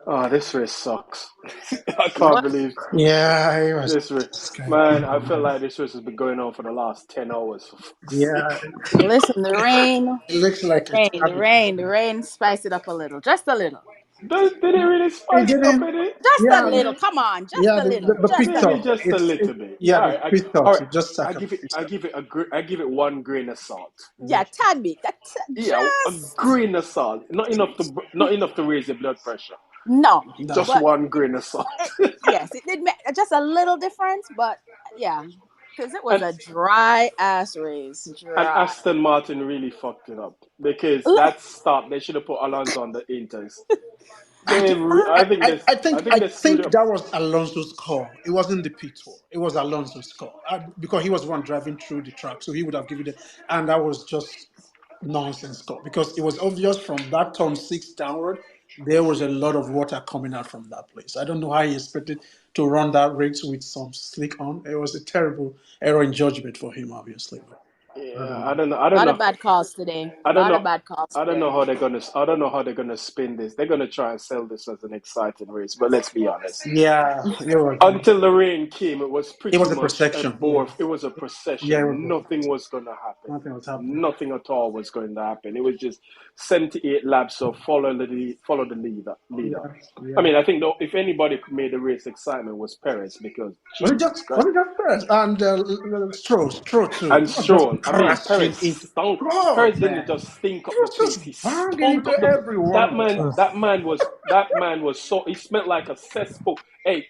Oh, this race sucks. I can't What? believe Yeah, it was this race. just kind Man, I feel of, like this race has been going on for the last 10 hours, for fuck's yeah, sake. Listen, the rain, it looks like it's having. the rain, spice it up a little, just a little, Did it really It spice it up didn't. in it? just a Yeah, little. Come on, just yeah. a little, The just pit a Maybe stop. little. just a little bit. Yeah, All the right, pit all stops. right. It just like a pit I stop. give it, I give it one grain of salt. Yeah, Yeah. tad bit. Yeah, a Just grain of salt. Not enough to raise your blood pressure. no, No. Just but one grain of salt. yes, it did make just a little difference. But yeah, because it was and a dry ass race, and dry. Aston Martin really fucked it up because Look, that stop they should have put Alonso on the Inters. I, They, thi- I think this, I I think they screwed think up. that was Alonso's call. It wasn't the pit wall. It was Alonso's call because he was the one driving through the track, so he would have given it. And that was just nonsense call because it was obvious from that turn six downward. There was a lot of water coming out from that place. I don't know how he expected to run that race with some slick on. It was a terrible error in judgment for him, obviously. But I Yeah, don't I know. don't know. I don't lot of know. bad calls today. I don't Lot of know. bad calls I don't know today. how they're gonna. I don't know how they're gonna spin this. They're gonna try and sell this as an exciting race, but let's be honest. Yeah, Until the rain came, it was it pretty was a much a perception. Yeah, bore. It was a yeah, it procession. was. Nothing was gonna happen. Nothing was happening. Nothing at all was going to happen. It was just 78 laps of follow the leader. Yeah, I yeah. mean, I think though, if anybody made the race excitement was Perez because Jesus Was Christ. it just Perez and Stroll too? And He was just Stroll, I mean, crashing into. Perez Oh didn't man, just stink he up the was place. just He banging stunk into up the. everyone on the track. That man was so. He smelled like a cesspool. Hey,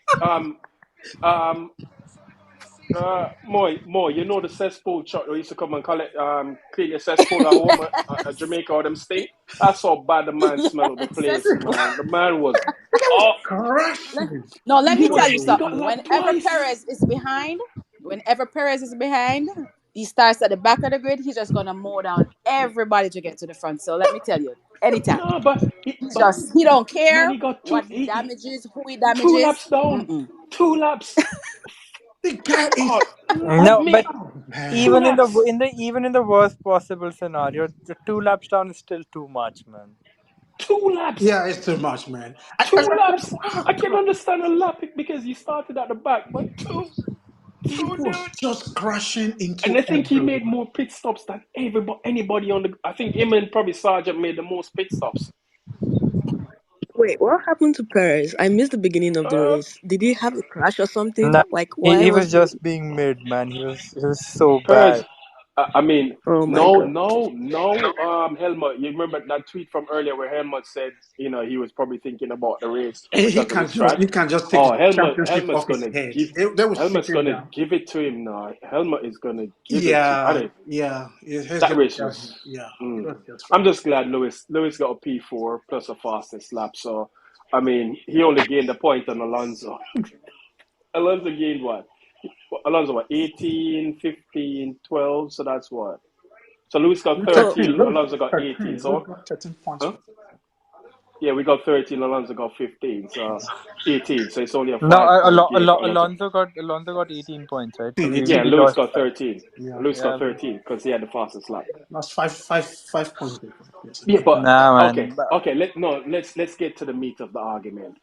more. You know the cesspool truck we used to come and collect, clean your cesspool at home at Jamaica or them stink. That's how bad the man smelled the Yes. place, man. The man was. He was Oh, crashing. No, let me tell you he got something. lapped twice. Whenever Perez is behind, he starts at the back of the grid. He's just gonna mow down everybody to get to the front. So let me tell you, anytime No, he don't man, care he got what he damages, who he two damages. laps down, Mm-mm. 2 laps. The guy is. Oh, Oh, No, but me, man. two even laps. in the worst possible scenario, the 2 laps down is still too much, man. 2 laps. Yeah, it's too much, man. Two laps. Oh, I can God. understand a lap because you started at the back, but He two, was dude. just crashing And into I think he made everyone. more pit stops than anybody on the. I think him and probably Sargent made the most pit stops. Wait, what happened to Perez? I missed the beginning of the Uh, race. Did he have a crash or something? Nah, Like, why he was was he? just being mid, man. He was so Perez, bad. I mean, Oh my no, god. no, no. Helmut, you remember that tweet from earlier where Helmut said, he was probably thinking about the race because of his He track. can just take Oh, the championship off his head. They will Helmut's sit him gonna down. give it to him now. Helmut is gonna give it to. I Yeah, don't. yeah. He's That gonna race tell was. him. Yeah, it Mm. was just I'm right. just glad Lewis got a P4 plus a fastest lap. So, I mean, he only gained a point on Alonso. Alonso gained what? Alonso what? 18, 15, 12. So that's what. So Lewis got So 13. 13. Lewis Alonso got got 18. 13. Lewis So, got 13 points huh? for Yeah, we got 13. Alonso got 15. So 18. So it's only a No, 5 point gain for Alonso. Alonso got 18 points, right? 18. Because 18. Yeah, he Lewis lost got five. 13. Yeah, Lewis got Yeah, 13 because he had the fastest lap. that's five points difference. Yeah, Basically. but nah, okay, man. okay. Let's get to the meat of the argument.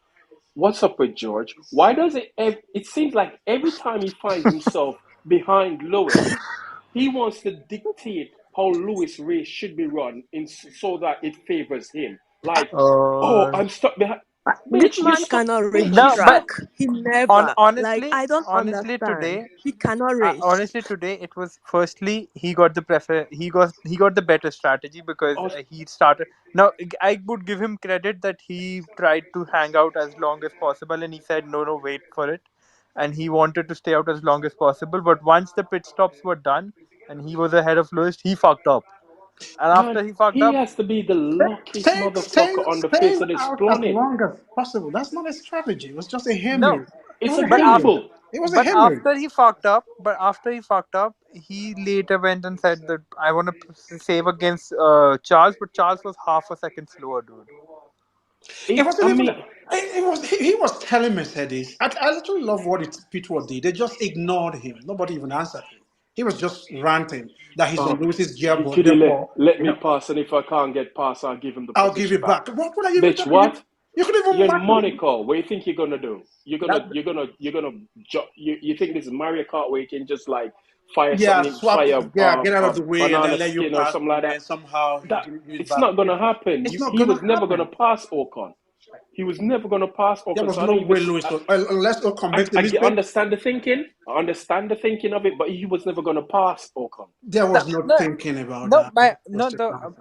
What's up with George? Why does it? It seems like every time he finds himself behind Lewis, he wants to dictate how Lewis race should be run so that it favors him. Like, oh, Uh, I'm stuck behind. this Bitch, you man stuck. cannot race Bitch, the you no, but track. stuck. He never. Like, I don't honestly, understand. today, He cannot race. it was firstly he got he got the better strategy because Oh, he started. Now I would give him credit that he tried to hang out as long as possible, and he said no, wait for it, and he wanted to stay out as long as possible. But once the pit stops were done and he was ahead of Lewis, he fucked up, and man, after he fucked he up, has to be the luckiest motherfucker on the face Staying of this out as planet. long as possible. That's not a strategy. It was just a no. hemorrhage. It It's was a a But after hemorrhage. gamble. It was a but hemorrhage. after he fucked up, he later went and said that I want to save against Charles, but Charles was half a second slower, dude. It It, wasn't I even. mean, It was. He was telling Mercedes. I literally love what Pitbull did. They just ignored him. Nobody even answered him. He was just ranting that he's on oh, Lewis's gearbox. Kitty, Therefore, let me pass, and if I can't get past, I'll give him the I'll give position it back. back. What are you even Bitch, talking? what? You could even You're in match it. Monaco. What do you think you're gonna do? That, You think this is Mario Kart where you can just like fire yeah, something, swap. fire Yeah, get out a of the way, and banana then let you skin or pass, something and like that? then somehow you That do it it's back. not gonna happen. It's not He gonna was never gonna happen. pass Ocon. He was never gonna pass There Ocon. was So I no don't even. way Lewis was unless Ocon makes a mistake. Understand the thinking. I understand the thinking of it, but he was never gonna pass Ocon. There No, was no no, thinking about no, that. my, Was no. the The concept.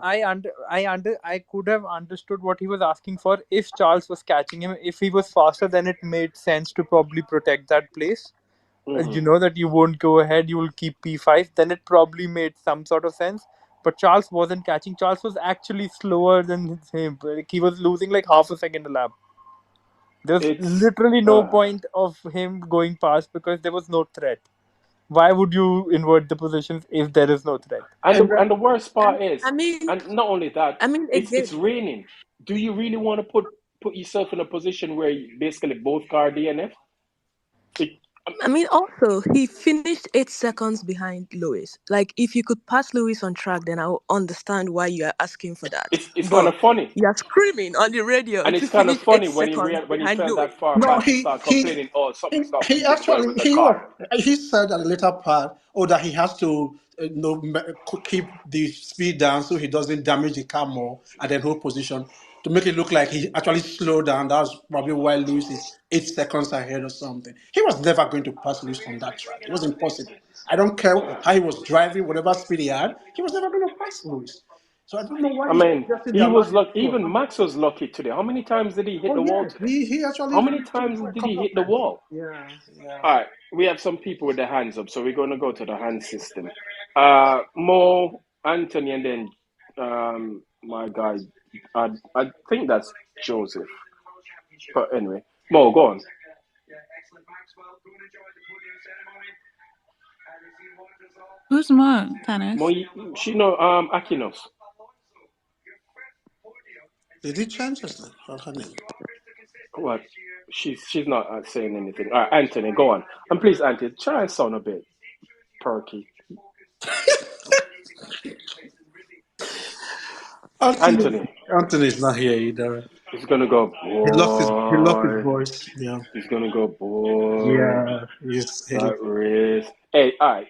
I could have understood what he was asking for if Charles was catching him. If he was faster, then it made sense to probably protect that place. You Hmm. know that you won't go ahead. You will keep P5. Then it probably made some sort of sense. But Charles wasn't catching. Charles was actually slower than him. Like, he was losing like half a second a lap. There's It's literally no point of him going past because there was no threat. Why would you invert the positions if there is no threat? and the worst I, part is, I mean, and not only that, I mean it's again. raining. Do you really want to put yourself in a position where basically both car DNF? It, I mean, also he finished 8 seconds behind Lewis. Like, if you could pass Lewis on track, then I will understand why you are asking for that. it's kind But of funny. you are screaming on the radio And to it's kind of finish eight funny seconds when he behind fell Lewis. that far No, back, he started complaining, "Oh, something's not he feeling well actually with the car." he said at the later part, oh, that he has to keep the speed down so he doesn't damage the car more and then hold position to make it look like he actually slowed down. That's probably why Lewis is 8 seconds ahead or something. He was never going to pass Lewis on that track. It was impossible. I don't care how he was driving, whatever speed he had, he was never going to pass Lewis. So I don't know why I he's mean, suggesting he that was Lando lucky. should have Even done Max was lucky today. How many times did he hit Oh the wall yeah, today? he actually How many ran into it times for a did he couple of hit the times. wall? Yeah, yeah. All right, we have some people with their hands up, so we're going to go to the hand system. Mo, Anthony, and then my guy. I think that's Joseph. But anyway, Mo, go on. Who's more, Mo, Tanis? she know Akinos. Did he change his name or her name? What? She's not saying anything. All right, Anthony, go on. And please, Anthony, try and sound a bit perky. Anthony, Anthony Anthony's not here either. is gonna go, He lost his boy. voice. Yeah, He's gonna go, boy. yeah. That race. Hey, all right.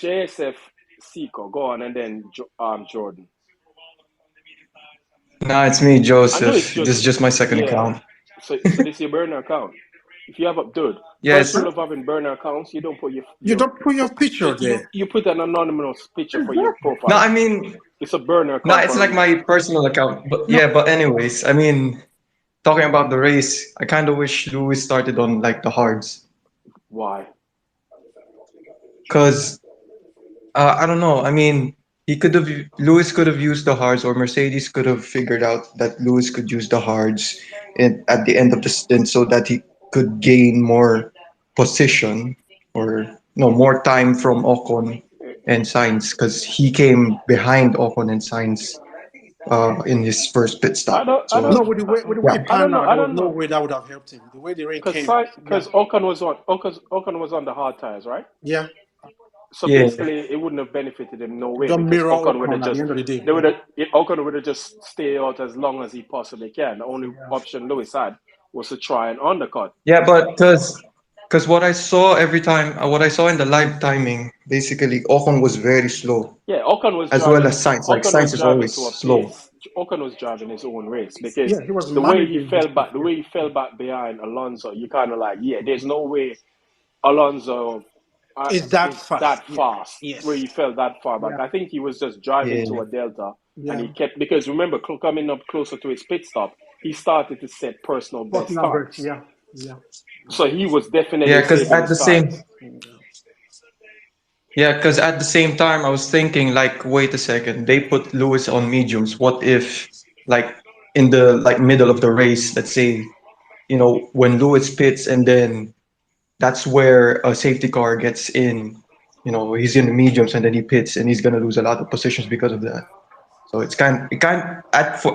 JSF Seco, go on, and then Jordan. Nah, it's me, I know it's Joseph. This is Joseph. just my second Yeah. account. So this is your burner account. If you have a dude, first Yes, rule of having burner accounts, you don't put You don't put your picture there. you put an anonymous picture for your Exactly. no, profile. I mean, It's a burner no, account it's for a like reason. my personal account. But No, yeah, but anyways, I mean, talking about the race, I kind of wish Lewis started on like the hards, Why? cause I don't know. I mean, he could have Lewis could have used the hards, or Mercedes could have figured out that Lewis could use the hards at the end of the stint so that he could gain more position or no more time from Ocon and Sainz because he came behind Ocon and Sainz in his first pit I stop. don't. I So no. don't. With the way yeah, it I panned don't know. out, I there was don't no know. way that would have helped him. The way the rain came. Yeah, Because Ocon was on the hard tires, right? So yeah, basically, it wouldn't have benefited him no way don't because mirror Ocon would have Ocon at the just end of the day. they would Yeah, have Ocon would have just stayed out as long as he possibly can. The only yeah. option Lewis had was to try and undercut. yeah, but because what I saw every time, what I saw in the live timing, basically Ocon was very slow, Yeah, as well as Sainz. Like Ocon was Sainz is driving always to a slow. pace. Ocon was driving his own race Yeah, because he was managing his speed. the Yeah. way he fell back behind Alonso, you kind of like, yeah, there's no way Alonso Is that is fast? that Yeah. fast where Yes. he fell that far back. Yeah. I think he was just driving to Yeah, a delta and Yeah. he kept because remember coming up closer to his pit stop, he started to set personal best Personal best. times. Yeah. Yeah. So he was yeah, definitely because saving at his the same tires. Yeah. Yeah, because at the same time, I was thinking, like, wait a second, they put Lewis on mediums. What if, like, in the like middle of the race, let's say, when Lewis pits, and then that's where a safety car gets in. He's in the mediums, and then he pits, and he's gonna lose a lot of positions because of that. So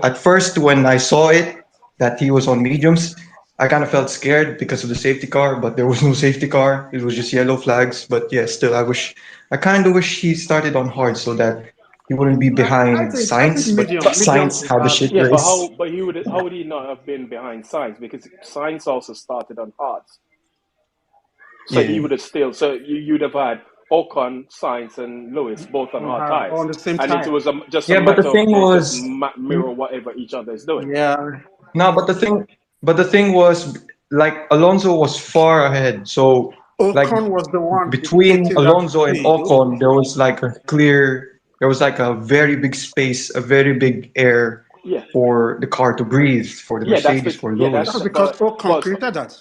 at first when I saw it that he was on mediums, I kind of felt scared because of the safety car, but there was no safety car. It was just yellow flags. But yeah, still, I kind of wish he started on hard so that he wouldn't be behind I think Science, but medium Science could had a have. shit Yeah, but race. how would he not have been behind Science? Because Science also started on hards. So he Yeah. would have still. So you'd have had Ocon, Science, and Lewis both on hard tires, On the same and it tire. was just a Yeah, but the matter of thing they just was, mirror whatever each other is doing. Yeah. no, but the thing was, like Alonso was far ahead. So, like Ocon was the one between dictating that Alonso and speed. Ocon, there was like a very big space, a very big air Yeah, for the car to breathe, for the yeah, Mercedes, for That's Lewis. because Ocon but created that.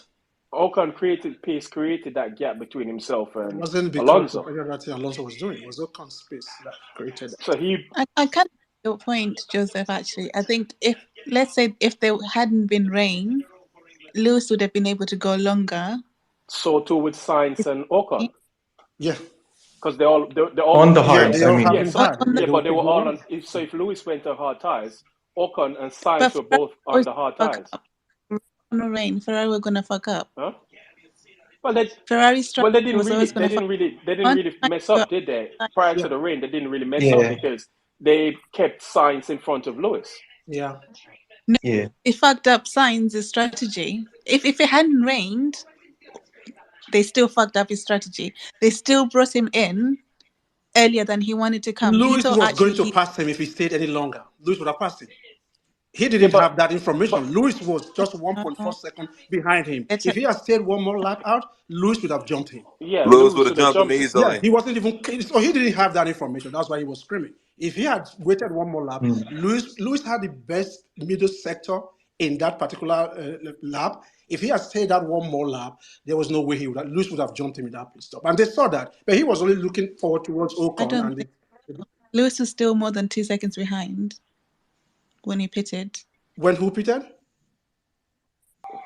Ocon created that gap between himself It and wasn't because of Alonso. any other thing Alonso was doing. It was Ocon's space that created that. So he I kind of your point, Joseph. Actually, I think if let's say if there hadn't been rain, Lewis would have been able to go longer. so too with Science and Ocon Yeah. because they all On the Yeah, yeah they hards, I all mean. have yeah been so bad. On the, Yeah, yeah they will but they take were more all long. on. So if Lewis went to hard tires, Ocon and Science but were Ferrari both on was the hard fuck tires. up. No rain, Ferrari were gonna fuck up. Huh? Well, they Ferrari's well strategy was always they gonna fuck. didn't One really time mess go up, did they? Prior Yeah. to the rain, they didn't really mess up Yeah, because they kept Science in front of Lewis. Yeah. no, yeah. it fucked up Sainz's strategy. If it hadn't rained, they still fucked up his strategy. They still brought him in earlier than he wanted to come. He Lewis thought was going actually to he. pass him if he stayed any longer. Lewis would have passed him. He Yeah, didn't have that information. but Lewis was just 1.4 seconds behind him. Better. If he had stayed one more lap out, Lewis would have jumped him. yeah, Lewis would Lewis have would have jumped him jumped him. Yeah, easily. he wasn't even so he didn't have that information. That's why he was screaming. If he had waited one more lap, Mm. Lewis had the best middle sector in that particular lap. If he had stayed that one more lap, there was no way Lewis would have jumped him in that pit stop. And they saw that, but he was only looking forward towards I Ocon don't and think Lewis was still more than 2 seconds behind when he pitted. when who pitted?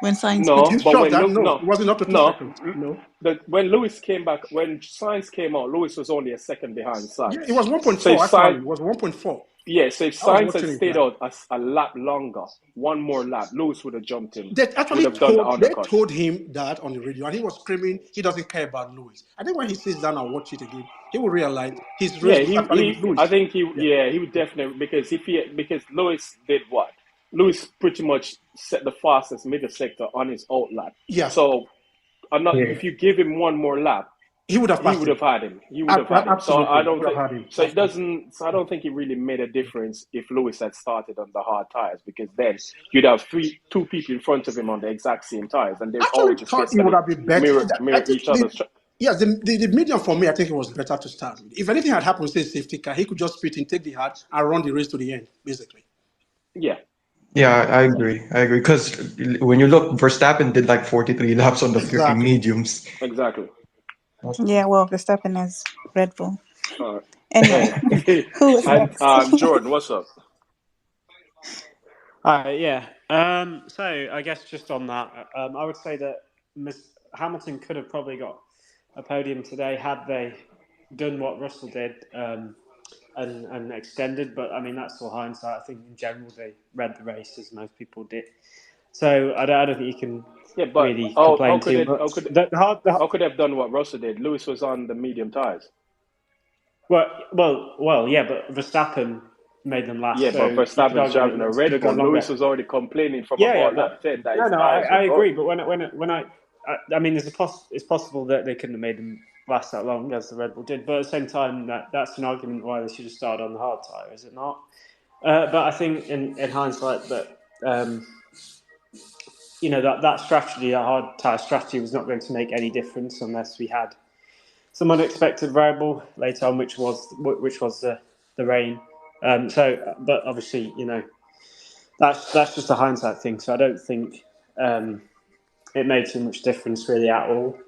When Sainz No, You pitted. but shot when that? look No, no it wasn't up to two no seconds. No. when Lewis came back when Science came out, Lewis was only a second behind Yeah, it Science. was So if 1.4 actually. Science It was 1.4. so if I was Science had watching it stayed live. out a lap longer, one more lap, Lewis would have jumped him, They would actually have done the undercut. told him that on the radio, and he was screaming. He doesn't care about Lewis. I think when he sits down and watch it again, he will realize his race Yeah, was actually with I Lewis. think Yeah, he would definitely because Lewis did what? Lewis pretty much set the fastest middle sector on his out lap. yeah. So I'm not. Yeah. If you give him one more lap, He would have he passed would him. have had him. He would have had him. So I Absolutely, he don't would have think. had him. So That's it fine. doesn't. So I don't think it really made a difference if Lewis had started on the hard tires because then you'd have two people in front of him on the exact same tires, and they're all Actually, just thought it would basically have been better. I mirror think each other's. the medium for me, I think it was better to start with. If anything had happened, say safety car, he could just spit in, take the hard, and run the race to the end, basically. Yeah, Yeah, I agree. I agree. Because when you look, Verstappen did like 43 laps on the freaking Exactly. mediums. exactly. Yeah, well, Verstappen is Red Bull. Uh, Anyway, who was and next? Jordan, what's up? Yeah. So I guess just on that, I would say that Hamilton could have probably got a podium today had they done what Russell did and extended. But I mean, that's all hindsight. I think in general they read the race as most people did. So I don't think you can Yeah, but really complain too much. how could they have done what Russell did? Lewis was on the medium tires. Yeah, but Verstappen made them last. Yeah, So but you could Verstappen's argue that driving a Lewis could Red have Bull. gone longer. Lewis was already complaining from Yeah, about lap but 10 that no, his tires I were agree. going. But I mean, it's possible that they couldn't have made them last that long as the Red Bull did. But at the same time, that's an argument why they should have started on the hard tyre, is it not? But I think in hindsight that that strategy, that hard tyre strategy, was not going to make any difference unless we had some unexpected variable later on, which was the rain. But obviously, that's just a hindsight thing. So I don't think it made too much difference really at all.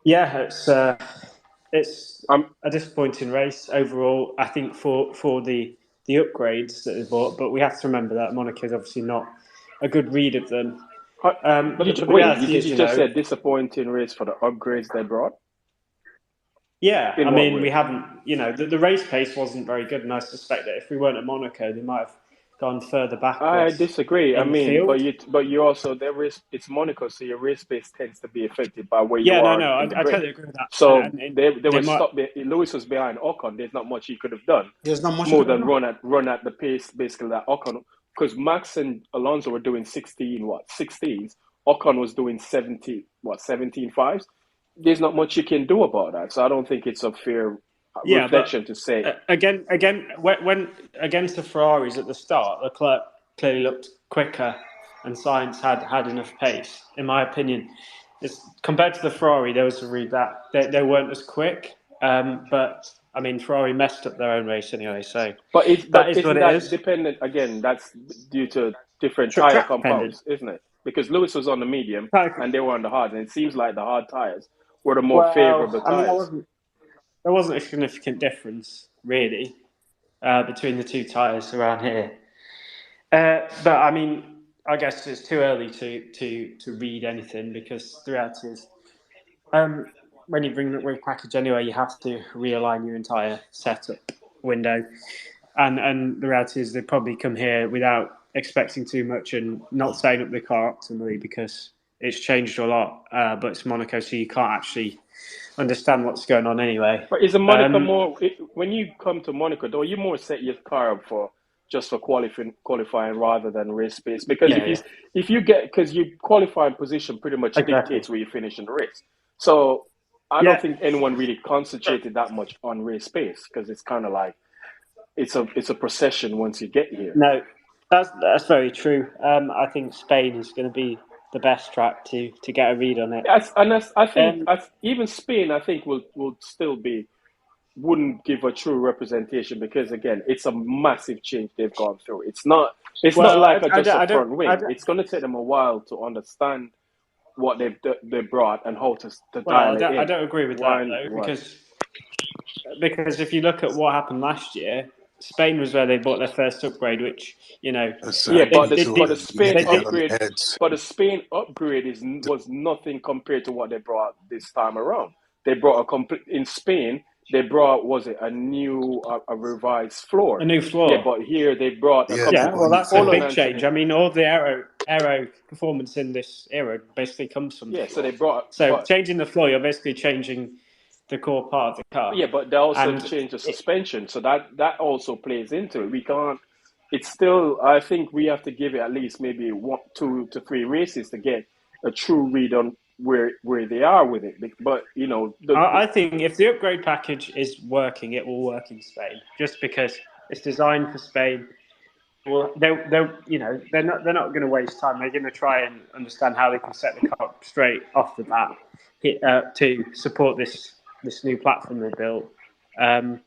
It's a disappointing race overall. I think for the upgrades that they bought, but we have to remember that Monaco is obviously not a good read of them. But the reality is, You just said disappointing race for the upgrades they brought? yeah, In I what mean, way? we haven't, the race pace wasn't very good, and I suspect that if we weren't at Monaco, they might have gone further I backwards disagree. I in the mean, field. but you also it's Monaco, so your race space tends to be affected by where you Yeah, no, are no, in the I grid. totally agree with that. So And they they were might, stuck. Lewis was behind Ocon. There's not much he could have done There's not much you more could have than done. run at the pace basically that Ocon, because Max and Alonso were doing 16s. Ocon was doing 17 17 fives. There's not much you can do about that. So I don't think it's a fair yeah, but reflection to say. again, when against the Ferraris at the start, Leclerc clearly looked quicker, and Sainz had enough pace, in my opinion. Compared to the Ferrari, there was a read that they weren't as quick. But I mean, Ferrari messed up their own race anyway, so that But is what isn't it that is. dependent again? That's due to different tire Track dependent. compounds, isn't it? Because Lewis was on the medium Track- and they were on the hard, and it seems like the hard tires were the more Well, favorable I mean, tires. there wasn't a significant difference really between the two tyres around here. But I mean, I guess it's too early to read anything because the reality is, when you bring the rig package anyway, you have to realign your entire setup window, and the reality is they probably come here without expecting too much and not setting up the car optimally because it's changed a lot. But it's Monaco, so you can't actually understand what's going on anyway. But isn't Monaco more when you come to Monaco? Though you more set your car up for just for qualifying rather than race pace? Because Yeah, yeah, if you get because you qualifying position pretty much exactly. dictates where you finish in the race. So I don't Yeah, think anyone really concentrated that much on race pace because it's kind of like it's a procession once you get here. no, that's very true. I think Spain is going to be the best track to get a read on it. I think Um, even Spain, I think will still be wouldn't give a true representation because again, it's a massive change they've gone through. It's not well, like just a I don't, front wing. It's going to take them a while to understand what they brought and how to well, dial it I in. don't agree with that Why? though What? because if you look at what happened last year, Spain was where they bought their first upgrade, which Yeah, they Exactly. they, So but they, the you need Spain to they get did. on upgrade, heads. but the Spain upgrade was nothing compared to what they brought this time around. They brought a complete in Spain. They brought was it a new a revised A floor? new Yeah, floor. but here they brought a Yeah, complete. Yeah, well, one that's a Hold on, big floor. change. Anthony. I mean, all the aero performance in this era basically comes from the Yeah, so they floor. brought, So but changing the floor, you're basically changing the core part of the car. yeah, but they also And changed the suspension, so that also plays into it. We can't. It's still. I think we have to give it at least maybe 1, 2 to 3 races to get a true read on where they are with it. But I think if the upgrade package is working, it will work in Spain, just because it's designed for Spain. Well, they're not going to waste time. They're going to try and understand how they can set the car up straight off the bat to support this new platform they built. Um,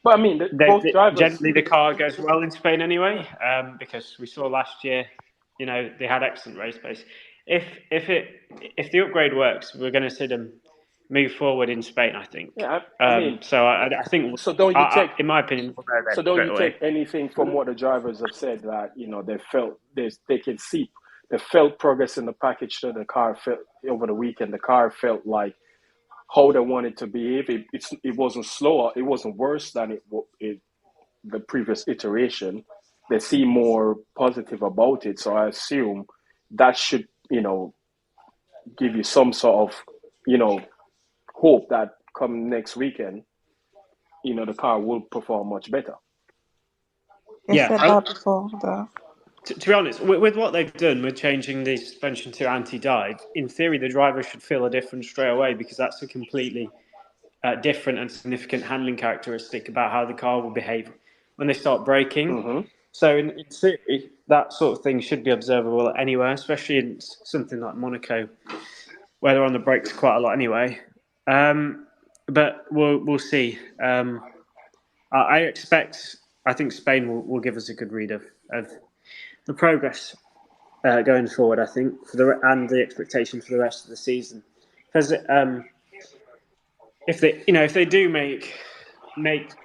I mean, both drivers. Generally the car goes well in Spain anyway, because we saw last year, they had excellent race pace. If if it if the upgrade works, we're going to see them move forward in Spain. I think. Yeah, I mean, So I think, so don't you take in my opinion, we'll know so then don't straight you away. take anything from what the drivers have said that they felt they can see they felt progress in the package that the car felt over the weekend. The car felt like how they wanted to behave. It wasn't slower. It wasn't worse than the previous iteration. They seem more positive about it. So I assume that should give you some sort of hope that come next weekend, the car will perform much better. They Yeah, said that before, though. to be honest, with what they've done with changing the suspension to anti-dive, in theory, the driver should feel a difference straight away because that's a completely different and significant handling characteristic about how the car will behave when they start braking. Mm-hmm. So, in theory, that sort of thing should be observable anywhere, especially in something like Monaco, where they're on the brakes quite a lot anyway. But we'll see. I think Spain will give us a good read of the progress going forward. I think and the expectation for the rest of the season, because if they do make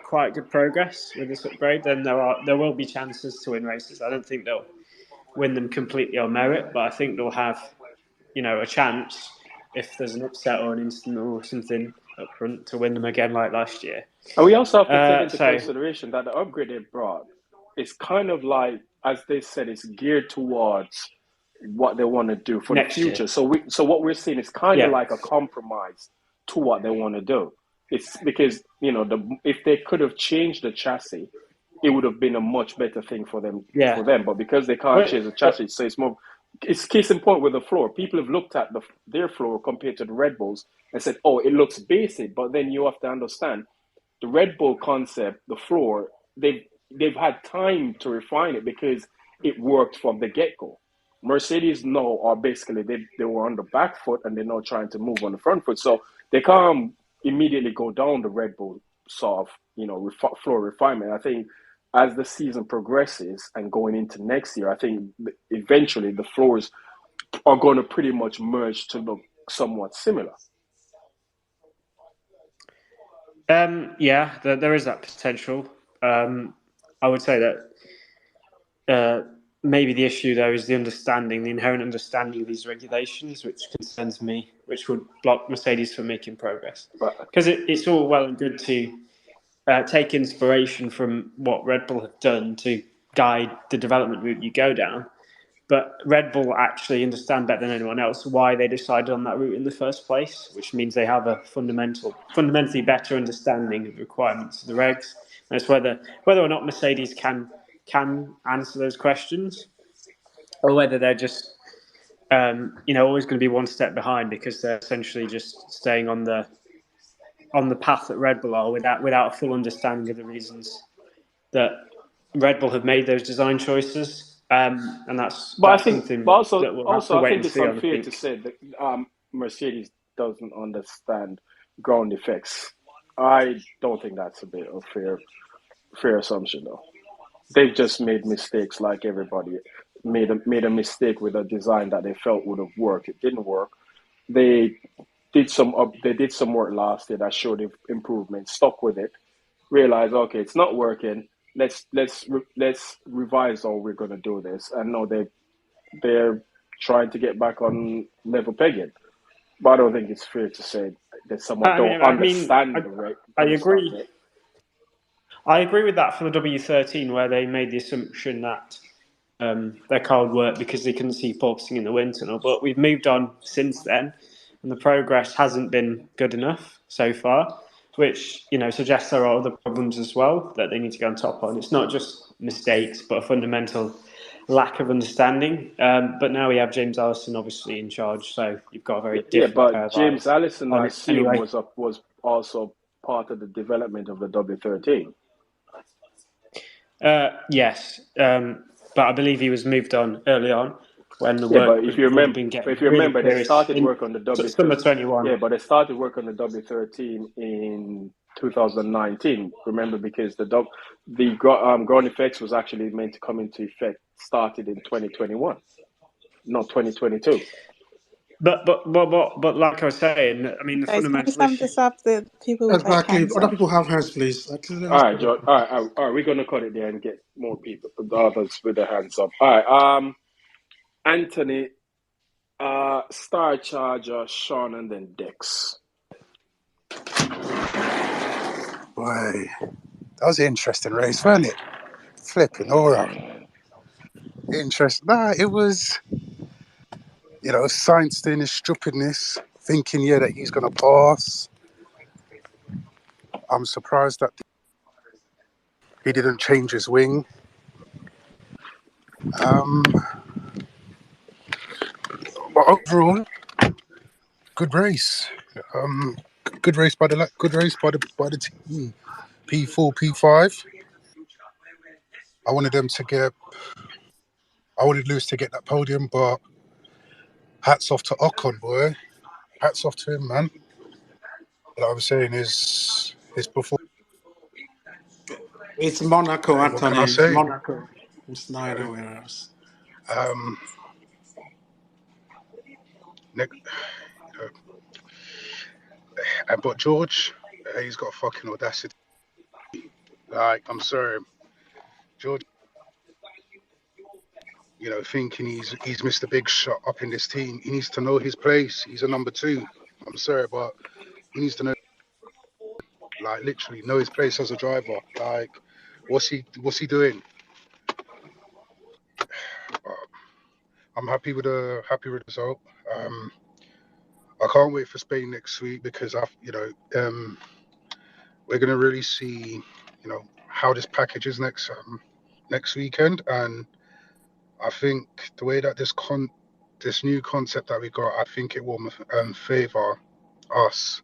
quite good progress with this upgrade, then there will be chances to win races. I don't think they'll win them completely on merit, but I think they'll have a chance if there's an upset or an instant or something up front to win them again like last year. And we also have to take into So consideration that the upgrade they brought is kind of like, as they said, it's geared towards what they want to do for the Next year. future. So what we're seeing is kind of Yeah. like a compromise to what they want to do. It's because if they could have changed the chassis, it would have been a much better thing for them. Yeah. But because they can't Well, change the chassis, so it's more. It's case in point with the floor. People have looked at their floor compared to the Red Bulls and said, "Oh, it looks basic." But then you have to understand the Red Bull concept, the floor. They've had time to refine it because it worked from the get go. Mercedes now are basically they were on the back foot and they're now trying to move on the front foot. So they can't immediately go down the Red Bull sort of floor refinement. I think as the season progresses and going into next year, I think eventually the floors are going to pretty much merge to look somewhat similar. Yeah, there is that potential. I would say that maybe the issue though is the inherent understanding of these regulations, which concerns me, which would block Mercedes from making progress. But Because it's all well and good to take inspiration from what Red Bull have done to guide the development route you go down. But Red Bull actually understand better than anyone else why they decided on that route in the first place, which means they have a fundamentally better understanding of the requirements of the regs. And it's whether or not Mercedes can answer those questions, or whether they're just always going to be one step behind because they're essentially just staying on the path that Red Bull are without a full understanding of the reasons that Red Bull have made those design choices. And that's I think, something but also, that we'll have to I wait think and it's see on. I unfair to think. say that Mercedes doesn't understand ground effects. I don't think that's a bit of fair assumption, though. They've just made mistakes like everybody made a mistake with a design that they felt would have worked. It didn't work. They they did some work last year that showed improvement. Stuck with it. Realized, okay, it's not working. Let's revise how we're going to do this. And no, they're trying to get back on level pegging. But I don't think it's fair to say that someone don't understand I understand agree. it. I agree with that for the W13, where they made the assumption that their car would work because they couldn't see porpoising in the wind tunnel. But we've moved on since then, and the progress hasn't been good enough so far, which suggests there are other problems as well that they need to go on top on. It's not just mistakes, but a fundamental lack of understanding. But now we have James Allison obviously in charge, so you've got a very Yeah, different pair but of James eyes Allison, on I it. assume, Anyway, was also part of the development of the W13. yes, but I believe he was moved on early on when the Yeah, but work would have been getting if you really remember, they serious started in work on the W13. summer 21. Yeah, but they started work on the W13 in 2019. Remember, because the ground effects was actually meant to come into effect started in 2021, not 2022. But like I was saying, I mean the Guys, can we fundamental sum issue. this up? The people with their Exactly. If hands other up. people have hands, please. All Let's right, George. All right. We're gonna cut it there and get more people, the others with their hands up. All right. Anthony, Star Charger, Sean, and then Dex. Boy, that was an interesting race, wasn't it? Flipping all right. Interesting. Nah, it was, Sainz doing his stupidness, thinking, that he's going to pass. I'm surprised that he didn't change his wing. But overall, good race. Good race by the team. P4, P5. I wanted Lewis to get that podium, but hats off to Ocon, boy. Hats off to him, man. What I'm saying is his performance. It's Monaco, What can Anthony. I It's say? Monaco. It's not anywhere else. Um, Nick, but George, he's got fucking audacity. Like, I'm sorry, George. Thinking he's Mr. Big Shot up in this team. He needs to know his place. He's a number two. I'm sorry, but he needs to know, like, literally know his place as a driver. Like, what's he doing? I'm happy with the result. Um, I can't wait for Spain next week because we're gonna really see, how this package is next weekend, and I think the way that this new concept that we got, I think it will favor us.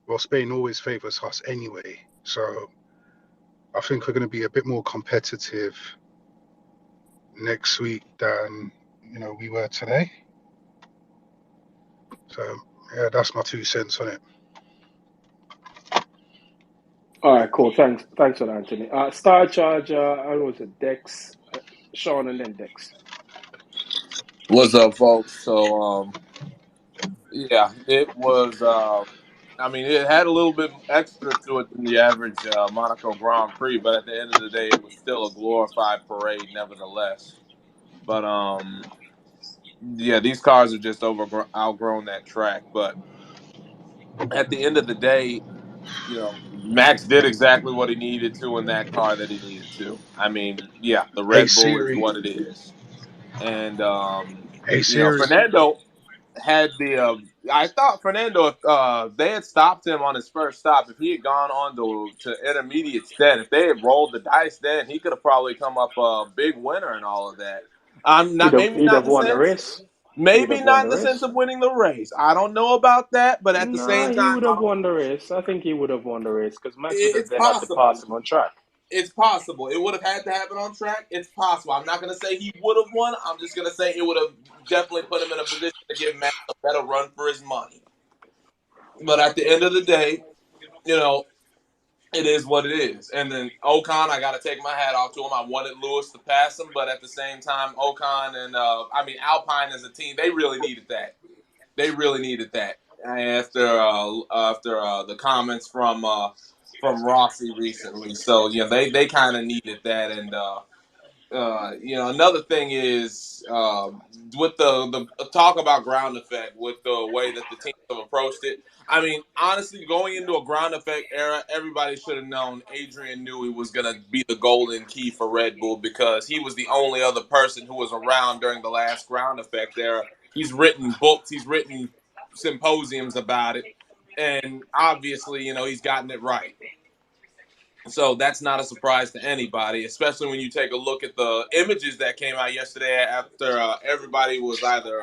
Well, Spain always favors us anyway, so I think we're going to be a bit more competitive next week than we were today. So yeah, that's my 2 cents on it. All right, cool. Thanks for that, Anthony. Star Charger, I was it Dex, Sean, and then Dex. What's up, folks? So, yeah, it was. I mean, it had a little bit extra to it than the average Monaco Grand Prix, but at the end of the day, it was still a glorified parade, nevertheless. But yeah, these cars are just outgrown that track. But at the end of the day, Max did exactly what he needed to in that car that he needed to. I mean, yeah, the Hey Red Bull is Siri, what it is, and hey Siri. Fernando had the. I thought Fernando, if they had stopped him on his first stop, if he had gone on to intermediates, then if they had rolled the dice, then he could have probably come up a big winner and all of that. I'm not maybe He'd not have in the won the sense, race. He would maybe have won not the in the sense race. of winning the race. I don't know about that, but at the Nah, same he time, would have won the race. I think he would have won the race because Max would have it's then had to pass possible. him on track. It's possible. It would have had to happen on track. It's possible. I'm not going to say he would have won. I'm just going to say it would have definitely put him in a position to give Max a better run for his money. But at the end of the day, you know, it is what it is. And then Ocon, I got to take my hat off to him. I wanted Lewis to pass him, but at the same time, Ocon and Alpine as a team, they really needed that. They really needed that after the comments from Rossi recently. So yeah, they kind of needed that, and another thing is with the talk about ground effect, with the way that the teams have approached it. I mean, honestly, going into a ground effect era, everybody should have known Adrian Newey was going to be the golden key for Red Bull because he was the only other person who was around during the last ground effect era. He's written books, he's written symposiums about it, and obviously, he's gotten it right. So that's not a surprise to anybody, especially when you take a look at the images that came out yesterday after everybody was either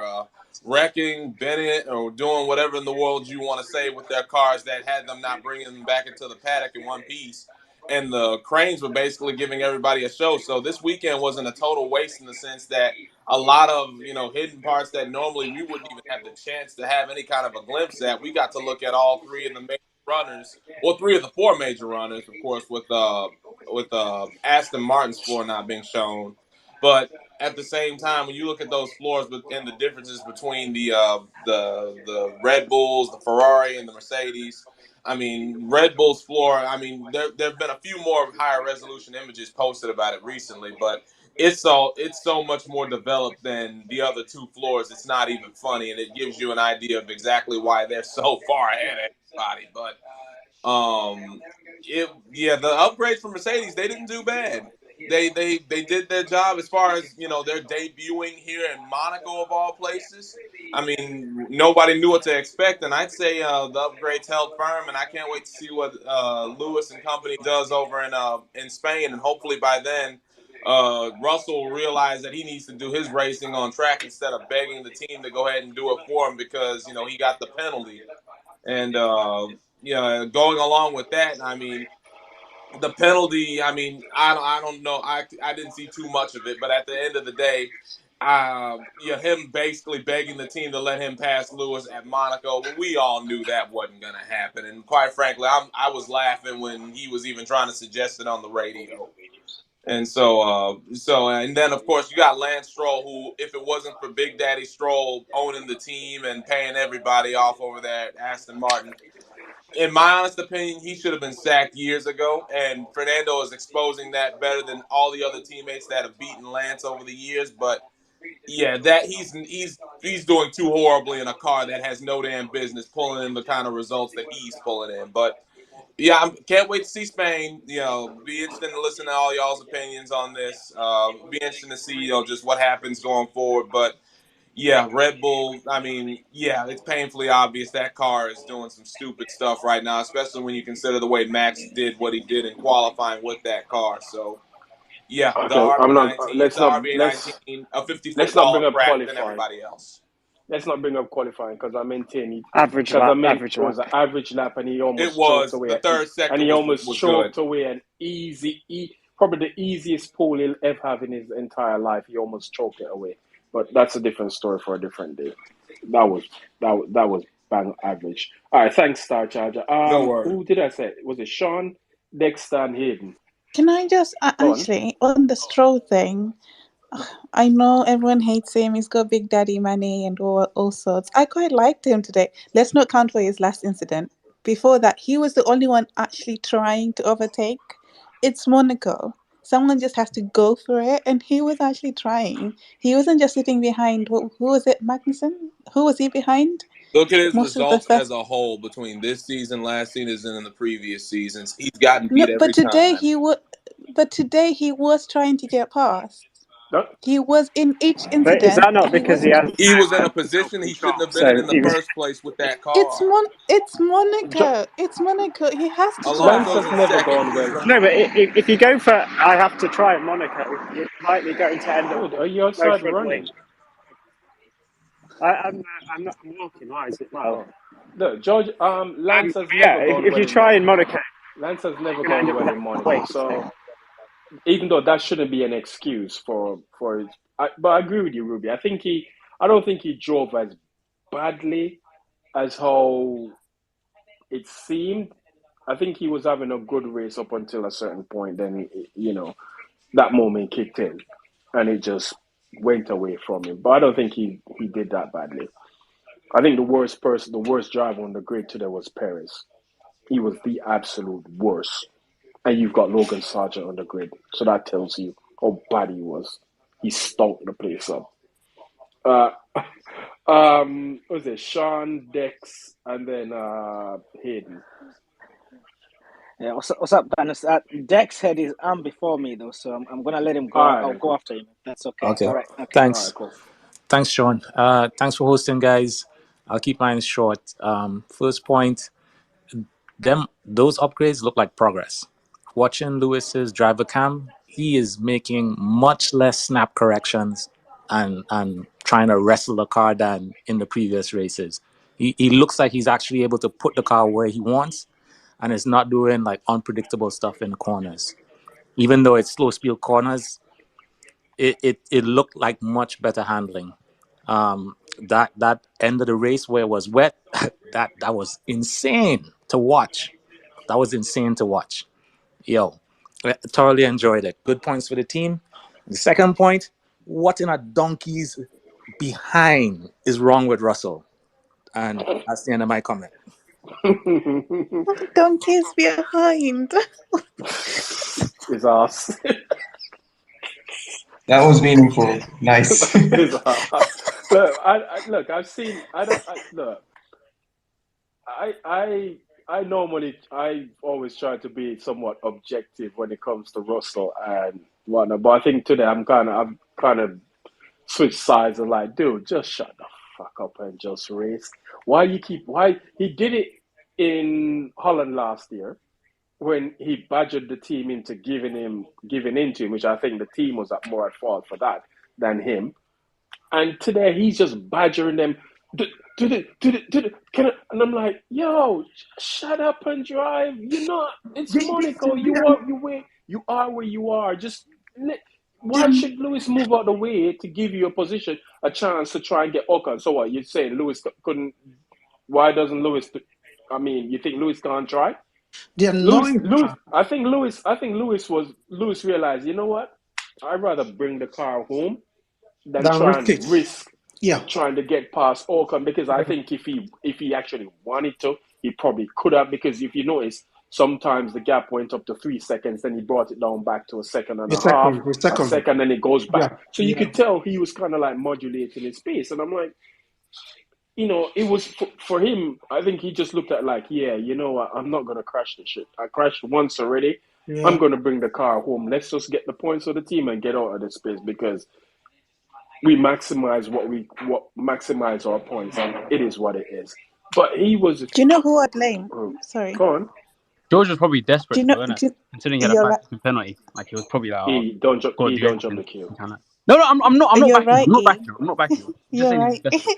wrecking, Bennett, or doing whatever in the world you want to say with their cars that had them not bringing them back into the paddock in one piece. And the cranes were basically giving everybody a show. So this weekend wasn't a total waste in the sense that a lot of, hidden parts that normally we wouldn't even have the chance to have any kind of a glimpse at. We got to look at all three of the major runners, well, three of the four major runners, of course, with Aston Martin's floor not being shown. But at the same time, when you look at those floors and the differences between the Red Bulls, the Ferrari, and the Mercedes, I mean, Red Bull's floor. I mean, there have been a few more higher resolution images posted about it recently, but it's so much more developed than the other two floors. It's not even funny, and it gives you an idea of exactly why they're so far ahead of everybody. But the upgrades from Mercedes, they didn't do bad. They did their job as far as their debuting here in Monaco of all places. I mean, nobody knew what to expect, and I'd say the upgrades held firm, and I can't wait to see what Lewis and company does over in Spain, and hopefully by then Russell will realize that he needs to do his racing on track instead of begging the team to go ahead and do it for him because he got the penalty. And going along with that, I mean, the penalty. I mean, I don't know. I didn't see too much of it, but at the end of the day, him basically begging the team to let him pass Lewis at Monaco. Well, we all knew that wasn't going to happen, and quite frankly, I was laughing when he was even trying to suggest it on the radio. And and then of course you got Lance Stroll, who, if it wasn't for Big Daddy Stroll owning the team and paying everybody off over there at Aston Martin, in my honest opinion, he should have been sacked years ago. And Fernando is exposing that better than all the other teammates that have beaten Lance over the years. But yeah, that he's doing too horribly in a car that has no damn business pulling in the kind of results that he's pulling in. But Yeah, I can't wait to see Spain. Be interesting to listen to all y'all's opinions on this. Be interesting to see just what happens going forward. But yeah, Red Bull. I mean, yeah, it's painfully obvious that car is doing some stupid stuff right now, especially when you consider the way Max did what he did in qualifying with that car. So yeah, the Okay, I'm not. RB19. It's the RB19, a 50-foot Let's not bring taller up brat than qualifying. everybody else. Let's not bring up qualifying because I maintain it. Average Because I lap, mean, average it was lap. an average lap, and he It almost choked was away. the third And sector he almost was good. choked away an probably the easiest pole he'll ever have in his entire life. He almost choked it away. But that's a different story for a different day. That was bang average. All right, thanks, Star Charger. No word. Who did I say? Was it Sean, Dexter, and Hayden? Can I just Go on. actually on the Stroll thing? I know everyone hates him. He's got Big Daddy money and all sorts. I quite liked him today. Let's not count for his last incident. Before that, he was the only one actually trying to overtake. It's Monaco. Someone just has to go for it, and he was actually trying. He wasn't just sitting behind. Who was it, Magnussen? Who was he behind? Look at his Most of the results as first. a whole between this season, last season, and the previous seasons. He's gotten No, beat every time. But today he was trying to get past. No? He was in each But is incident. that not He because was. he has He was in a self position he control? shouldn't have been So in the he was. first place with that car. It's Jo- Monaco. It's Monaco. He has to Lance Alonso's has in try. never second. gone He's well. No, running. but if you go for I have to try at Monaco, you're likely going to end up Dude, with are you no outside front wing. running? I'm not I'm walking. Why is it loud? Oh, look, George. Lance has Yeah, never gone if well you in try in Monaco, Lance has never you're going to end gone up with well no in front Monaco. wing. So So even though that shouldn't be an excuse for his, but I agree with you, Ruby. I don't think he drove as badly as how it seemed. I think he was having a good race up until a certain point. Then that moment kicked in, and it just went away from him. But I don't think he did that badly. I think the worst driver on the grid today was Perez. He was the absolute worst. And you've got Logan Sargent on the grid. So that tells you how bad he was. He stunk the place up. Uh, what was it? Sean, Dex, and then Hayden. Yeah, what's up, Dennis? Dex had his arm before me though, so I'm gonna let him All go. right, I'll then, go cool. after him. If that's okay. Okay. All right. Okay. All Thanks. right, cool. Thanks, Sean. Thanks for hosting, guys. I'll keep mine short. First point, those upgrades look like progress. Watching Lewis's driver cam, he is making much less snap corrections and trying to wrestle the car than in the previous races. He looks like he's actually able to put the car where he wants and is not doing like unpredictable stuff in the corners. Even though it's slow speed corners, it looked like much better handling. That end of the race where it was wet, that was insane to watch. That was insane to watch. Yo, I thoroughly enjoyed it. Good points for the team. The second point, what in a donkey's behind is wrong with Russell? And that's the end of my comment. Donkeys behind. His ass. That was meaningful. Nice. His ass. Look, look. I've seen. I don't. Look. I I I always try to be somewhat objective when it comes to Russell and whatnot. But I think today I'm kind of switched sides and like, dude, just shut the fuck up and just race. Why he did it in Holland last year when he badgered the team into giving into him, which I think the team was more at fault for that than him. And today he's just badgering them. And I'm like, yo, shut up and drive. You're not. It's Monaco. You are where you are. Why should Lewis move out the way to give you a chance to try and get Ocon? So what? You're saying Lewis couldn't? Why doesn't Lewis? I mean, you think Lewis can't try? The annoying part, I think Lewis realized. You know what? I'd rather bring the car home than that try risk and it. risk Yeah, trying to get past Ocon because I think if he actually wanted to, he probably could have. Because if you notice, sometimes the gap went up to 3 seconds, then he brought it down back to a second and the a half, second, the a second. second, then it goes Yeah, back. So you yeah. could tell he was kind of like modulating his pace, and I'm like, it was for him. I think he just looked at like, yeah, you know what? I'm not gonna crash the shit. I crashed once already. I'm Yeah. gonna bring the car home. Let's just get the points of the team and get out of this space because we maximize what maximize our points, and it is what it is. But he was. Do you know who I blame? Oh, Sorry. go on. George was probably Do desperate you know? though, innit? Do you, Considering he had a you're right. practicing penalty, like he was probably like, "Oh, got to He do don't jump the everything." queue No, I'm not You're backing him. right, I'm not E. backing him. I'm not backing him. I'm just You're saying he was right. desperate.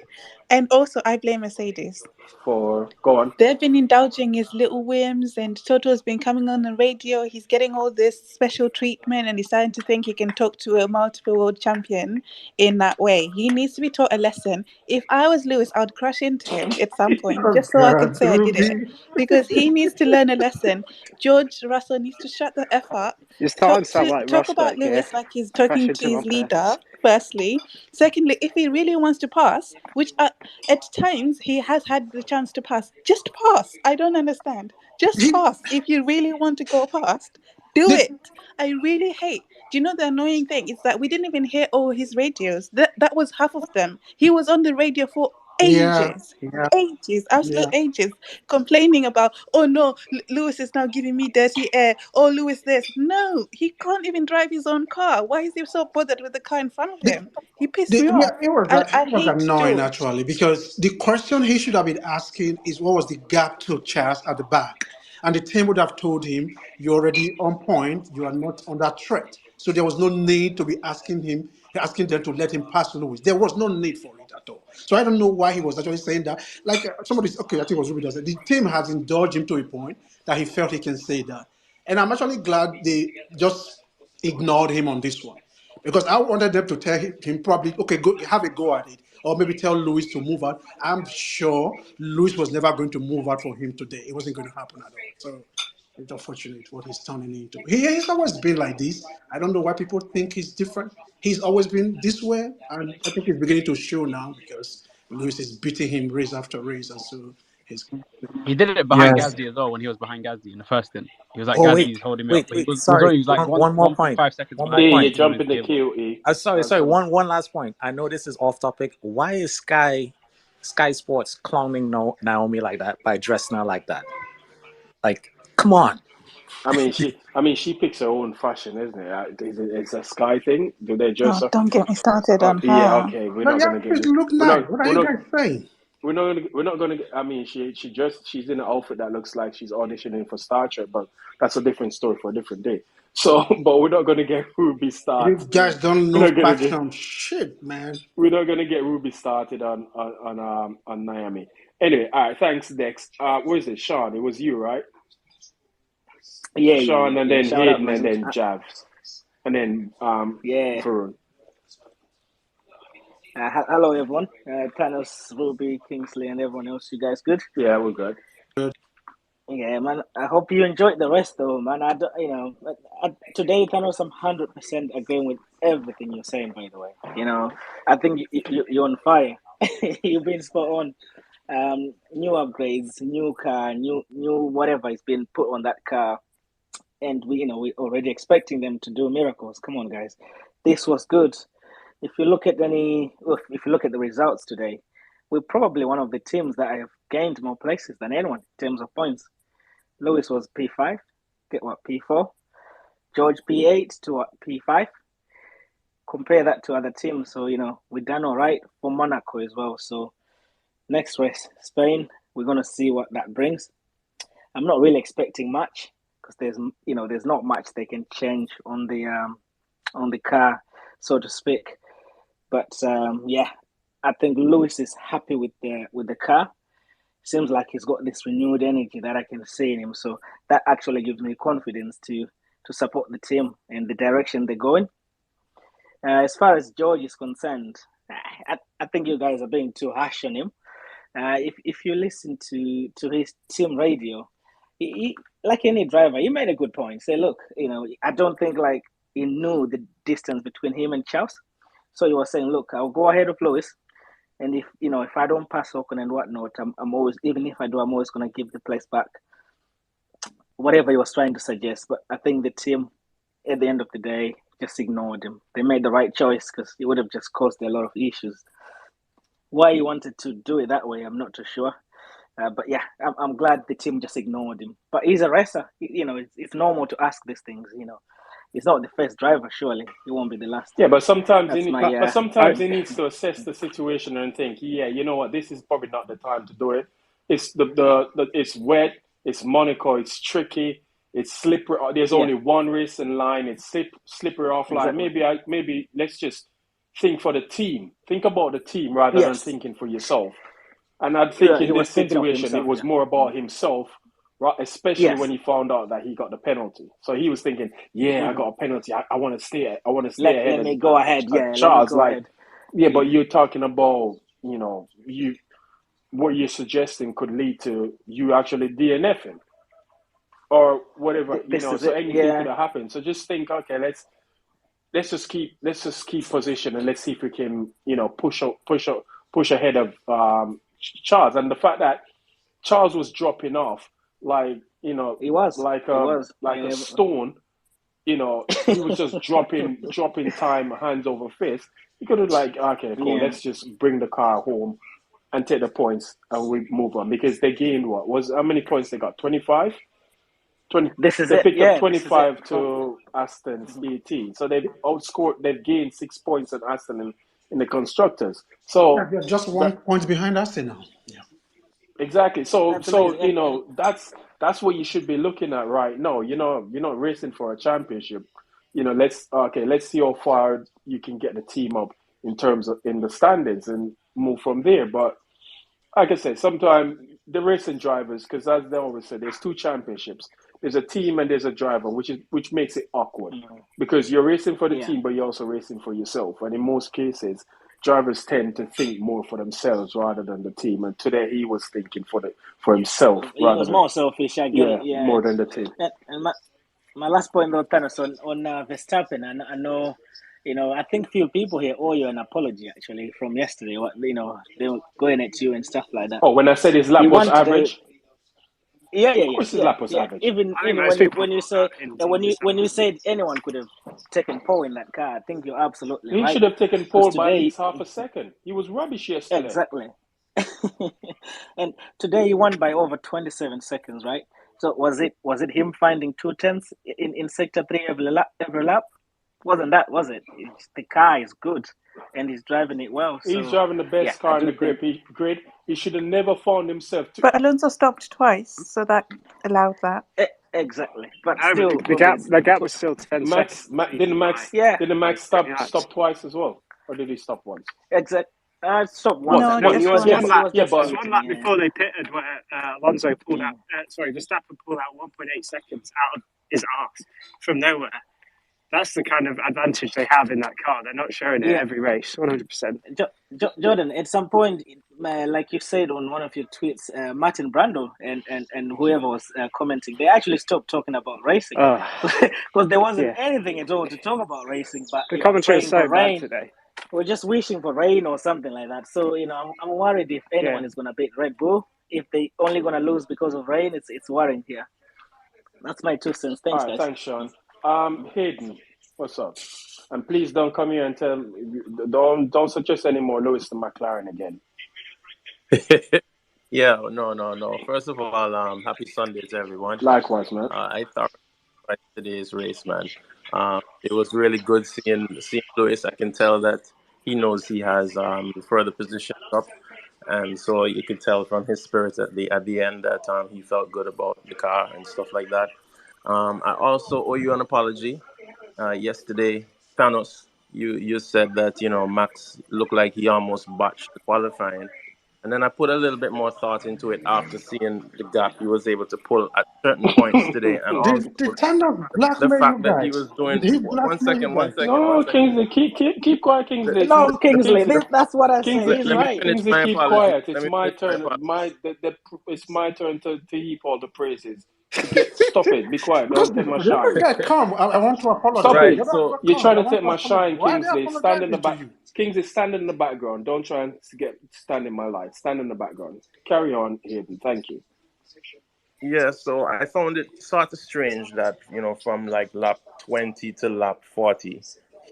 And also, I blame Mercedes. for go on. They've been indulging his little whims, and Toto's been coming on the radio. He's getting all this special treatment, and he's starting to think he can talk to a multiple world champion in that way. He needs to be taught a lesson. If I was Lewis, I would crash into him at some point Oh just so I could God, say I did it, Ruby. because he needs to learn a lesson. George Russell needs to shut the f up. You're starting to sound like Talk about Rosberg here. Lewis like he's Crash talking to into his bumper. leader. Firstly, secondly, if he really wants to pass, which at times he has had the chance to pass, just pass. I don't understand. Just He, pass. If you really want to go past, do the, it. I really hate. Do you know the annoying thing is that we didn't even hear all his radios. That was half of them. He was on the radio for yeah, ages. yeah, Ages, absolute yeah. ages, complaining about, oh no, Lewis is now giving me dirty air. Oh, Lewis, this. No, he can't even drive his own car. Why is he so bothered with the car in front of The, him? He pissed me yeah, off. it I was hate annoying George. actually because the question he should have been asking is what was the gap to Charles at the back, and the team would have told him you're already on point, you are not under threat. So there was no need to be asking them to let him pass Lewis. There was no need for it at all. So I don't know why he was actually saying that. Like somebody, okay, I think it was Ruby that said the team has indulged him to a point that he felt he can say that, and I'm actually glad they just ignored him on this one because I wanted them to tell him probably, okay, go have a go at it, or maybe tell Luis to move out. I'm sure Luis was never going to move out for him today. It wasn't going to happen at all. So it's unfortunate what he's turning into. He's always been like this. I don't know why people think he's different. He's always been this way, and I think he's beginning to show now because Luis is beating him race after race, and so he's. He did it behind Yes. Gasly as well when he was behind Gasly in the first stint. He was like Oh wait, Gasly's holding me up, wait, but he wait. was he was Sorry, only he was like one more point. 1.5 seconds One more behind, Hey, but he you point. still jump managed in to the be able to. queue, E. Sorry. One last point. I know this is off topic. Why is Sky Sports clowning Naomi like that by dressing her like that? Like, come on. She picks her own fashion, isn't it? It's a Sky thing. Do they Oh, dress her? don't get me started on Yeah, her. okay. We're But not yeah, gonna get. it look We're nice. not. What are We're you not. guys saying? We're not gonna. I mean, she just she's in an outfit that looks like she's auditioning for Star Trek, but that's a different story for a different day. So, but we're not gonna get Ruby You started. guys don't We're know not gonna get. fashion shit, man. We're not gonna get Ruby started on Naomi. Anyway, all right. Thanks, Dex. What is it, Sean? It was you, right? Sean, and Yeah. then Shout out, Hayden, and man. then Javs, and then Yeah. Varun. Hello, everyone. Thanos, Ruby, Kingsley, and everyone else. You guys good? Yeah, we're good. Yeah, man. I hope you enjoyed the rest, though, man. Today, Thanos, I'm 100% agreeing with everything you're saying. By the way, I think you're on fire. You've been spot on. New upgrades, new car, new whatever is being put on that car, and we already expecting them to do miracles. Come on, guys, this was good. If you look at the results today, we're probably one of the teams that have gained more places than anyone in terms of points. Lewis was P5, get what, P4? George P8 to what, P5? Compare that to other teams. So, we've done all right for Monaco as well. So, next race, Spain, we're going to see what that brings. I'm not really expecting much because there's not much they can change on the car, so to speak. But yeah, I think Lewis is happy with the car. Seems like he's got this renewed energy that I can see in him. So that actually gives me confidence to support the team and the direction they're going. As far as George is concerned, I think you guys are being too harsh on him. If you listen to his team radio, like any driver, he made a good point. Say, look, I don't think like he knew the distance between him and Charles. So he was saying, look, I'll go ahead of Lewis. And if I don't pass Ocon and whatnot, I'm always, even if I do, I'm always going to give the place back. Whatever he was trying to suggest. But I think the team, at the end of the day, just ignored him. They made the right choice because it would have just caused a lot of issues. Why he wanted to do it that way, I'm not too sure. But yeah, I'm glad the team just ignored him. But he's a racer. It's normal to ask these things. He's not the first driver. Surely he won't be the last. Yeah, but sometimes That's my but I, sometimes he needs to assess the situation and think, yeah, you know what, this is probably not the time to do it. It's it's wet, it's Monaco, it's tricky, it's slippery. There's yeah, only one race in line. It's slippery offline. exactly. Maybe let's just think for the team. Think about the team rather than Yes, thinking for yourself. And I think he in was this thinking of situation, it himself. was Yeah. more about himself, right? Especially Yes. when he found out that he got the penalty. So he was thinking, "Yeah, I Hmm. got a penalty. I want to stay. I want to stay Let ahead me go ahead. of Yeah, let me Charles." go Like, ahead. yeah, but Yeah. you're talking about, you what you're suggesting could lead to you actually DNFing or whatever, This is So it. anything could Yeah. have happened. So just think, okay, let's just keep position and let's see if we can, push ahead of Charles. And the fact that Charles was dropping off like, He was. like He a was. like a stone. He was just dropping time hands over fist. He could have like, okay, cool, Yeah. let's just bring the car home and take the points and we move on because they gained how many points they got? 25? 20, This is they it. picked up Yeah. This is it. 25 to Aston's 18. So they've gained 6 points on Aston in the constructors. Yeah, So they're just that, 1 point behind Arsenal. Yeah. exactly. That's amazing. And That's what you should be looking at right now. You're not racing for a championship. Let's see how far you can get the team up in terms of in the standings and move from there. But like I said, sometimes the racing drivers, because as they always say, there's two championships. There's a team and there's a driver, which makes it awkward because you're racing for the yeah, team, but you're also racing for yourself. And in most cases, drivers tend to think more for themselves rather than the team. And today he was thinking for himself he rather was than more selfish. I get it. Yeah. more than the team. And my last point though, Thanos, on Verstappen. I know. I think few people here owe you an apology actually from yesterday. What they were going at you and stuff like that. Oh, when I said his He lap was won today. average, Yeah, of yeah, yeah, course his yeah, lap was yeah. average. Even I think even most when you people when you thought say that in when you when you December. said anyone could have taken pole in that car, I think you're absolutely He right. should have taken Because pole by at today, least half a second. He was rubbish yesterday. exactly, and today he won by over 27 seconds, right? So was it him finding 2 tenths in sector three every lap? Every lap wasn't that, was it? The car is good, and he's driving it well. He's So driving the yeah, best I car in do the think. grid. He should have never found himself. But Alonso stopped twice, so that allowed that. Exactly, but No, but still, the probably. gap was still 10 seconds. Didn't Max Yeah, didn't Max Pretty stop nice. twice as well, or did he stop once? exact. Stop once. Once, No, I think once. he just was Yeah, just once. he was yeah, just There's but one waiting. lap Yeah. before they pitted where Alonso pulled out. Mm. Verstappen pulled out 1.8 seconds out of his arse from nowhere. That's the kind of advantage they have in that car. They're not showing it Yeah, every race, 100%. Jordan. At some point, like you said on one of your tweets, Martin Brando and whoever was commenting, they actually stopped talking about racing Oh, because there wasn't yeah. anything at all to talk about racing. But The commentary was praying for so bad rain. today. We're just wishing for rain or something like that. So I'm worried if Yeah. anyone is gonna beat Red Bull. If they only gonna lose because of rain, it's worrying here. That's my 2 cents. all Thanks, right, guys. thanks, Sean. Hayden, what's up? And please don't come here and don't suggest any more Lewis to McLaren again. Yeah, no. First of all, happy Sunday to everyone. Likewise, man. I thought right today's race, man. It was really good seeing Lewis. I can tell that he knows he has further positions up, and so you could tell from his spirit at the end that he felt good about the car and stuff like that. I also owe you an apology. Yesterday, Thanos, you said that Max looked like he almost botched the qualifying. And then I put a little bit more thought into it after seeing the gap he was able to pull at certain points today, and also Did Thanos the blackmail fact you that he guys? was doing. Did he One blackmail you second, one guys? second, one No, second. Kingsley, keep quiet, Kingsley. No, Kingsley, Kingsley, that's what I say. Kingsley, He's Let me right. finish Kingsley, my keep apology. quiet. Let It's me my finish my turn. apology. It's my turn to heap all the praises. To get stop it. Be quiet. Because Don't the, take my the other shine. guy come, I want to Stop apologize. it. The Right. other So guy You're comes, trying I to want take to my apologize. shine, Why are they Kingsley. Stand in the apologizing to back. you? Kingsley, stand in the background. Don't try and stand in my light. Stand in the background. Carry on, Hayden. Thank you. yeah, so I found it sort of strange that from like lap 20 to lap 40,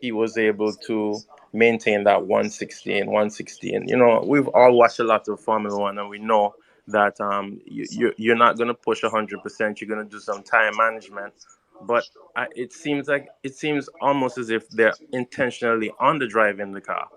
he was able to maintain that 116, 116. You know, we've all watched a lot of Formula One, and we know that you're not going to push 100%. You're going to do some time management, but it seems almost as if they're intentionally underdriving the car.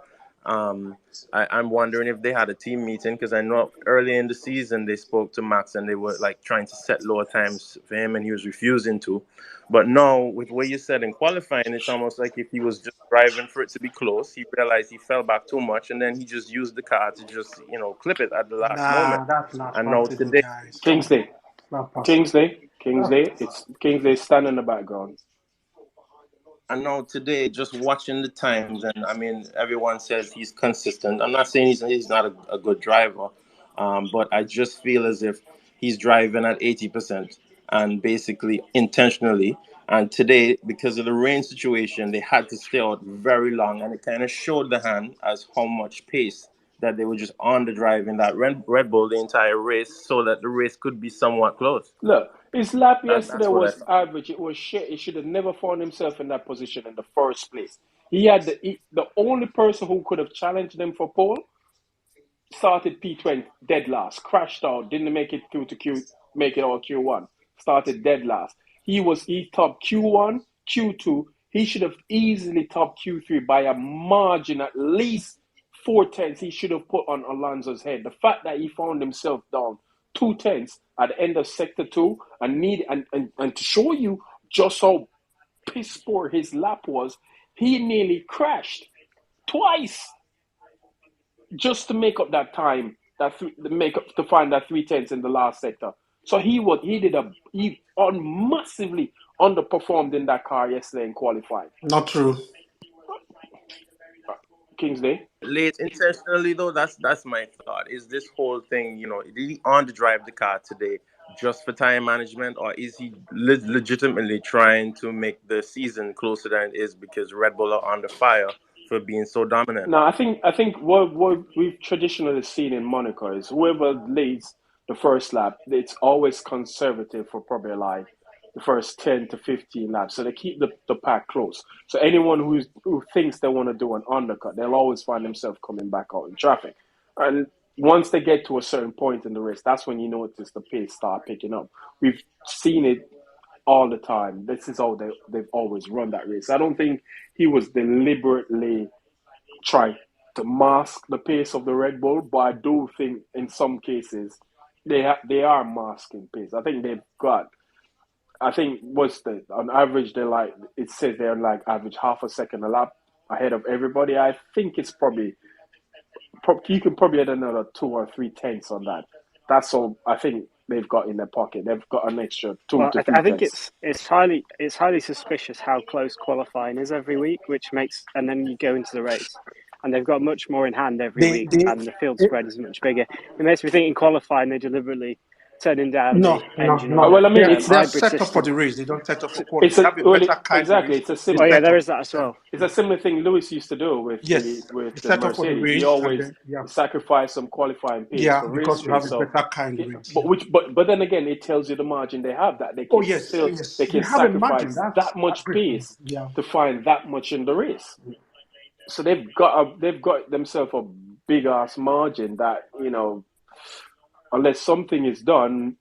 I'm wondering if they had a team meeting, because I know early in the season they spoke to Max and they were like trying to set lower times for him, and he was refusing to. But now, with what you said in qualifying, it's almost like if he was just driving for it to be close, he realized he fell back too much, and then he just used the car to just clip it at the last moment. Nah, that's not And now possible, today, guys. Come on, Kingsley, it's not possible. Kingsley, it's Kingsley stand in the background. I know today, just watching the times, and I mean, everyone says he's consistent. I'm not saying he's not a good driver, but I just feel as if he's driving at 80% and basically intentionally. And today, because of the rain situation, they had to stay out very long, and it kind of showed the hand as how much pace that they were just on the drive in that Red Bull the entire race, so that the race could be somewhat close. Look, his lap yesterday That's what I was thought. average. It was shit. He should have never found himself in that position in the first place. He had the only person who could have challenged him for pole started P20 dead last, crashed out, didn't make it through to make it all Q1. Started dead last. He topped Q1, Q2. He should have easily topped Q3 by a margin, at least 4 tenths. He should have put on Alonso's head. The fact that he found himself down 2 tenths at the end of sector two and to show you just how piss poor his lap was, he nearly crashed twice just to make up that time, to find that 3 tenths in the last sector. So he massively underperformed in that car yesterday in qualifying. Not true. Kingsley. Late intentionally though, that's my thought. Is this whole thing, did he on to drive the car today just for time management, or is he legitimately trying to make the season closer than it is because Red Bull are under fire for being so dominant? No, I think what we've traditionally seen in Monaco is whoever leads the first lap, it's always conservative for probably like the first 10 to 15 laps. So they keep the pack close. So anyone who thinks they want to do an undercut, they'll always find themselves coming back out in traffic. And once they get to a certain point in the race, that's when you notice the pace start picking up. We've seen it all the time. This is how they've always run that race. I don't think he was deliberately try to mask the pace of the Red Bull, but I do think in some cases they are masking pace. I think they've got. I think on average it says they're like average half a second a lap ahead of everybody. I think it's probably you can probably add another 2 or 3 tenths on that. That's all I think they've got in their pocket. They've got an extra two Well, to three I think tenths. it's highly suspicious how close qualifying is every week, and then you go into the race, and they've got much more in hand every They, week, they, and the field they spread is much bigger. It makes me think in qualifying they're deliberately turning down no, the no, engine or no. the Well, I mean, it's They are hybrid set up for system. the race. They don't set up for quality. it's They a have a well, better car in the exactly. race. It's a They Oh yeah, set there up. is that as Yeah. well. It's a similar thing Lewis used to do Yes, with they the set up for the Mercedes. He race, and always then yeah, sacrificed some qualifying pace yeah, for race because you pace. have a So, better car in the race. Yeah. but then again, it tells you the margin they have, that Oh yes, oh yes. they They can have a margin. sacrifice That's that much great. pace Yeah. to find that much in the race. So they've got themselves a big ass margin that unless something is done,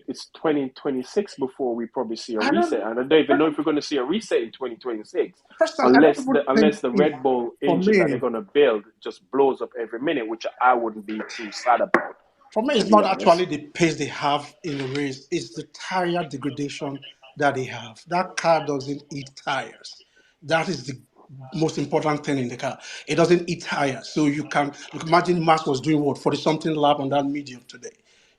it's 2026 before we probably see a I don't reset. know. And I don't even know if we're going to see a reset in 2026, Personally, I don't unless even unless think the if Red Bull for engine that they're me. going to build just blows up every minute, which I wouldn't be too sad about, For me, to it's be not honest. actually the pace they have in the race, it's the tire degradation that they have. That car doesn't eat tires. That is the most important thing in the car. It doesn't eat tires. So you can look, imagine Max was doing what, 40 something lap on that medium today.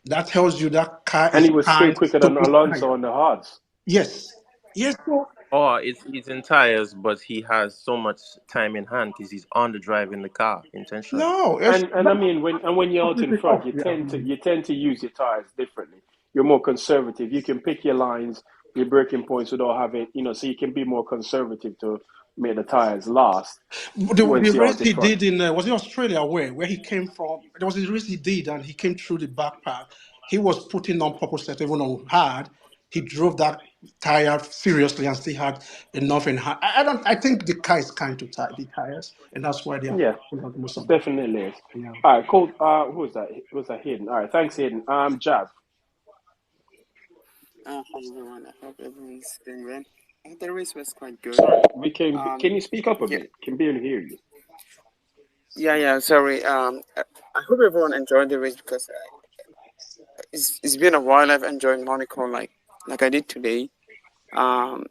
That tells you that car And is he was still timed quicker to than eat Alonso tires. on the hards. Yes. Yes. So, Or it's eating tires, but he has so much time in hand because he's on the drive in the car intentionally. no, And I mean when you're out in completely front, off. Yeah. you tend to use your tires differently. You're more conservative. You can pick your lines, your braking points without having so you can be more conservative to make the tires last The once you're race out in he front. did in was it Australia where he came from? There was a race he did and he came through the back path. He was putting on purpose that everyone hard he drove that tire seriously and still had enough in hand. I don't. I think the car is kind to the tires, and that's why they are Yeah, pulling out most of them. definitely is. Yeah. All right, cool. Who was that? Who was that? Hayden. All right, thanks, Hayden. Jav. Hi everyone. I hope everyone's doing well. The race was quite good. Sorry, we can. Can Um, you speak up a yeah, bit? Can barely hear you. yeah. Sorry. I hope everyone enjoyed the race because it's been a while. I've enjoyed Monaco like I did today. Um,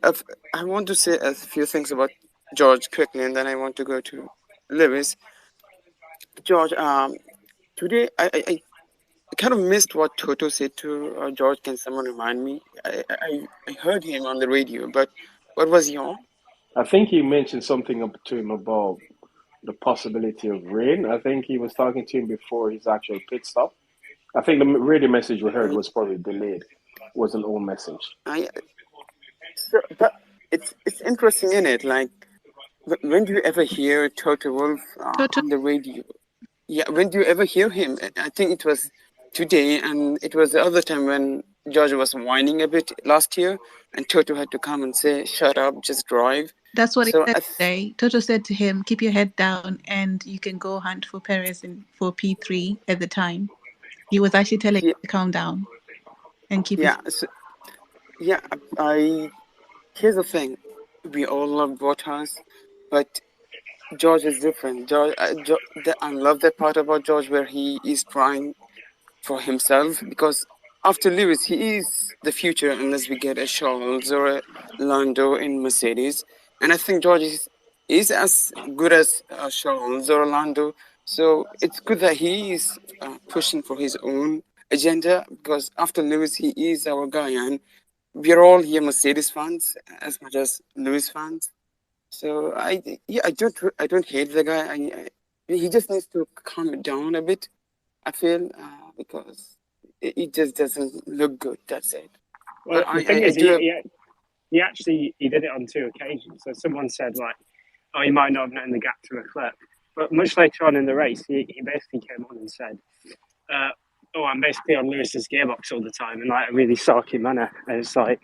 if, I want to say a few things about George quickly, and then I want to go to Lewis. George. Today I kind of missed what Toto said to George. Can someone remind me? I heard him on the radio, but what was he on? I think you mentioned something up to him about the possibility of rain. I think he was talking to him before his actual pit stop. I think the radio message we heard I, was probably delayed. Was an old message. I so, but it's interesting in it. Like, when do you ever hear Toto Wolf Toto. on the radio? Yeah, when do you ever hear him? I think it was today, and it was the other time when George was whining a bit last year, and Toto had to come and say, "Shut up, just drive." That's what he So said today. Toto said to him, "Keep your head down, and you can go hunt for Perez in for P3 at the time." He was actually telling him yeah, to calm down and keep his. yeah, so, yeah. I Here's the thing: we all love Bottas, but George is different. I love that part about George where he is trying for himself because after Lewis, he is the future unless we get a Charles or a Lando in Mercedes. And I think George is as good as Charles or Lando. So it's good that he is pushing for his own agenda because after Lewis, he is our guy. And we're all here Mercedes fans as much as Lewis fans. So I don't hate the guy. He just needs to calm it down a bit. I feel because it just doesn't look good. That's it. Well, But the I thing I is, do have, he actually he did it on two occasions. So someone said like, oh, he might not have known the gap to Leclerc, but much later on in the race, he basically came on and said, uh, "Oh, I'm basically on Lewis's gearbox all the time," in like a really sarky manner. And it's like,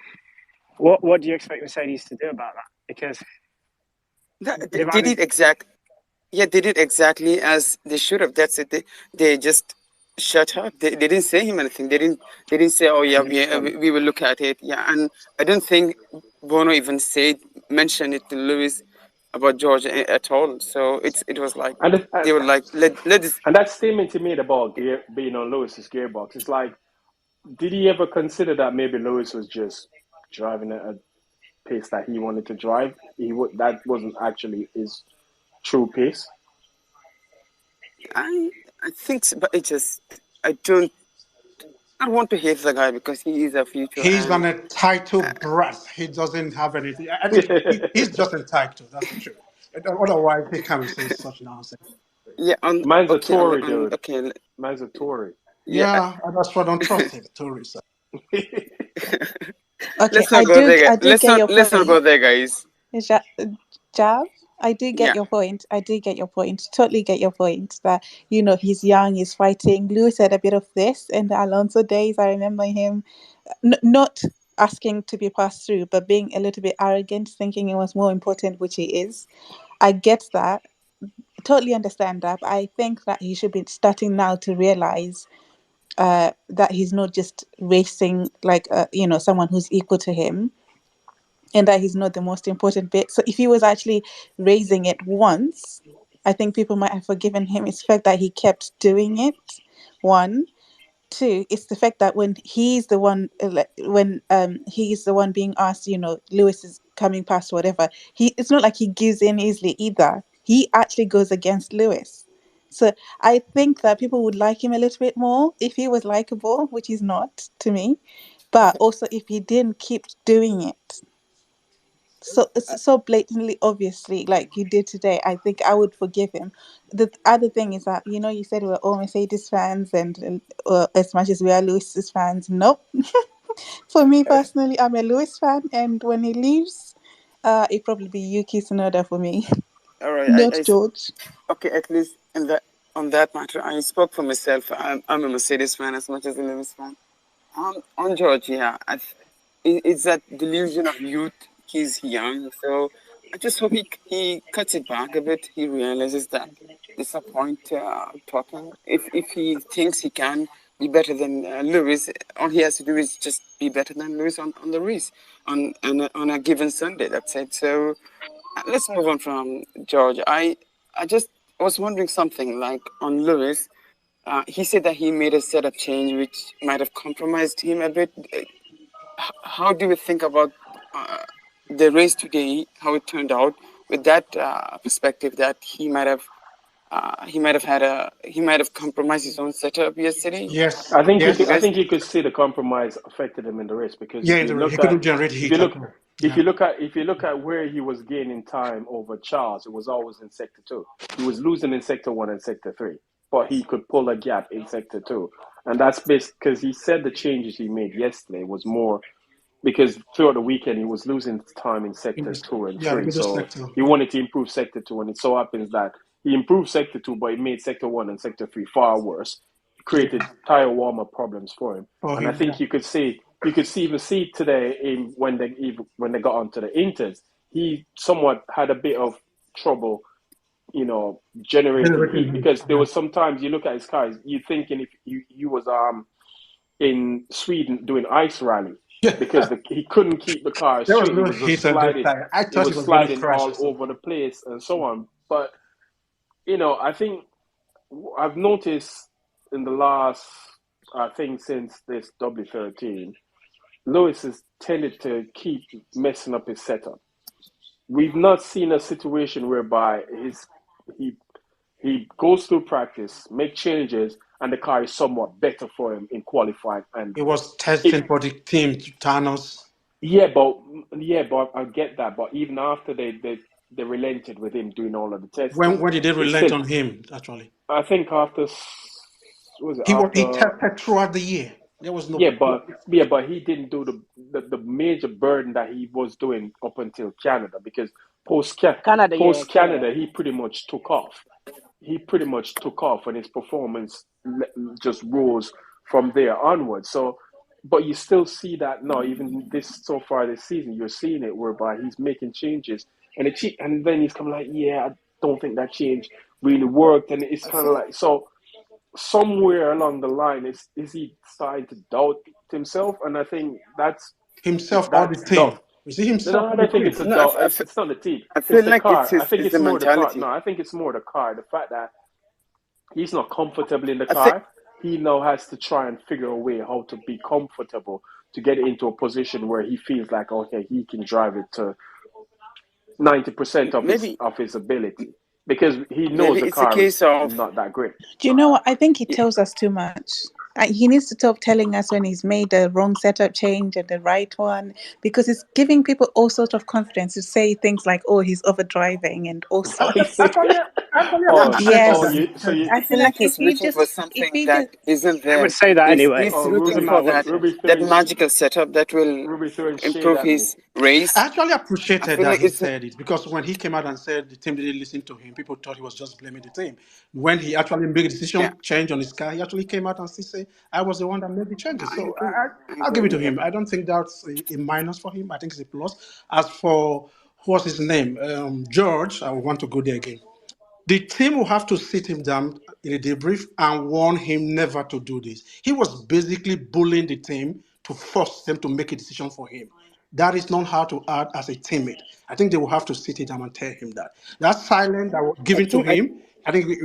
what do you expect Mercedes to do about that? Because they've they added. did exact yeah they did exactly as they should have. That's it. They just shut up. They didn't say him anything. They didn't say, oh yeah, we will look at it. Yeah, and I don't think Bono even mentioned it to Lewis about George at all. So it was like And they were like, let this. and that statement he made about being on Lewis's gearbox, it's like, did he ever consider that maybe Lewis was just driving at a pace that he wanted to drive? That wasn't actually his true pace. I I think so, but I don't I want to hate the guy because he is a future He's and an uh, entitled brat. He doesn't have anything. I think he's just entitled. That's the truth. Otherwise, he can't say such nonsense. yeah on Man's a okay Tory, on dude. okay Man's a Tory. yeah Yeah, and that's why I don't trust him. Tourist. Okay, let's not go there I do let's get not your let's not go point. there, guys. Ja- Jav, I do get Yeah, your point. I do get your point. Totally get your point that, he's young, he's fighting. Lewis had a bit of this in the Alonso days. I remember him not asking to be passed through, but being a little bit arrogant, thinking it was more important, which he is. I get that. Totally understand that. But I think that he should be starting now to realize that he's not just racing like, someone who's equal to him, and that he's not the most important bit. So if he was actually raising it once, I think people might have forgiven him. It's the fact that he kept doing it. One, two, it's the fact that when he's the one, when he's the one being asked, Lewis is coming past, whatever. It's not like he gives in easily either. He actually goes against Lewis. So I think that people would like him a little bit more if he was likable, which he's not to me. But also if he didn't keep doing it so I, so blatantly, obviously, like you did today, I think I would forgive him. The other thing is that, you said we're all Mercedes fans, and as much as we are Lewis's fans, nope. For me personally, I'm a Lewis fan, and when he leaves, it probably be Yuki Tsunoda for me, all right. not George. Okay, at least in that on that matter, I spoke for myself. I'm a Mercedes fan as much as a Lewis fan. On George, yeah, it's that delusion of youth. He's young, so I just hope he cuts it back a bit. He realizes that disappoint Tottenham. If he thinks he can be better than Lewis, all he has to do is just be better than Lewis on the race on a given Sunday. That's it. So let's move on from George. I just was wondering something like on Lewis. He said that he made a setup change which might have compromised him a bit. How do you think about uh, the race today? How it turned out with that perspective that he might have compromised his own setup yesterday. Yes, I think What do you yes. guys you think? could see the compromise affected him in the race because Yeah, he couldn't generate if heat you at look all. if Yeah, you look at where he was gaining time over Charles, it was always in sector two. He was losing in sector one and sector three, but he could pull a gap in sector two, and that's because he said the changes he made yesterday was more because throughout the weekend he was losing time in in sector this, two and yeah, the three. middle So sector. he Yeah, wanted to improve sector two, and it so happens that he improved sector two, but it made sector one and sector three far worse. It yeah. created tire warmer problems for him, For and I him, yeah. think you could see even see today in when they got onto the inters, he somewhat had a bit of trouble, generating Generating heat heat. because there Yeah, was sometimes you look at his cars, you thinking if you was in Sweden doing ice rally because yeah. he couldn't keep the car There was straight. It no was just heat at that sliding. time. I It thought he was was going to sliding crash all or over something. the place and so on. But I think I've noticed in the last, I think since this W13, Lewis has tended to keep messing up his setup. We've not seen a situation whereby he he goes through practice, make changes, and the car is somewhat better for him in qualifying. And He was it, testing for the team, Thanos. yeah, but I get that. But even after they relented with him doing all of the testing, When did they it's relent still. on him? Actually, I think after what was it he after? tested throughout the year. There was no. But he didn't do the major burden that he was doing up until Canada because Canada, yeah, post Canada. Canada he pretty much took off. He pretty much took off, and his performance just rose from there onwards. So, but you still see that now, even this so far this season, you're seeing it whereby he's making changes, and then he's coming like, yeah, I don't think that change really worked, and it's I kind of feel like so somewhere along the line is he starting to doubt himself, and I think Himself or the that's team. doubt. You see himself No, I or the don't think team. it's a no. doubt. It's not the team. I It's feel the like car. I think it's it's the more the car. No, mentality. I think it's more the car. The fact that he's not comfortable in the I think car. He now has to try and figure a way how to be comfortable to get into a position where he feels like okay, he can drive it to 90% of maybe his ability because he knows maybe the it's a car is case of not that great. Do you know what? I think he yeah, tells us too much. He needs to stop telling us when he's made the wrong setup change and the right one because it's giving people all sorts of confidence to say things like, oh, he's overdriving and all sorts. Actually, I oh, appreciated oh, that Yes. he you so said you that. I I feel feel like like he's reaching for if something he that just isn't I would there. say that anyway. He's oh looking I'm for not. that magical setup that will Ruby throwing shade improve at me. his race. I actually I appreciated feel that like he it's said it because when he came out and said the team didn't listen to him, people thought he was just blaming the team. When he actually made a yeah. decision change on his car, he actually came out and still say, "I was the one that made the No, changes." I So agree. I I'll give it agree. to him. I don't think that's a minus for him. I think it's a plus. As for what's his name, George, I want to go there again. The team will have to sit him down in a debrief and warn him never to do this. He was basically bullying the team to force them to make a decision for him. That is not how to act as a teammate. I think they will have to sit him down and tell him that. That silence that was I given to think I him, I think it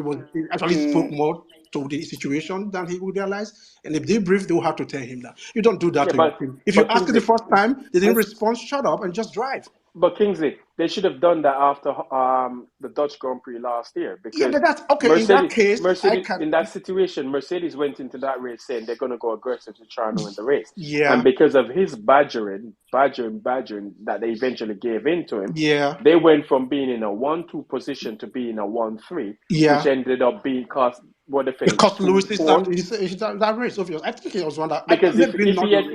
actually spoke mm, more to the situation than he would realize. And if they brief, they will have to tell him that. You don't do that Yeah, to your team. If you but ask it the Kingsley, first time, they didn't I respond, shut up and just drive. they should have done that after the Dutch Grand Prix last year Yeah, because that's okay. In that case, I Mercedes can. in that situation, Mercedes went into that race saying they're going to go aggressive to try and win the race, and Yeah, because of his badgering that they eventually gave in to him, yeah. they went from being in a 1-2 position to being a 1-3, which Yeah, ended up being cost what they it finished cost Lewis 2 4 that race. Obvious. I think it was one that because maybe not the race.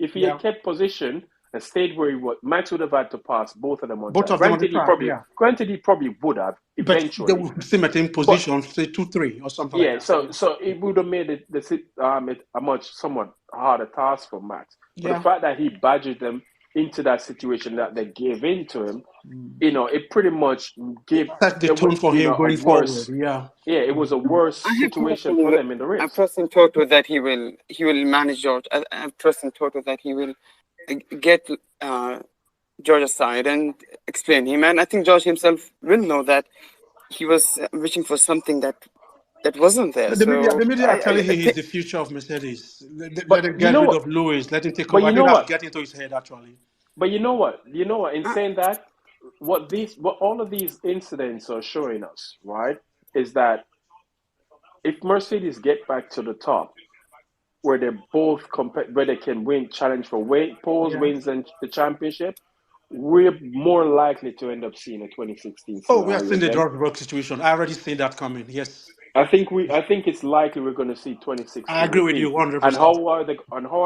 if he had Yeah, kept position and stayed where he was, Max would have had to pass both of them on Both track. of them on the track, yeah. Granted, he probably would have But they eventually, would still maintain but position, say 2-3 or something like yeah, that. So so it would have made it a much somewhat harder task for Max. But the yeah, fact that he badgered them into that situation that they gave in to him, mm. it pretty much gave Set the tone for him a going forward. worse. Yeah. Yeah, it was a worse I have situation for trust. them in the I race. trust in Toto that he will manage George. I have trust in Toto that he will get George aside and explain him. And I think George himself will know that he was wishing for something that wasn't there. But So the media are telling I him he's think the future of Mercedes. Let But him you get know rid what? of Lewis. Let him take But over. I you think know that's what? getting into his head actually. But you know what? You know what? In uh, saying that, what all of these incidents are showing us, right, is that if Mercedes get back to the top, where they both where they can win, challenge for poles, Yeah. wins, and the championship, we're more likely to end up seeing a 2016 Oh, we are scenario seeing the again. George situation. I already seen that coming. Yes. I think it's likely we're going to see I 2016 agree with you repeat. 100%. And how are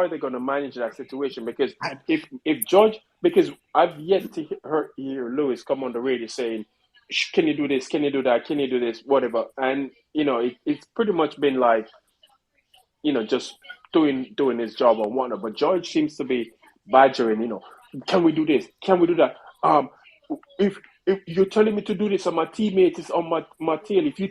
they going to manage that situation? Because I, if George, because I've yet to hear Lewis come on the radio saying, "Can you do this? Can you do that? Can you do this? Whatever." And it's pretty much been like just doing his job or whatnot. But George seems to be badgering. Can we do this? Can we do that? If you're telling me to do this, and my teammate is on my tail. If you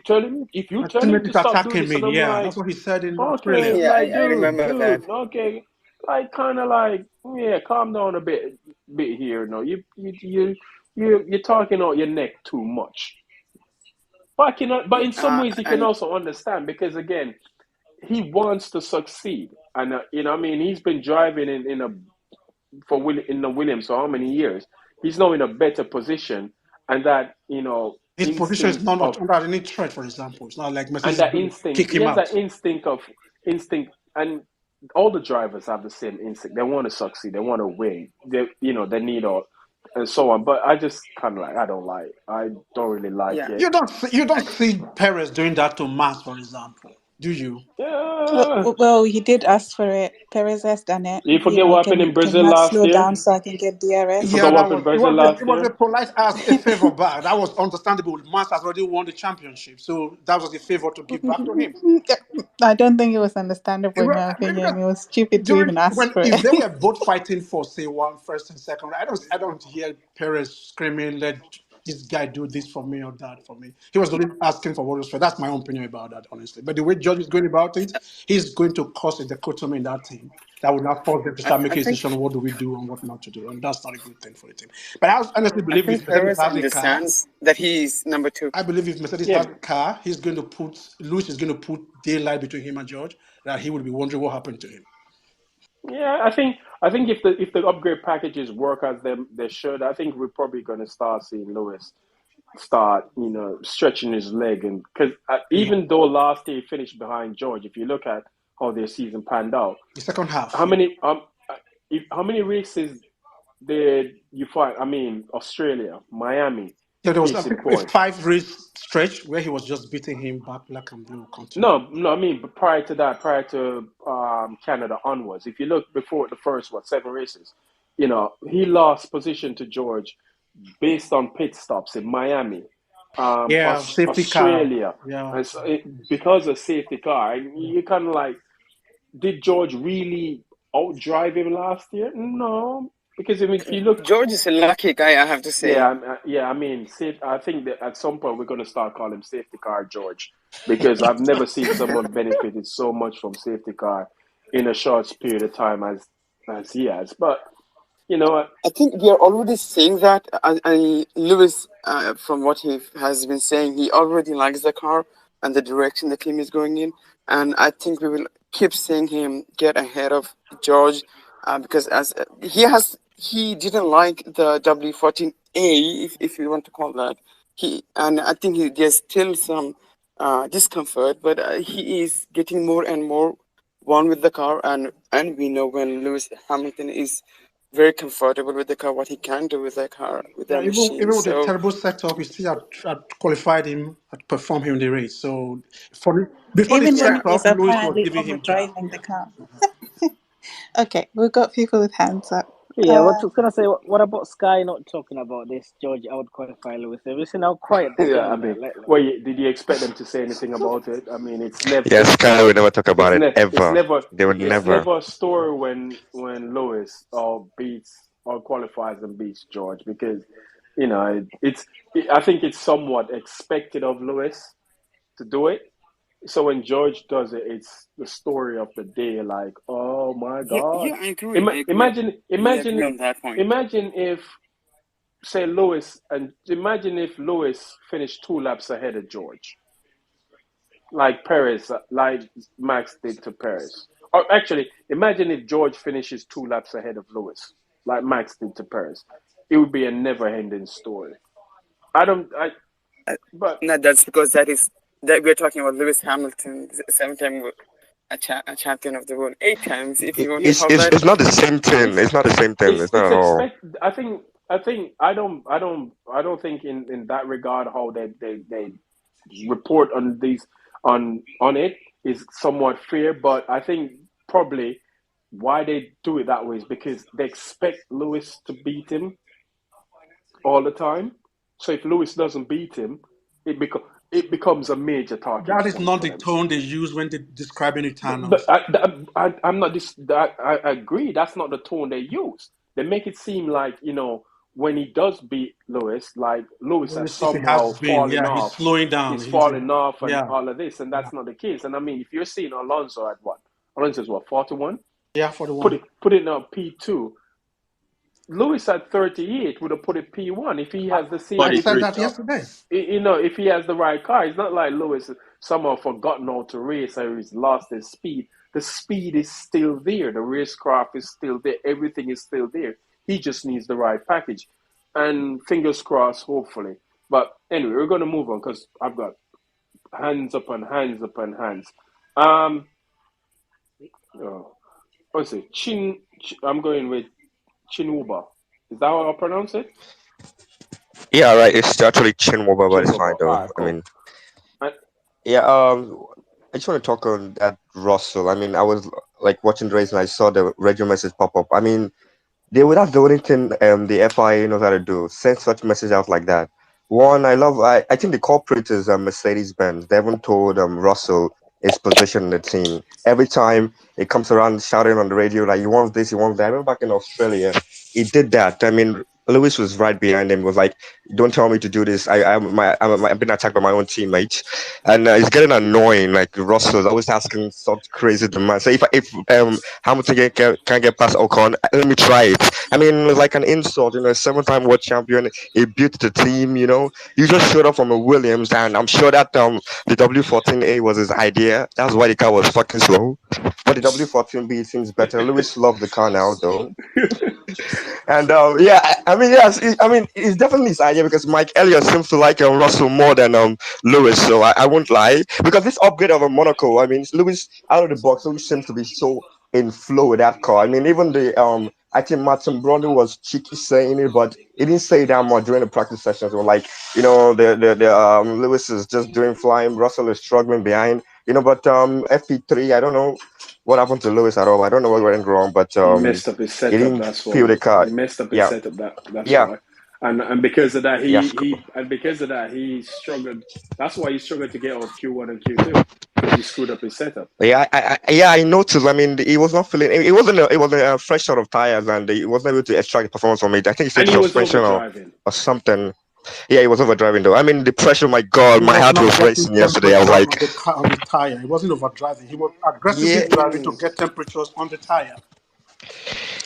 my tell him teammate to is stop doing attacking this, me. and I'm Yeah, like, that's what he said in okay, Australia. yeah, like I remember that. okay, like kind of like yeah, calm down a bit here. No, you're talking out your neck too much. But Yeah, in some ways, you can and also understand because again, he wants to succeed, and I mean, he's been driving in the Williams for how many years? He's now in a better position, and that His position is instinct not of under any threat, for example. It's not like and Mercedes is that going to instinct. kick He him has out. that instinct, and all the drivers have the same instinct. They want to succeed. They want to win. They need all and so on. But I just kind of like I don't really like yeah, it. You don't see Perez doing that to Max, for example, do you? Yeah. Well, he did ask for it. Perez has done it. You forget what happened in Can Brazil Max last slow year? down so I can get You DRS? Yeah, forgot what that happened in was Brazil last it was a year? polite ask, a favor back. That was understandable. Max has already won the championship, so that was a favor to give back to him. I don't think it was understandable, in Well, my because opinion. It was stupid to during even ask when for if it. they were both fighting for say one first and second, I don't hear Perez screaming, "Let this guy do this for me or that for me." He was only asking for what was fair. That's my own opinion about that, honestly. But the way George is going about it, he's going to cause a dichotomy in that team that will not force them to start I making a think decision. What do we do and what not to do? And that's not a good thing for the team. But I honestly I believe think if Mercedes Perez has a car, understands that he's number two. I believe if Mercedes Yeah, has a car, he's going to put Lewis is going to put daylight between him and George. That he will be wondering what happened to him. yeah. I think if the upgrade packages work as they should, I think we're probably going to start seeing Lewis start, stretching his leg, and because Yeah. even though last year he finished behind George, if you look at how their season panned out, The second half. how many how many races did you find? I mean, Australia, Miami, Yeah, there was I case in think a point. 5 race stretch where he was just beating him back black and blue continually. No, no, I mean, but prior to that, prior to Canada onwards, if you look before the first, 7 races, he lost position to George based on pit stops in Miami, Yeah, safety car. Australia, Yeah. and so because of safety car. And you kind of like, did George really outdrive him last year? No, because I mean, if you look, George is a lucky guy, I have to say. yeah, I mean, I think that at some point we're going to start calling him safety car George because I've never seen someone benefited so much from safety car in a short period of time as he has. But you know what? I think we are already seeing that. Lewis, from what he has been saying, he already likes the car and the direction the team is going in. And I think we will keep seeing him get ahead of George, because as he didn't like the W14A, if you want to call that. And I think there's still some discomfort, but he is getting more and more one with the car, and we know when Lewis Hamilton is very comfortable with the car, what he can do with the car, with Yeah, the machine. even with the So terrible setup, he still had qualified him, had performed him in the race. So before the Even when he yeah, setup, was Lewis was apparently giving him jab. overdriving the car. Okay, we've got people with hands up. Yeah, what Uh, was gonna say? What about Sky not talking about this? George, I would qualify Lewis. Have you seen how quiet they've Yeah, been I with that mean, lately? well, did you expect them to say anything about it? I mean, Yes, Sky would never talk about it it's ever. never They would it's never. never a story when Lewis beats or qualifies and beats George because I think it's somewhat expected of Lewis to do it. So when George does it, it's the story of the day. Like, oh my Yeah, God! yeah, I agree. I agree. Imagine, We agree on that point. imagine if say Lewis and imagine if Lewis finished 2 laps ahead of George, like Perez, like Max did to Perez. Or actually, imagine if George finishes 2 laps ahead of Lewis, like Max did to Perez. It would be a never-ending story. I don't. I Uh, but no, that's because that we're talking about Lewis Hamilton, 7 time a champion of the world, 8 times. If you want to It's, talk it's that, it's not the same thing. it's It's not the same thing. It's not it's at all. expect. I don't think in that regard how they report on these on it is somewhat fair, but I think probably why they do it that way is because they expect Lewis to beat him all the time. So if Lewis doesn't beat him, it becomes a major talking That is point not for the them. tone they use when they're describing But Eternals. I'm not this. I agree. That's not the tone they use. They make it seem like when he does beat Lewis, like Lewis has Lewis, if he has somehow been, fallen yeah, he's off. slowing down. He's fallen off and Yeah, all of this, and yeah, that's not the case. And I mean, if you're seeing Alonso at what? Alonso's what, 41? yeah, for the Put one. it now P2. Lewis at 38 would have put it P1 if he has the I same. said 43. that yesterday. If he has the right car, it's not like Lewis somehow forgotten how to race or he's lost his speed. The speed is still there. The racecraft is still there. Everything is still there. He just needs the right package. And fingers crossed, hopefully. But anyway, we're going to move on because I've got hands up and hands up and hands. Um, oh, what's it? I'm going with Chinuba. Is that how I pronounce it? Yeah, right. It's actually Chinwaba, but it's Chinuba. fine All though. right, I cool. mean, I, yeah. I just want to talk on that Russell. I mean, I was like watching the race and I saw the radio message pop up. I mean, that's the only thing the FIA knows how to do. Send such message out like that. One, I think the corporate is Mercedes Benz. They haven't told Russell his position in the team. Every time it comes around shouting on the radio like he wants this, he wants that. I remember back in Australia, he did that. I mean, Lewis was right behind him. Was like, "Don't tell me to do this. I'm being attacked by my own teammates," and it's getting annoying. Like Russell's always asking such crazy demands. So if Hamilton can't get past Ocon, let me try it. I mean, it's like an insult. 7-time world champion. He built the team. You just showed up from a Williams, and I'm sure that the W14A was his idea. That's why the car was fucking slow. But the W14B seems better. Lewis loves the car now, though. And yeah, I mean, yes, I mean, it's definitely his idea because Mike Elliott seems to like Russell more than Lewis. So I won't lie because this upgrade of a Monaco, I mean, Lewis out of the box, Lewis seems to be so in flow with that car. I mean, even the I think Martin Brundle was cheeky saying it, but he didn't say that much during the practice sessions. Or like, the Lewis is just doing flying, Russell is struggling behind. But FP3, I don't know what happened to Lewis at all. I don't know what went wrong, but he messed up his he setup. didn't That's feel why the car. he messed up his Yeah, setup. That's yeah, why, and because of that, yeah. he struggled. That's why he struggled to get off Q1 and Q2 because he screwed up his setup. Yeah, I noticed. I mean, he was not feeling. It wasn't a fresh set of tires, and he wasn't able to extract performance from it. I think he said And he was suspension overdriving. or something. Yeah, he was overdriving though. I mean, the pressure. My God, He my was heart not was getting racing yesterday. I was temperatures like, on the car, on the tire. He wasn't overdriving. He was aggressively yeah, driving to Mm. get temperatures on the tire.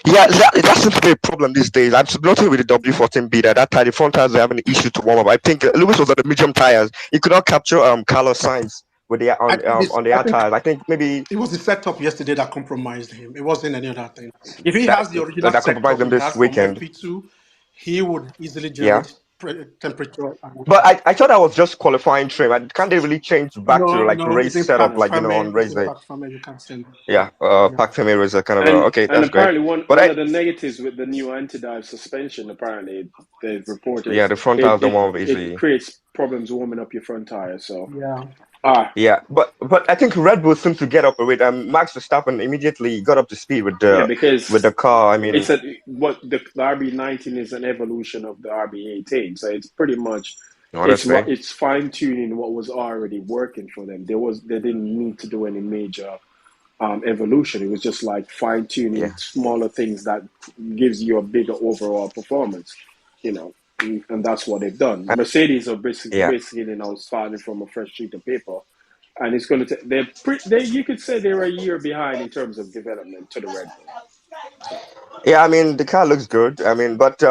yeah. That seems to be a problem these days. I'm noticing with the W14B that tire, the front tires are having an issue to warm up. I think Lewis was on the medium tires. He could not capture Carlos Sainz with the on the I air think tires. I think maybe it was the setup yesterday that compromised him. It wasn't any other thing. If he that has the original that compromised setup him he this had from weekend. FP2, he would easily Yeah. generate temperature. But I thought that was just qualifying trim. Can't they really change back to No, like no, race it's in setup, pack No. like family. on It's race in day? pack family. You can send it. Yeah, Yeah. Pack Femi is a kind of okay. And That's great. apparently But one of the negatives with the new anti-dive suspension, apparently they've reported yeah, is the front tires don't warm up it easily. creates problems warming up your front tire. So Yeah. Ah, Yeah, but I think Red Bull seems to get up with Max Verstappen immediately got up to speed yeah, with the because car. I mean, it's the RB19 is an evolution of the RB18, so it's pretty much honestly, it's fine tuning what was already working for them. They didn't need to do any major evolution. It was just like fine tuning yeah, smaller things that gives you a bigger overall performance, you know, and that's what they've done. I, Mercedes are yeah. basically now starting from a fresh sheet of paper, and it's going to take. They you could say they're a year behind in terms of development to the Red Bull. So Yeah, I mean the car looks good. I mean, but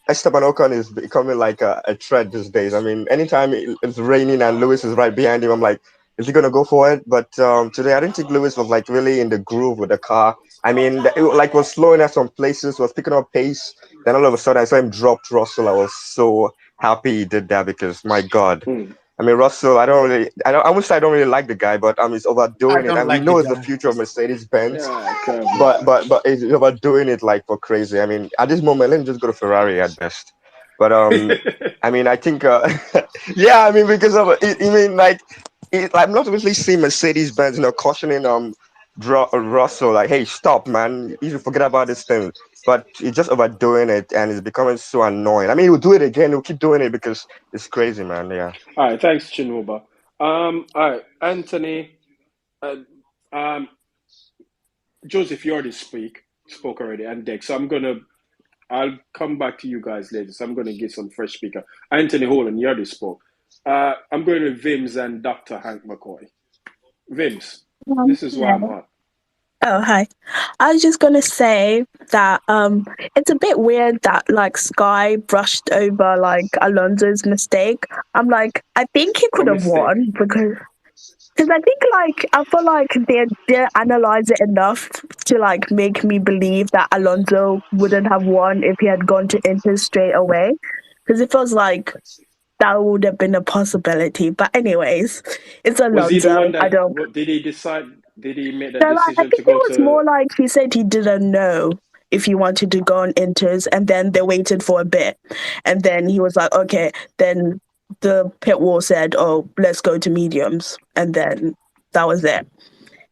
Esteban Ocon is becoming like a threat these days. I mean, anytime it's raining and Lewis is right behind him, I'm like, is he gonna go for it? But today I didn't think Lewis was like really in the groove with the car. I mean, like was slowing at some places, was picking up pace. Then all of a sudden I saw him drop Russell. I was so happy he did that because my God. mm. I mean, Russell, I wouldn't say I don't really like the guy, but he's I overdoing it. don't And we like the know it's the guy. future of Mercedes Benz. Yeah, come But on. but but it's about doing it like for crazy. I mean, at this moment, let me just go to Ferrari at best. But I mean, I think yeah, I mean because of it, I mean I'm not really seeing Mercedes Benz, cautioning Russell like, hey, stop, man, you should forget about this thing. But he's just overdoing it, and it's becoming so annoying. I mean, he'll do it again. He'll keep doing it because it's crazy, man. Yeah. All right, thanks, Chinuba. All right, Anthony. Uh, um, Joseph, you already spoke already, and Dex. So I'll come back to you guys later. So I'm gonna get some fresh speaker. Anthony Holland, you already spoke. I'm going with Vims and Dr. Hank McCoy. Vims, this is why I'm Hello. hot. Oh, hi. I was just gonna say that it's a bit weird that like Sky brushed over like Alonso's mistake. I'm like, I think he What could have mistake? won because I think like I feel like they didn't analyze it enough to like make me believe that Alonso wouldn't have won if he had gone to Inter straight away. Because it feels like that would have been a possibility. But anyways, it's Was he the Alonso. one I that? don't. What did he decide? Did he make So that like I decision to think it go was to? more like he said he didn't know if he wanted to go on Inters, and then they waited for a bit, and then he was like, okay, then the pit wall said, oh, let's go to mediums, and then that was it.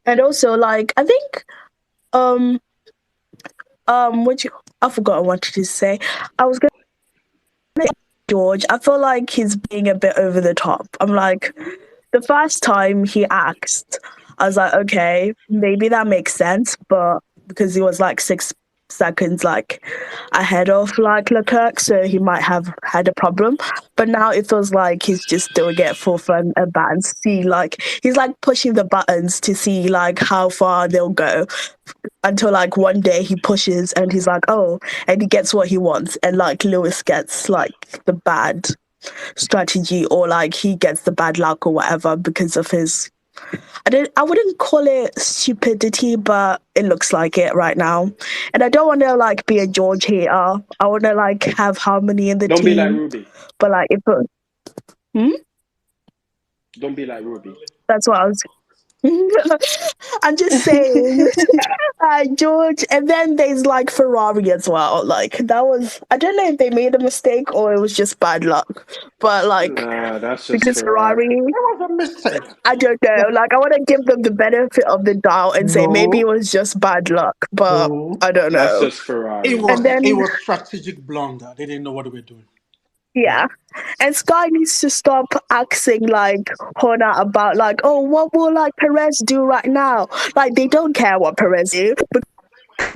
And also like I think um what you I forgot what I wanted to say. I was gonna say George. I feel like he's being a bit over the top. I'm like, the first time he asked, I was like, okay, maybe that makes sense, but because he was like 6 seconds like ahead of like Leclerc, so he might have had a problem. But now it feels like he's just doing it for fun and bands. See, like he's like pushing the buttons to see like how far they'll go until like one day he pushes and he's like, oh, and he gets what he wants, and like Lewis gets like the bad strategy or like he gets the bad luck or whatever because of his I wouldn't call it stupidity, but it looks like it right now. And I don't want to like be a George hater. I want to like have harmony in the Don't be like team, Ruby. but like if hmm? Don't be like Ruby. That's what I was I'm just saying, George, and then there's like Ferrari as well. Like that was, I don't know if they made a mistake or it was just bad luck, but like Nah, that's just because Ferrari. Ferrari, That was a mistake. I don't know. Like, I want to give them the benefit of the doubt and say maybe it No, was just bad luck, but no. I don't That's know. just It Ferrari, And was man. it then, was strategic blunder. They didn't know what they were doing. Yeah. yeah. And Sky needs to stop asking like Horner about like, oh, what will like Perez do right now? Like, they don't care what Perez do because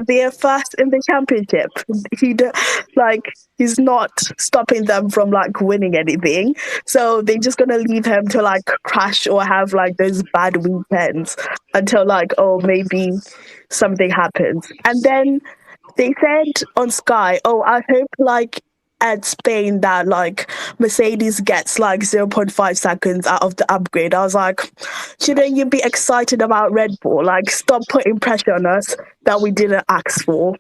they're first in the championship. He do, like he's not stopping them from like winning anything. So they're just gonna leave him to like crash or have like those bad weekends until like, oh, maybe something happens. And then they said on Sky, oh, I hope like at Spain that like Mercedes gets like zero point 0.5 seconds out of the upgrade. I was like, shouldn't you be excited about Red Bull? Like, stop putting pressure on us that we didn't ask for.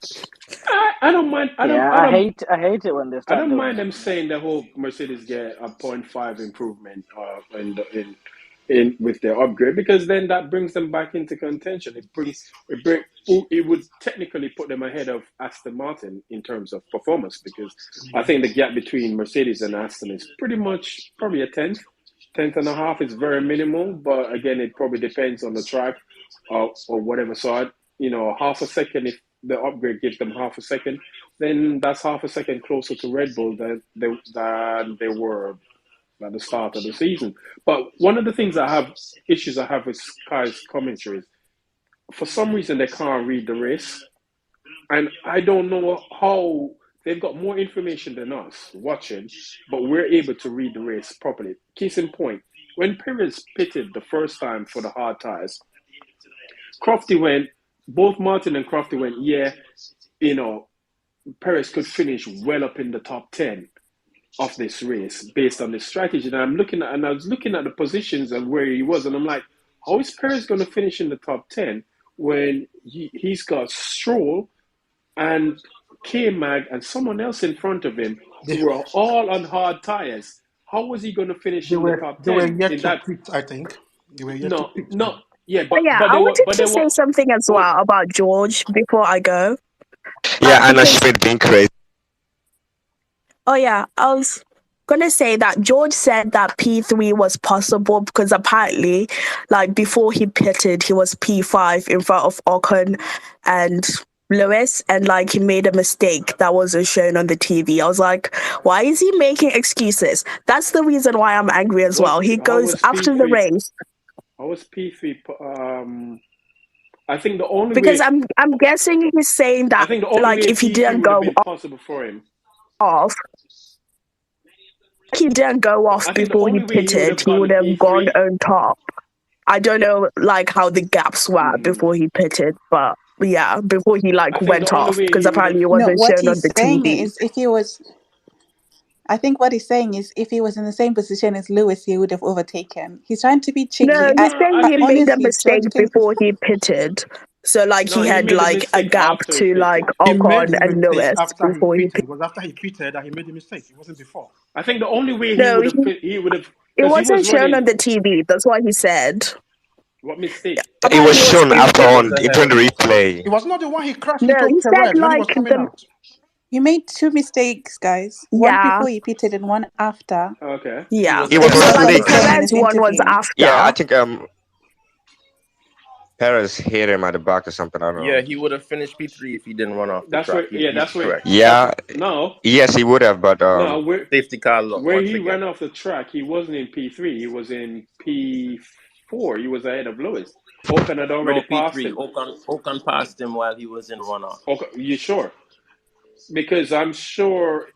I don't mind. Yeah, I hate it when they I start don't doing mind that. them saying the whole Mercedes get a point 0.5 improvement in with their upgrade because then that brings them back into contention. It would technically put them ahead of Aston Martin in terms of performance because I think the gap between Mercedes and Aston is pretty much probably a tenth. tenth and a half is very minimal, but again, it probably depends on the track or whatever. So half a second, if the upgrade gives them half a second, then that's half a second closer to Red Bull than they were at the start of the season. But one of the things I have with Sky's commentary is for some reason they can't read the race. And I don't know how they've got more information than us watching, but we're able to read the race properly. Case in point, when Perez pitted the first time for the hard tires, Crofty went, both Martin and Crofty went, yeah, you know, Perez could finish well up in the top 10 of this race based on this strategy. And I was looking at the positions and where he was, and I'm like, how is Perez going to finish in the top 10 when he's got Stroll and K-Mag and someone else in front of him They, who were all on hard tires? How was he going to finish they in the were top they were 10 yet in to that? pit. I think they were yet to No, pit. no, yeah, But yeah, I wanted to say something as oh, well about George before I go. Yeah, and a Because speed being crazy. Oh yeah, I was gonna say that George said that P3 was possible because apparently, like before he pitted, he was P5 in front of Ocon and Lewis, and like he made a mistake that wasn't shown on the TV. I was like, why is he making excuses? That's the reason why I'm angry as well. He how goes was after the P3? race How was P3? I think the only because way I'm guessing he's saying I that think the only like way if he P3 didn't would have go been possible for him. off, he didn't go off I think the before he only way he would pitted, have he gone would have gone P3. on top. I don't know like how the gaps were before he pitted, but yeah, before he I like think the went only off way because he would have. apparently it No, wasn't what shown on he's the saying TV. is if he was, I think what he's saying is if he was in the same position as Lewis, he would have overtaken. He's trying to be No, cheeky. No, he's saying I he think made a Honestly, mistake George can. before he pitted. So like no. he He had made the like a mistake gap after he to like pitted. He made Ocon the and mistake Lewis after he before he pitted. pitted. It was after he pitted that he made the mistake. It wasn't before. I think the only way No, he would have it because he was wasn't shown running on the TV. That's what he said. what mistake? It was Apparently shown it, after it on during the replay. It was not the one he crashed no, into he said Perez when he was like coming the out. You made two mistakes, guys. One yeah, before he pitted and one after. Okay. He yeah. was It in was This on is front what of he's slick. saying in Perez his one was interview. Yeah, I after. think Perez hit him at the back or something. I don't Yeah, know. he would have finished P3 if he didn't run off the That's track. where. Yeah, He's that's where. correct. That's Yeah, no, yes, he would have, but no. Safety car look Where once he again. ran off the track, he wasn't in P3. He was in P4. He was ahead of Lewis. Ocon had already No, passed P3. him. Ocon passed him while he was in runoff. Okay, you sure? Because I'm sure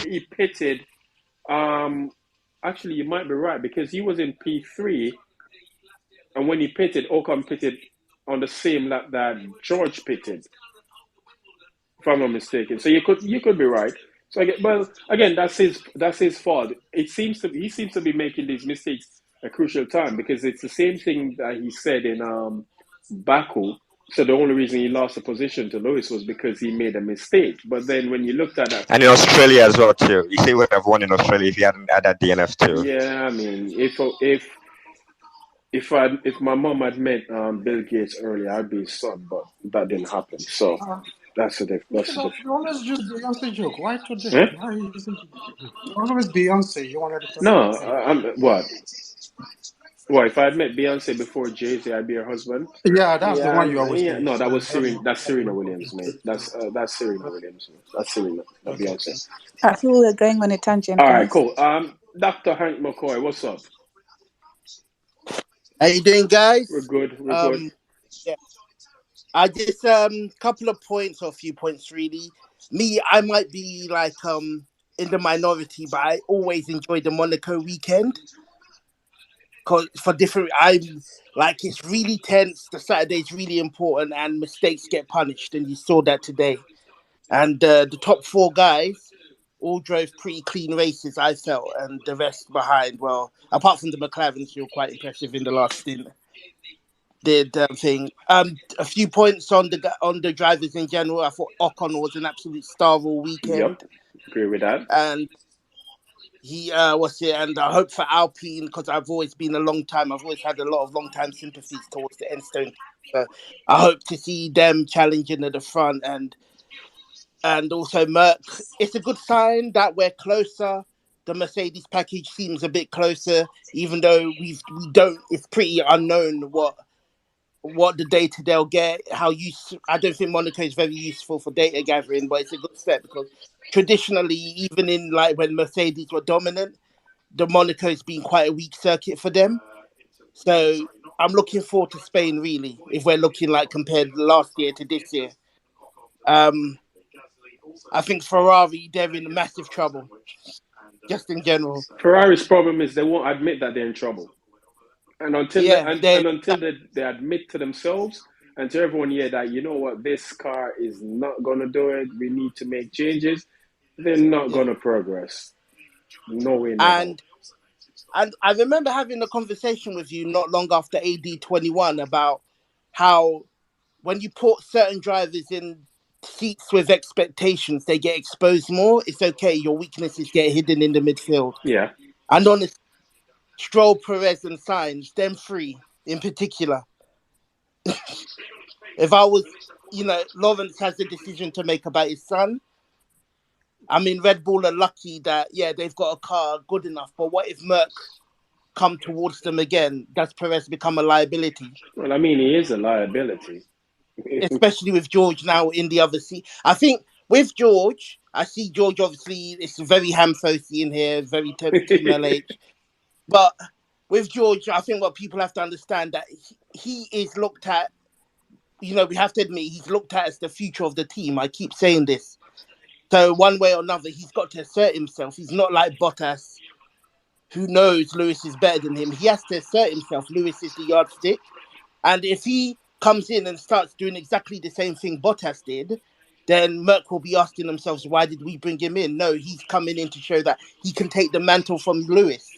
he pitted. Um, Actually, you might be right because he was in P3, and when he pitted, Ocon pitted on the same lap that George pitted, if I'm not mistaken. So you could be right. So again, well, again, that's his fault. He seems to be making these mistakes at crucial time because it's the same thing that he said in Baku. So the only reason he lost the position to Lewis was because he made a mistake. But then when you looked at that, and in Australia as well too. You see, he would have won in Australia if he hadn't had that DNF too. yeah, I mean, if my mom had met Bill Gates earlier, I'd be his son, but that didn't happen. So Uh, that's the diff. you That's should the have diff. you always use Beyonce joke. Why today? Eh? Why isn't it always Beyonce? You wanted to talk No, about Beyonce. I'm what? What if I had met Beyonce before Jay Z, I'd be her husband. Yeah, that's the Yeah, one you always yeah. use. No, that So was that's Serena. That's why you Serena went for Williams, mate. Beyonce. That's Serena Williams. Man. That's Serena, not Okay. Beyonce. I feel we're going on a tangent, All right, guys. cool. Dr. Hank McCoy, what's up? How you doing, guys? We're good. We're good. Yeah. I just couple of points or a few points really. Me, I might be like in the minority, but I always enjoy the Monaco weekend. Cause for different, I'm like it's really tense. The Saturday's really important, and mistakes get punished, and you saw that today. And the top four guys all drove pretty clean races, I felt, and the rest behind. Well, apart from the McLarens, who were quite impressive in the last stint. Did thing. A few points on the drivers in general. I thought Ocon was an absolute star all Yep, weekend, agree with that. and he was it. And I hope for Alpine because I've always been a long time. I've always had a lot of long time sympathies towards the Enstone. So I hope to see them challenging at the front and also Merck. It's a good sign that we're closer the Mercedes package seems a bit closer, even though we don't. It's pretty unknown what the data they'll get. I don't think Monaco is very useful for data gathering, but it's a good step because traditionally, even in like when Mercedes were dominant, the Monaco's been quite a weak circuit for them. So I'm looking forward to Spain really. If we're looking like compared last year to this year, um, I think Ferrari they're in massive trouble just in general. Ferrari's problem is they won't admit that they're in trouble. And Yeah, they until they admit to themselves and to everyone here that you know what, this car is not gonna do it, we need to make changes, they're not yeah. gonna progress. No way, no how. And I remember having a conversation with you not long after AD 21 about how when you put certain drivers in seats with expectations, they get exposed more. It's okay, your weaknesses get hidden in the midfield. Yeah. And on Stroll, Perez, and Sainz, them three in particular. If I was, Lawrence has a decision to make about his son. I mean, Red Bull are lucky that, yeah, they've got a car good enough. But what if Merck come towards them again? Does Perez become a liability? Well, I mean, he is a liability. Especially with George now in the other seat. I think with George, I see George obviously, it's very ham-fosy in here, very Team LH. But with George, I think what people have to understand that he is looked at, we have to admit, he's looked at as the future of the team. I keep saying this. So one way or another, he's got to assert himself. He's not like Bottas, who knows Lewis is better than him. He has to assert himself. Lewis is the yardstick. And if he comes in and starts doing exactly the same thing Bottas did, then Merck will be asking themselves, why did we bring him in? No, he's coming in to show that he can take the mantle from Lewis,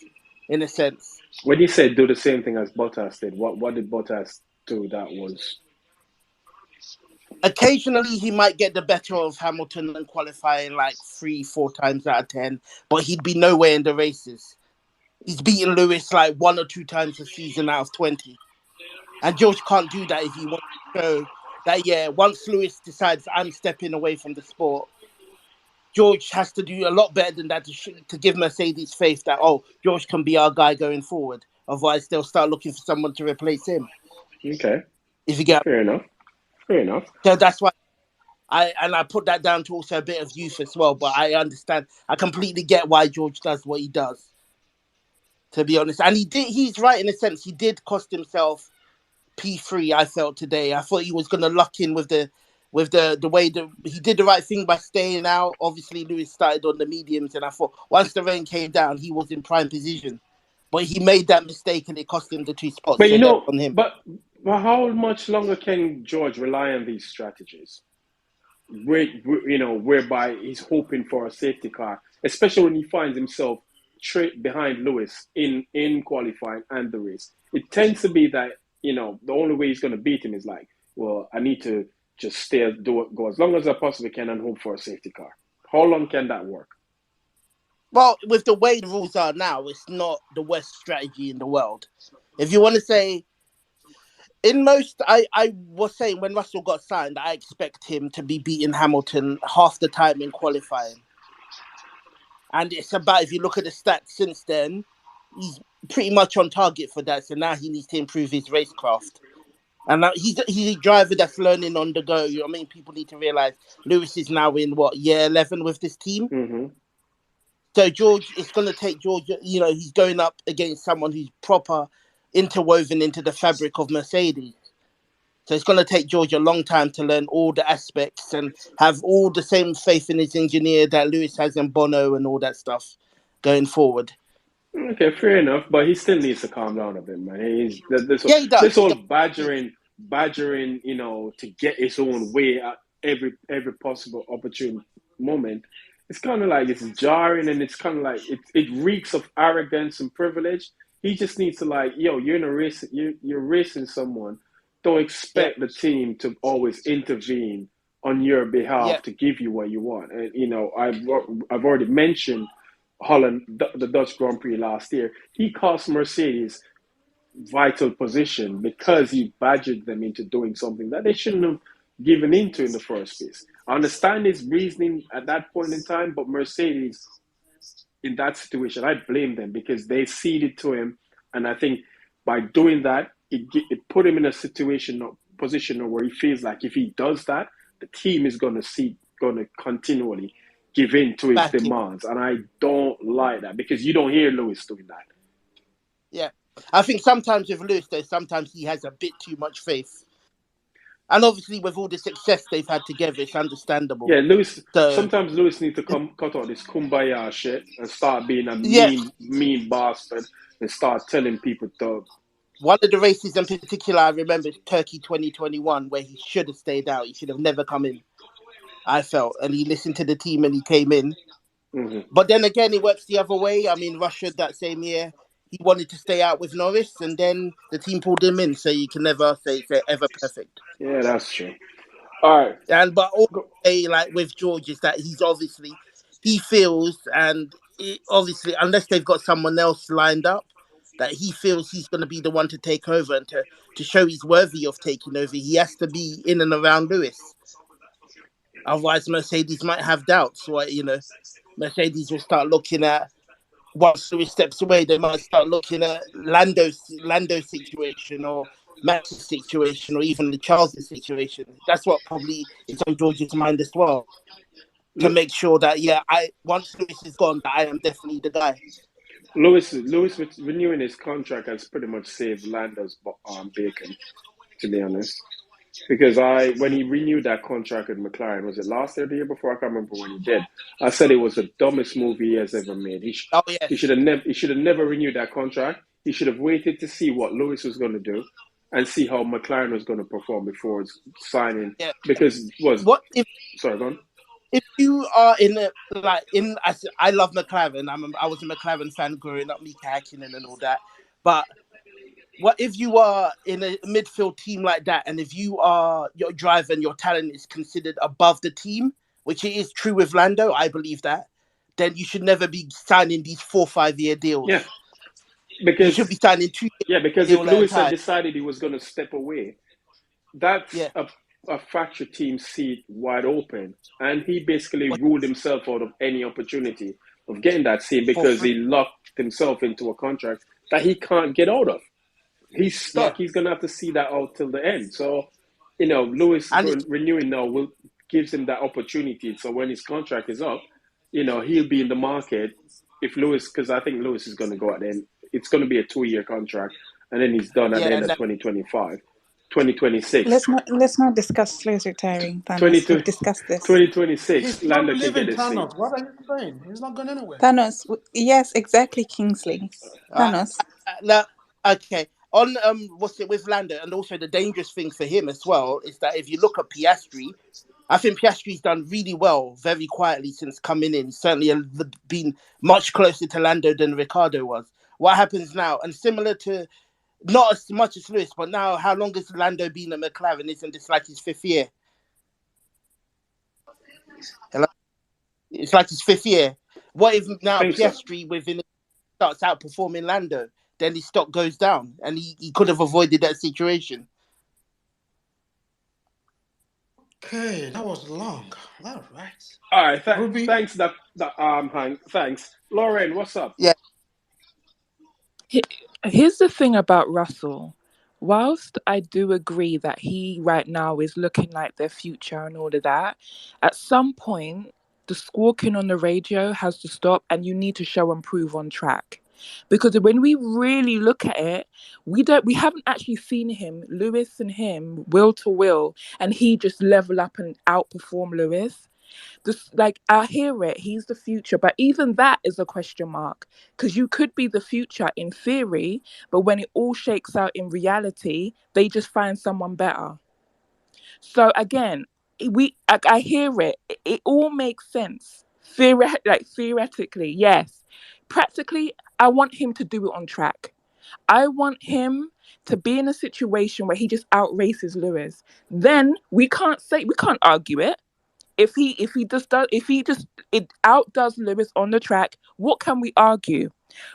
in a sense. When you said do the same thing as Bottas did, what did Bottas do that was? Occasionally, he might get the better of Hamilton and qualifying like 3-4 times out of 10, but he'd be nowhere in the races. He's beaten Lewis like 1 or 2 times a season out of 20. And George can't do that if he wants to show that, yeah, once Lewis decides I'm stepping away from the sport, George has to do a lot better than that to give Mercedes faith that, oh, George can be our guy going forward. Otherwise, they'll start looking for someone to replace him. Okay. If you get Fair enough. Fair enough. So that's why I put that down to also a bit of youth as well. But I understand. I completely get why George does what he does, to be honest. And he's right in a sense. He did cost himself P3, I felt today. I thought he was going to lock in with the way he did the right thing by staying out. Obviously, Lewis started on the mediums, and I thought once the rain came down, he was in prime position. But he made that mistake, and it cost him the 2 spots. But So that's on him. but how much longer can George rely on these strategies? Whereby he's hoping for a safety car, especially when he finds himself behind Lewis in qualifying and the race. It tends to be that the only way he's going to beat him is like, well, I need to just go as long as I possibly can and hope for a safety car. How long can that work? Well, with the way the rules are now, it's not the worst strategy in the world. If you want to say, I was saying when Russell got signed, I expect him to be beating Hamilton half the time in qualifying. And it's about, if you look at the stats since then, he's pretty much on target for that. So now he needs to improve his racecraft. And he's a driver that's learning on the go. I mean, people need to realize Lewis is now in year 11 with this team. Mm-hmm. So George, it's going to take George. He's going up against someone who's proper interwoven into the fabric of Mercedes. So it's going to take George a long time to learn all the aspects and have all the same faith in his engineer that Lewis has in Bono and all that stuff going forward. Okay, fair enough, but he still needs to calm down a bit, man. He does. This whole badgering, to get his own way at every possible opportune moment. It's kind of like it's jarring, and it's kind of like it reeks of arrogance and privilege. He just needs to you're in a race, you're racing someone. Don't expect the team to always intervene on your behalf to give you what you want. And I've already mentioned Holland, the Dutch Grand Prix last year. He cost Mercedes vital position because he badgered them into doing something that they shouldn't have given into in the first place. I understand his reasoning at that point in time, but Mercedes in that situation, I blame them because they ceded to him, and I think by doing that, it put him in a position where he feels like if he does that, the team is going to continually give in to his Back him. demands, and I don't like that because you don't hear Lewis doing that. Yeah. I think sometimes with Lewis, though, sometimes he has a bit too much faith. And obviously, with all the success they've had together, it's understandable. Yeah, Lewis. So, Sometimes Lewis needs to come cut out this kumbaya shit and start being a yeah, mean bastard and start telling people to. one of the races in particular I remember is Turkey 2021, where he should have stayed out. He should have never come in, I felt. And he listened to the team and he came in. Mm-hmm. But then again, it works the other way. I mean, Russia that same year, he wanted to stay out with Norris, and then the team pulled him in. So you can never say it's ever perfect. Yeah, that's true. All right. And but all Go. I say, like with George, is that he's obviously he feels, and obviously unless they've got someone else lined up, that he feels he's going to be the one to take over and to show he's worthy of taking over. He has to be in and around Lewis. Otherwise, Mercedes might have doubts. What Mercedes will start looking at once Lewis steps away. They might start looking at Lando's situation or Max's situation or even the Charles' situation. That's what probably is on George's mind as well, to make sure that I once Lewis is gone, that I am definitely the guy. Lewis renewing his contract has pretty much saved Lando's bacon, to be honest. Because when he renewed that contract with McLaren, was it last year or the year before? I can't remember when he did. I said it was the dumbest move he has ever made. Oh He yes, should have never renewed that contract. He should have waited to see what Lewis was going to do, and see how McLaren was going to perform before signing. yeah. Because was What if sorry, go on. you are in a I love McLaren. I was a McLaren fan growing up, Mika Hakkinen and all that. But what if you are in a midfield team like that, and if your driver and your talent is considered above the team, which it is true with Lando, I believe that, then you should never be signing these 4 5 year Yeah, deals. You should be because signing 2 year because if deal at a Lewis had time. decided he was going to step away, that's Yeah. a fracture team seat wide open. And he basically What, ruled himself out of any opportunity of getting that seat for because free? he locked himself into a contract that he can't get out of. He's Yeah. stuck. He's going to have to see that out till the end. So, Lewis And it's renewing now gives him that opportunity. So when his contract is up, he'll be in the market. If Lewis, because I think Lewis is going to go at the end, it's going to be a 2 year contract, and then he's done at the yeah, end and of 2025, 2026. Let's not discuss Lewis retiring, Thanos. 22, We've discussed this. 2026, He's not Lando can get leaving a seat. Thanos. What are you saying? He's not going anywhere. Thanos, yes, exactly, Kingsley. uh, Thanos. now, okay. On what's it with Lando, and also the dangerous thing for him as well is that if you look at Piastri, I think Piastri's done really well, very quietly since coming in. Certainly been much closer to Lando than Ricardo was. What happens now? And similar to not as much as Lewis, but now how long has Lando been at McLaren? Isn't this like his 5th year? Hello? It's like his 5th year. What if I now think so. Piastri within starts outperforming Lando? Then his stock goes down, and he could have avoided that situation. Okay, that was long. All right. All right, Ruby, thanks, Hank. Thanks, Lauren. What's up? Yeah, Here's the thing about Russell. Whilst I do agree that he right now is looking like their future and all of that, at some point the squawking on the radio has to stop and you need to show and prove on track. Because when we really look at it, we haven't actually seen him, Lewis and him, will to will, and he just level up and outperform Lewis. This, like, I hear it, he's the future, but even that is a question mark, because you could be the future in theory, but when it all shakes out in reality, they just find someone better. So again, I hear it. It all makes sense. Theoretically, yes. Practically, I want him to do it on track. I want him to be in a situation where he just outraces Lewis. Then we can't argue it. If he just it outdoes Lewis on the track, what can we argue?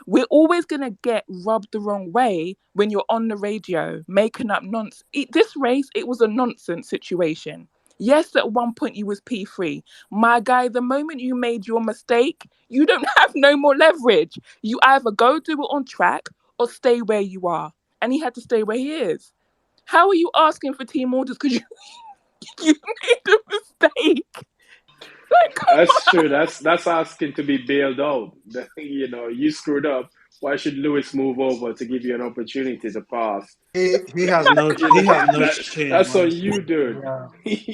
We're always gonna get rubbed the wrong way when you're on the radio making up nonsense. This race, it was a nonsense situation. Yes, at one point you was P3. My guy, the moment you made your mistake, you don't have no more leverage. You either go do it on track or stay where you are. And he had to stay where he is. How are you asking for team orders because you made a mistake? Like, come That's on. true. That's asking to be bailed out. You know, you screwed up. Why should Lewis move over to give you an opportunity to pass? He has no You know, he has no that shame, that's on honestly. you, dude. Yeah,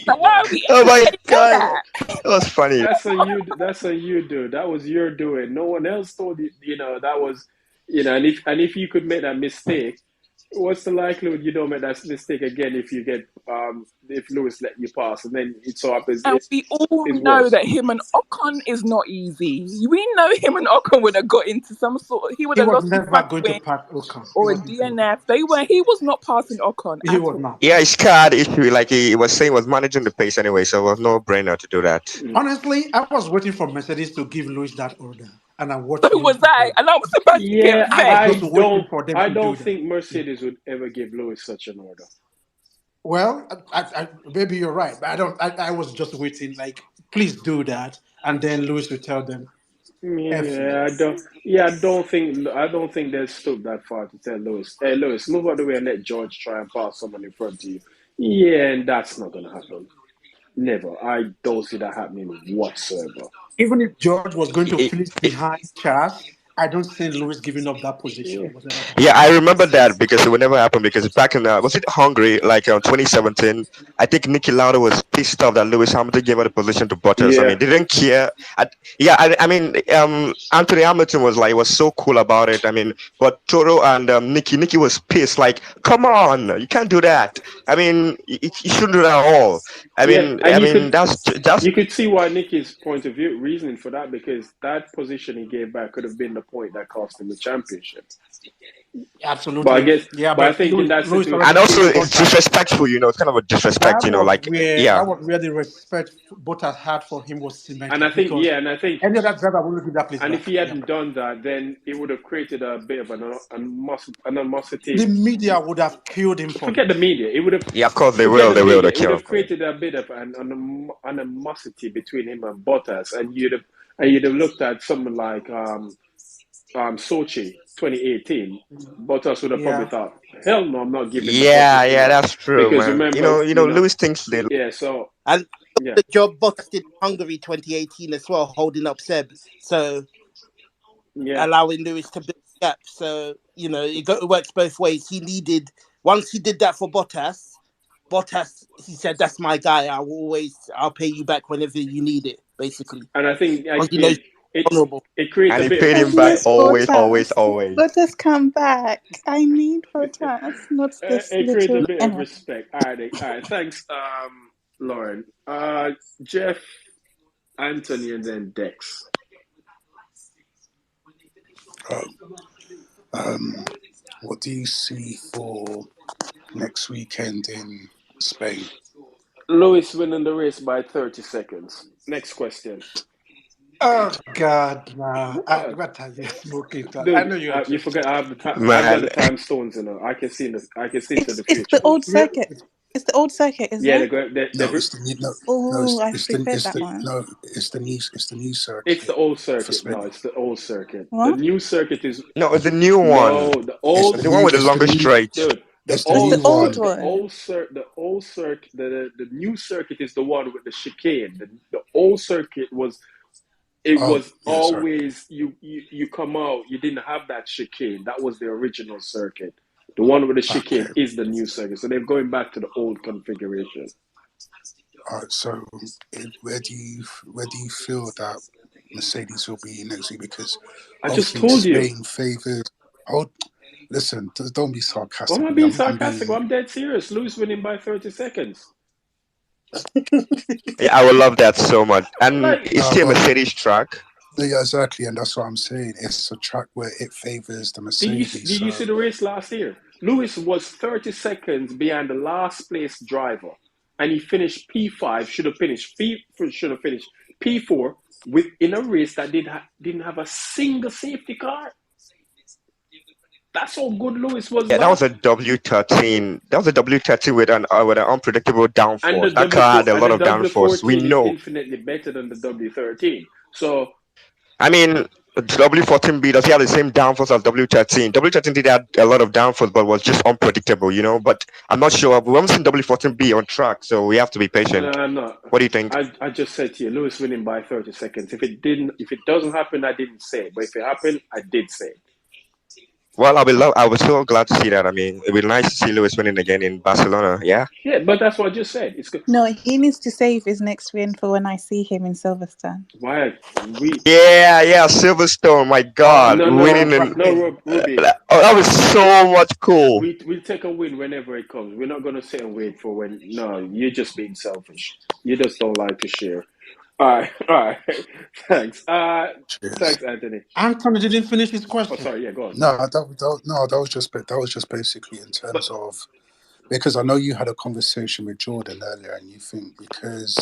Like, why yeah. are we Oh my entertaining god, that? that was funny. That's on you. That's on you, dude. That was your doing. No one else told you. You know that was. You know, and if you could make that mistake, what's the likelihood you don't make that mistake again if you get if Lewis let you pass and then it so happens And we all it's know worse. that him and Ocon is not easy. We know him and Ocon would have got into some sort. He would He have was lost his never front going to wing pass Ocon. He or a was not going to. DNF. They were. He was not passing Ocon He at was all. not. Yeah, his card issue, like he was saying, was managing the pace anyway, so it was no brainer to do that. Honestly, I was waiting for Mercedes to give Lewis that order, and I So watched Lewis was do I, it. and I was about to get Yeah, I was vexed. just waiting for them I to do don't that. think Mercedes would ever give Lewis such an order. Well, maybe you're right, but I don't. I was just waiting, like, please do that, and then Lewis will tell them, "F you." Yeah, I don't. Yeah, I don't think they'll stoop that far to tell Lewis, "Hey, Lewis, move out of the way and let George try and pass someone in front of you." Yeah, and that's not gonna happen. Never. I don't see that happening whatsoever. Even if George was going to It, finish it, behind Charles, I don't see Lewis giving up that position. Yeah. It was never going to Yeah, happen. I remember that because it would never happen. Because back in was it Hungary, like 2017, I think Nicky Lauda was pissed off that Lewis Hamilton gave her the position to Bottas. I Yeah. mean, they didn't care. Yeah, I mean, Anthony Hamilton was like was so cool about it. I mean, but Toro and Nicky was pissed. Like, come on, you can't do that. I mean, you shouldn't do that at all. Yeah, I and you mean, could that's you could see why Nicky's point of view reasoning for that because that position he gave back could have been the point that cost him the championship. But I Absolutely. guess, Yeah, but I but think in that Lewis situation, already and also told it's Bottas disrespectful. You know, it's kind of a disrespect. You know, like that yeah. was where the respect Bottas had for him was and I cemented think, because yeah, and I think, any other driver wouldn't give that place and if back. he Yeah. hadn't done that, then it would have created a bit of an animosity. The media would have killed him for Forget the it. media. It would have Yeah, of course they forget will. the They will. They media. It would kill have him for it. created a bit of an animosity between him and Bottas, and you'd have looked at someone like Sochi 2018, Bottas would have probably Yeah. thought, hell no, I'm not giving the Yeah, yeah, position up. that's true, Because man. remember, Lewis thinks they. yeah, so, And look yeah. at the job Bottas did in Hungary 2018 as well, holding up Seb. So Yeah. allowing Lewis to build the gap. So, it works both ways. Once he did that for Bottas, he said, that's my guy. I'll pay you back whenever you need it, basically. And I think Because he knows it, he's it, honorable. it creates And a he bit of paid I him back need respect. always, always, Bottas. always. Let us come back. I need Bottas, not this It creates a little. bit of Anyway. respect. All right. Thanks, Lauren. Jeff, Anthony, and then Dex. What do you see for next weekend in Spain? Lewis winning the race by 30 seconds. Next question. Oh God, no! Uh, What are you smoking? I Dude, know you're you joking. forget I've got Man, the time stones. I can see I can see into It's the it's the future. old Yeah, circuit. It's the old circuit, isn't Yeah, it? No, it's the new, no, no, Oh, I preferred it's that the one. no, it's the new it's circuit the old for circuit. Spain. No, it's the old circuit. The What? new circuit is no, it's the new one. no the It's old the The one new, with the it's the longest new, straight. dude. The it's the It's the new old old one. the one. old cir the old circuit the new circuit is the one with the chicane. The old circuit was it Oh, was yeah, sorry. always you come out, you didn't have that chicane. That was the original circuit. The one with the Okay, chicane is the new circuit. So they're going back to the old configuration. all right. So, where do you feel that Mercedes will be next week? Because I just obviously told you. Spain favors. Oh, listen, don't be Why am sarcastic I with me. being I'm sarcastic? being I'm dead serious. Lewis winning by 30 seconds. Yeah, I would love that so much. And Like, it's no, still a but Mercedes track. yeah, exactly, and that's what I'm saying. It's a track where it favors the Mercedes. did you see So, the race last year? Lewis was 30 seconds behind the last place driver, and he finished P5. Should have finished P4 in a race that didn't have a single safety car. That's how good Lewis was Yeah, that was last. a W13. That was a W13 with an unpredictable And the downforce. That W car four had a and lot the of W downforce. We 14 is know. infinitely better than the W13. So I mean, W14B, does he have the same downforce as W13? W13 did have a lot of downforce, but was just unpredictable, you know. But I'm not sure. We haven't seen W14B on track, so we have to be patient. no, What do you think? I just said to you, Lewis winning by 30 seconds. If it doesn't happen, I didn't say it. But if it happened, I did say it. Well, I was so glad to see that. I mean, it'd be nice to see Lewis winning again in Barcelona. Yeah. Yeah, but that's what I just said. It's good. No, he needs to save his next win for when I see him in Silverstone. Why we? Yeah, Silverstone. My God, No, no, winning in no, Ruby. oh, that was so much cool. We'll take a win whenever it comes. We're not gonna sit and wait for when. No, you're just being selfish. You just don't like to share. All right. Thanks. Cheers. Thanks, Anthony. Anthony didn't finish his Oh, question. sorry. Yeah, go on. No, that was just basically in But terms of, because I know you had a conversation with Jordan earlier, and you think because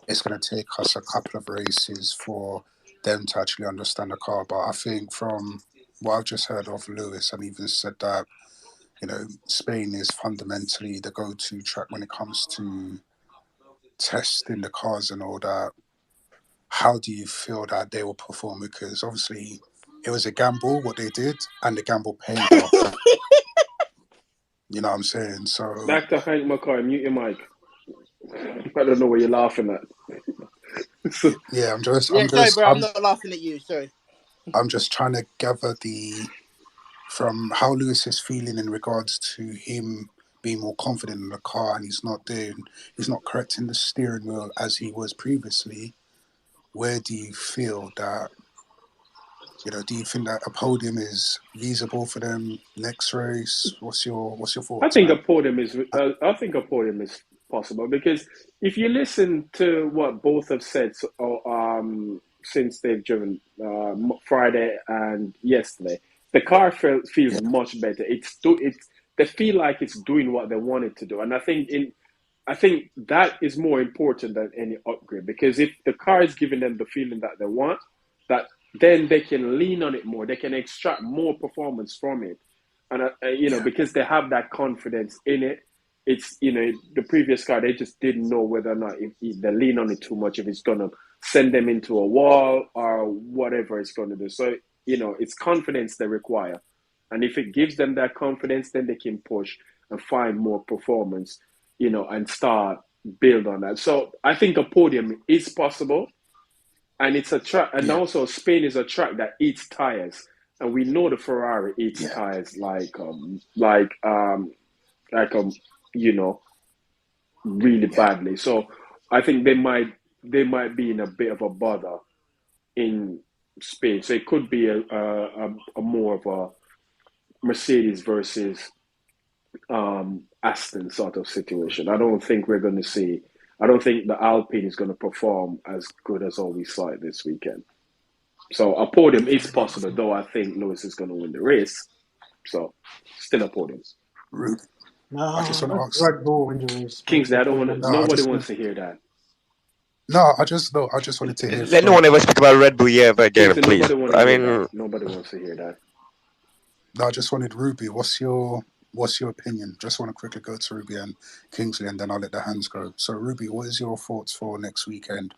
it's going to take us a couple of races for them to actually understand the car. But I think from what I've just heard of Lewis, and even said that, Spain is fundamentally the go-to track when it comes to testing the cars and all that. How do you feel that they will perform? Because obviously it was a gamble what they did, and the gamble paid off. You know what I'm saying? So Dr. Hank McCoy, mute your mic. I don't know what you're laughing at. yeah, Yeah, sorry, bro. I'm not laughing at you. Sorry. I'm just trying to gather from how Lewis is feeling in regards to him being more confident in the car, and he's not correcting the steering wheel as he was previously. Where do you feel that, do you think that a podium is feasible for them next race? What's your I thoughts, think a man? podium is. I think a podium is possible because if you listen to what both have said, since they've driven Friday and yesterday, the car feels Yeah, much better. It's they feel like it's doing what they want it to do, and I think that is more important than any upgrade because if the car is giving them the feeling that they want, that then they can lean on it more. They can extract more performance from it, and yeah, because they have that confidence in it. It's the previous car they just didn't know whether or not if they lean on it too much if it's gonna send them into a wall or whatever it's gonna do. So it's confidence they require, and if it gives them that confidence, then they can push and find more performance and start build on that. So I think a podium is possible, and it's a track, and yeah, also Spain is a track that eats tires, and we know the Ferrari eats yeah, tires like really yeah, badly. So I think they might be in a bit of a bother in Spain. So it could be a more of a Mercedes versus Aston sort of situation. I don't think we're going to see. I don't think the Alpine is going to perform as good as all we saw it this weekend. So a podium is possible, though I think Lewis is going to win the race. So still a podium. Ruben. I just No, want to let ask. Red Bull win the race. Kingsley, I don't want to. No, Nobody wants to hear that. I just wanted to hear Let no one from. ever speak about Red Bull ever again, Kingsley, please. nobody want to I hear that. mean, Nobody wants to hear that. No, I just wanted Ruby. What's your opinion? Just want to quickly go to Ruby and Kingsley, and then I'll let the hands go. So, Ruby, what is your thoughts for next weekend?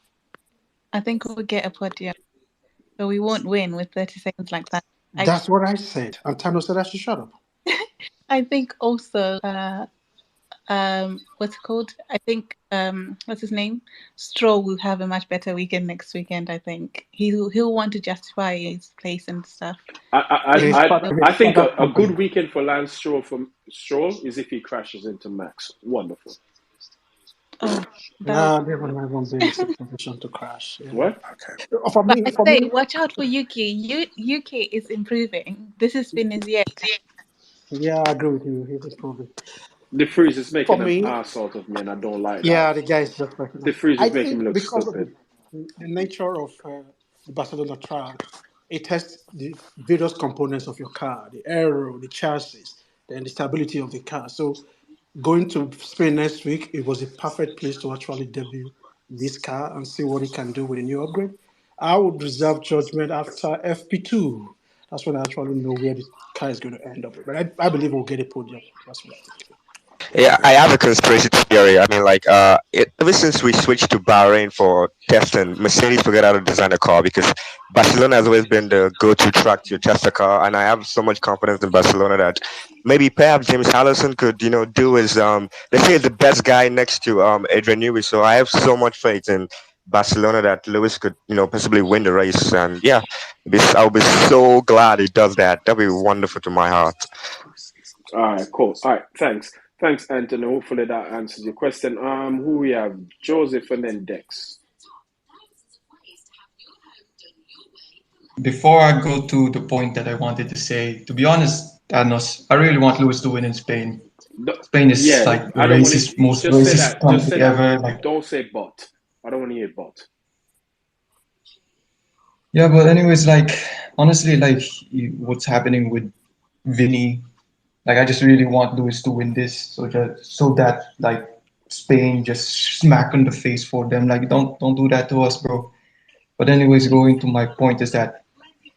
I think we'll get a podium, but we won't win with 30 seconds like that. That's what I said. And Tano said I should shut up. I think also, what's it called? I think, what's his name? Stroll will have a much better weekend next weekend. I think he'll want to justify his place and stuff. But He's part of his I think father's a good company. weekend for Lance Stroll is if he crashes into Max. Wonderful. oh, that would. Nah, they won't be in a position to crash. Yeah. What? Okay. For But me, I say, watch out for Yuki. Yuki is improving. This has been his year. yeah, I agree with you. He's improving. De Vries is For making an me, ass out of me, and I don't like that. yeah, the guy is just like, De Vries I is making think me look because of stupid. the nature of the Barcelona track, it tests the various components of your car, the aero, the chassis, and the stability of the car. So going to Spain next week, it was a perfect place to actually debut this car and see what it can do with a new upgrade. I would reserve judgment after FP2. That's when I actually know where the car is going to end up. But I believe we'll get a podium. That's what I think. Yeah, Okay. I have a conspiracy theory. I mean, like, ever since we switched to Bahrain for testing, Mercedes figured out how to design a car because Barcelona has always been the go-to track to test a car, and I have so much confidence in Barcelona that maybe perhaps James Allison could, do his they say he's the best guy next to Adrian Newey. So I have so much faith in Barcelona that Lewis could, possibly win the race, and yeah, I'll be so glad he does that. That'll be wonderful to my heart. All right, cool. All right, thanks. Thanks, Anthony. Hopefully that answers your question. Who we have? Joseph and then Dex. Before I go to the point that I wanted to say, to be honest, Thanos, I really want Lewis to win in Spain. Do- Spain is yeah, like the I don't want racist, to most just say racist that. Just say country that. ever. Like, Don't say but. I don't want to hear but. yeah, but anyways, like honestly, like what's happening with Vinny, like I just really want Lewis to win this, so that like Spain just smack on the face for them. Like don't do that to us, bro. But anyways, going to my point is that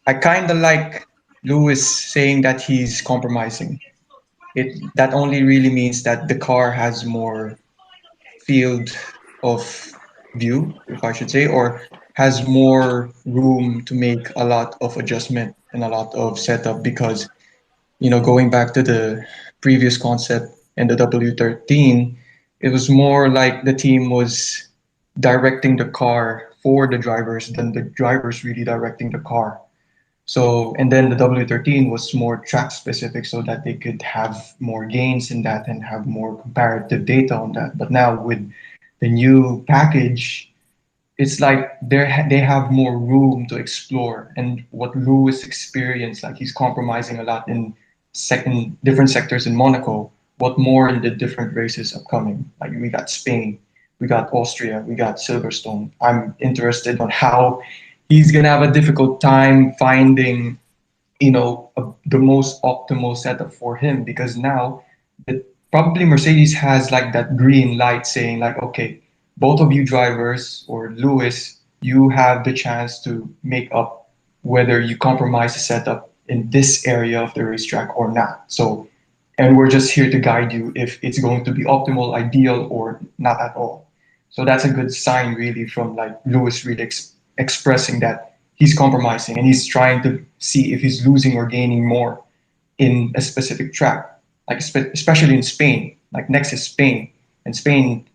I kind of like Lewis saying that he's compromising. It that only really means that the car has more field of view, if I should say, or has more room to make a lot of adjustment and a lot of setup because going back to the previous concept in the W13, it was more like the team was directing the car for the drivers than the drivers really directing the car. So, and then the W13 was more track specific so that they could have more gains in that and have more comparative data on that. But now with the new package, it's like they have more room to explore. And what Lewis experienced, like he's compromising a lot in second different sectors in Monaco. What more in the different races upcoming? Like we got Spain, we got Austria, we got Silverstone. I'm interested on how he's gonna have a difficult time finding the most optimal setup for him because now probably Mercedes has like that green light saying like, okay, both of you drivers or Lewis, you have the chance to make up whether you compromise the setup in this area of the racetrack or not. So, and we're just here to guide you if it's going to be optimal, ideal, or not at all. So that's a good sign, really, from like Lewis really expressing that he's compromising and he's trying to see if he's losing or gaining more in a specific track, like especially in Spain. Like next is Spain, and Spain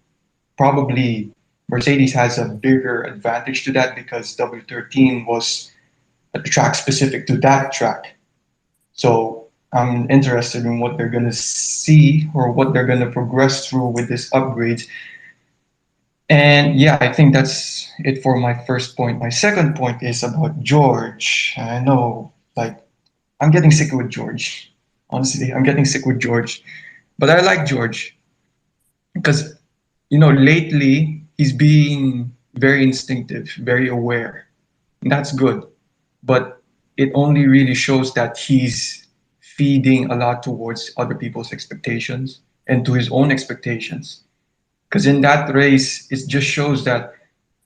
probably Mercedes has a bigger advantage to that because W13 was a track specific to that track. So I'm interested in what they're gonna see or what they're gonna progress through with this upgrade. And yeah, I think that's it for my first point. My second point is about George. I know, like, I'm getting sick with George. Honestly, I'm getting sick with George. But I like George because, lately he's being very instinctive, very aware. And that's good. But it only really shows that he's feeding a lot towards other people's expectations and to his own expectations. Because in that race, it just shows that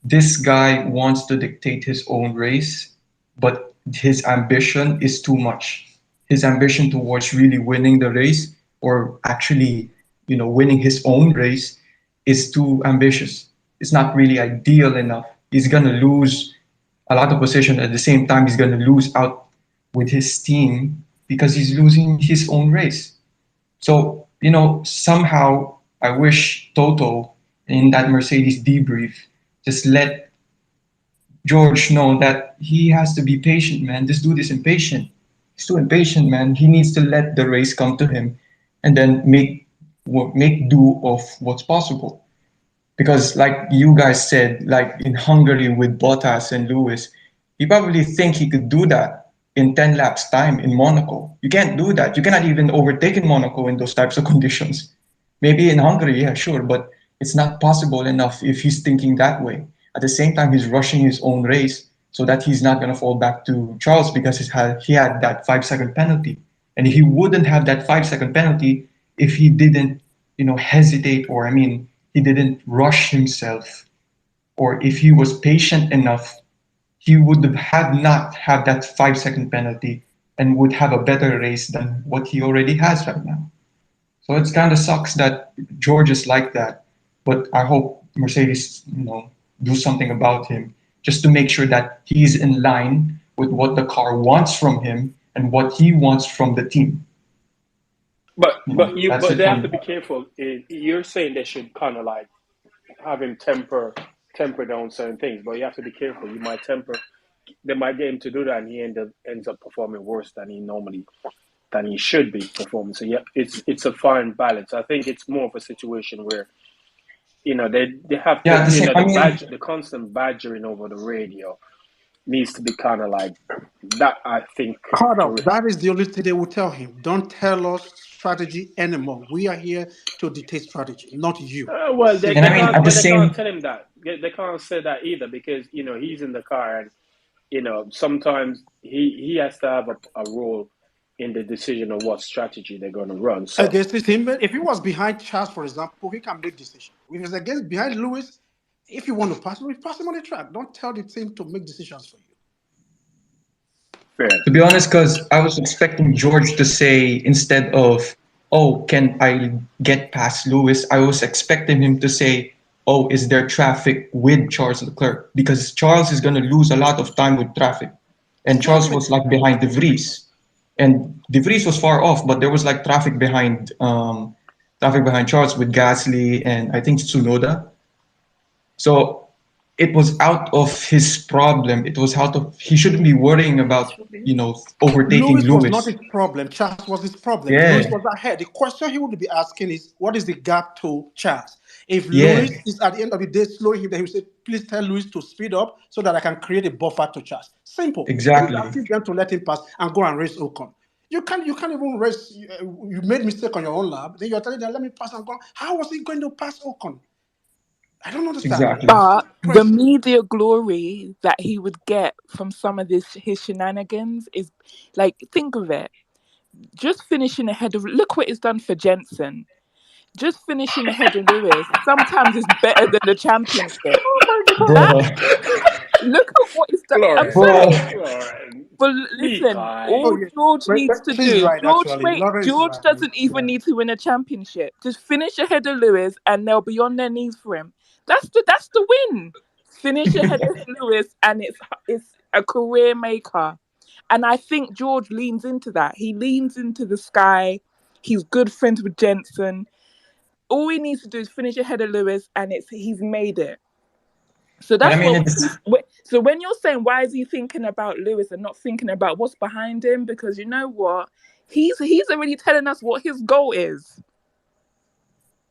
this guy wants to dictate his own race, but his ambition is too much. His ambition towards really winning the race or actually, winning his own race is too ambitious. It's not really ideal enough. He's going to lose a lot of position at the same time. He's going to lose out with his team because he's losing his own race. So, somehow I wish Toto in that Mercedes debrief just let George know that he has to be patient, man. This dude is impatient. He's too impatient, man. He needs to let the race come to him and then make do of what's possible. Because like you guys said, like in Hungary with Bottas and Lewis, he probably think he could do that in 10 laps time in Monaco. You can't do that. You cannot even overtake in Monaco in those types of conditions. Maybe in Hungary, yeah, sure, but it's not possible enough if he's thinking that way. At the same time, he's rushing his own race so that he's not going to fall back to Charles because he had that 5 second penalty. And he wouldn't have that 5 second penalty if he didn't, hesitate or, I mean, he didn't rush himself, or if he was patient enough, he would have had not have that 5 second penalty and would have a better race than what he already has right now. So it's kind of sucks that George is like that, but I hope Mercedes, do something about him just to make sure that he's in line with what the car wants from him and what he wants from the team. That's But it they for have to me. be careful. You're saying they should kind of like have him temper down certain things, but you have to be careful. You might temper. They might get him to do that, and he ends up performing worse than he should be performing. So yeah, it's a fine balance. I think it's more of a situation where they have Yeah, to I mean, the constant badgering over the radio needs to be kind of like that. I think. Hold up. That is the only thing they will tell him. Don't tell us strategy anymore. We are here to dictate strategy, not you. Well, and they I Simple. mean can't. at the But they can't same tell him that. They can't say that either because he's in the car and sometimes he has to have a role in the decision of what strategy they're going to run. So Against this team, but if he was behind Charles, for example, he can make decisions. If he's against behind Lewis, if you want to pass him, we pass him on the track. Don't tell the team to make decisions for you. fair To be honest, because I was expecting George to say instead of, "Oh, can I get past Lewis?" I was expecting him to say, "Oh, is there traffic with Charles Leclerc?" Because Charles is going to lose a lot of time with traffic, and Charles Exactly. was like behind De Vries, and De Vries was far off, but there was like traffic behind Charles with Gasly and I think Tsunoda. So it was out of his problem. It was out of he shouldn't be worrying about overtaking Lewis was not Lewis. his problem. Charles was his problem. Lewis Yeah, was ahead. The question he would be asking is, what is the gap to Charles? If yeah, Lewis is at the end of the day slowing him, then he will say, please tell Lewis to speed up so that I can create a buffer to Charles. Simple. He's exactly, asking them to let him pass and go and race Ocon. You can't even race. You made mistake on your own lap. Then you're telling them, let me pass and go. How was he going to pass Ocon? I don't understand. exactly. It's But the crazy. media glory that he would get from some of his shenanigans is like, think of it. Just finishing ahead of, look what it's done for Jensen. Just finishing ahead of Lewis sometimes is better than the championship. Oh my God. Bro, Look at what it's done. I'm bro. saying. Florence, But be listen, Oh all kind. yeah. George needs to She's do, right George, actually. wait, Lauren is George right. doesn't even Yeah. need to win a championship. Just finish ahead of Lewis, and they'll be on their knees for him. That's the win. Finish ahead of Lewis, and it's a career maker. And I think George leans into that. He leans into the sky. He's good friends with Jensen. All he needs to do is finish ahead of Lewis, and he's made it. So But I that's mean, what. it's So when you're saying why is he thinking about Lewis and not thinking about what's behind him, because you know what, he's already telling us what his goal is.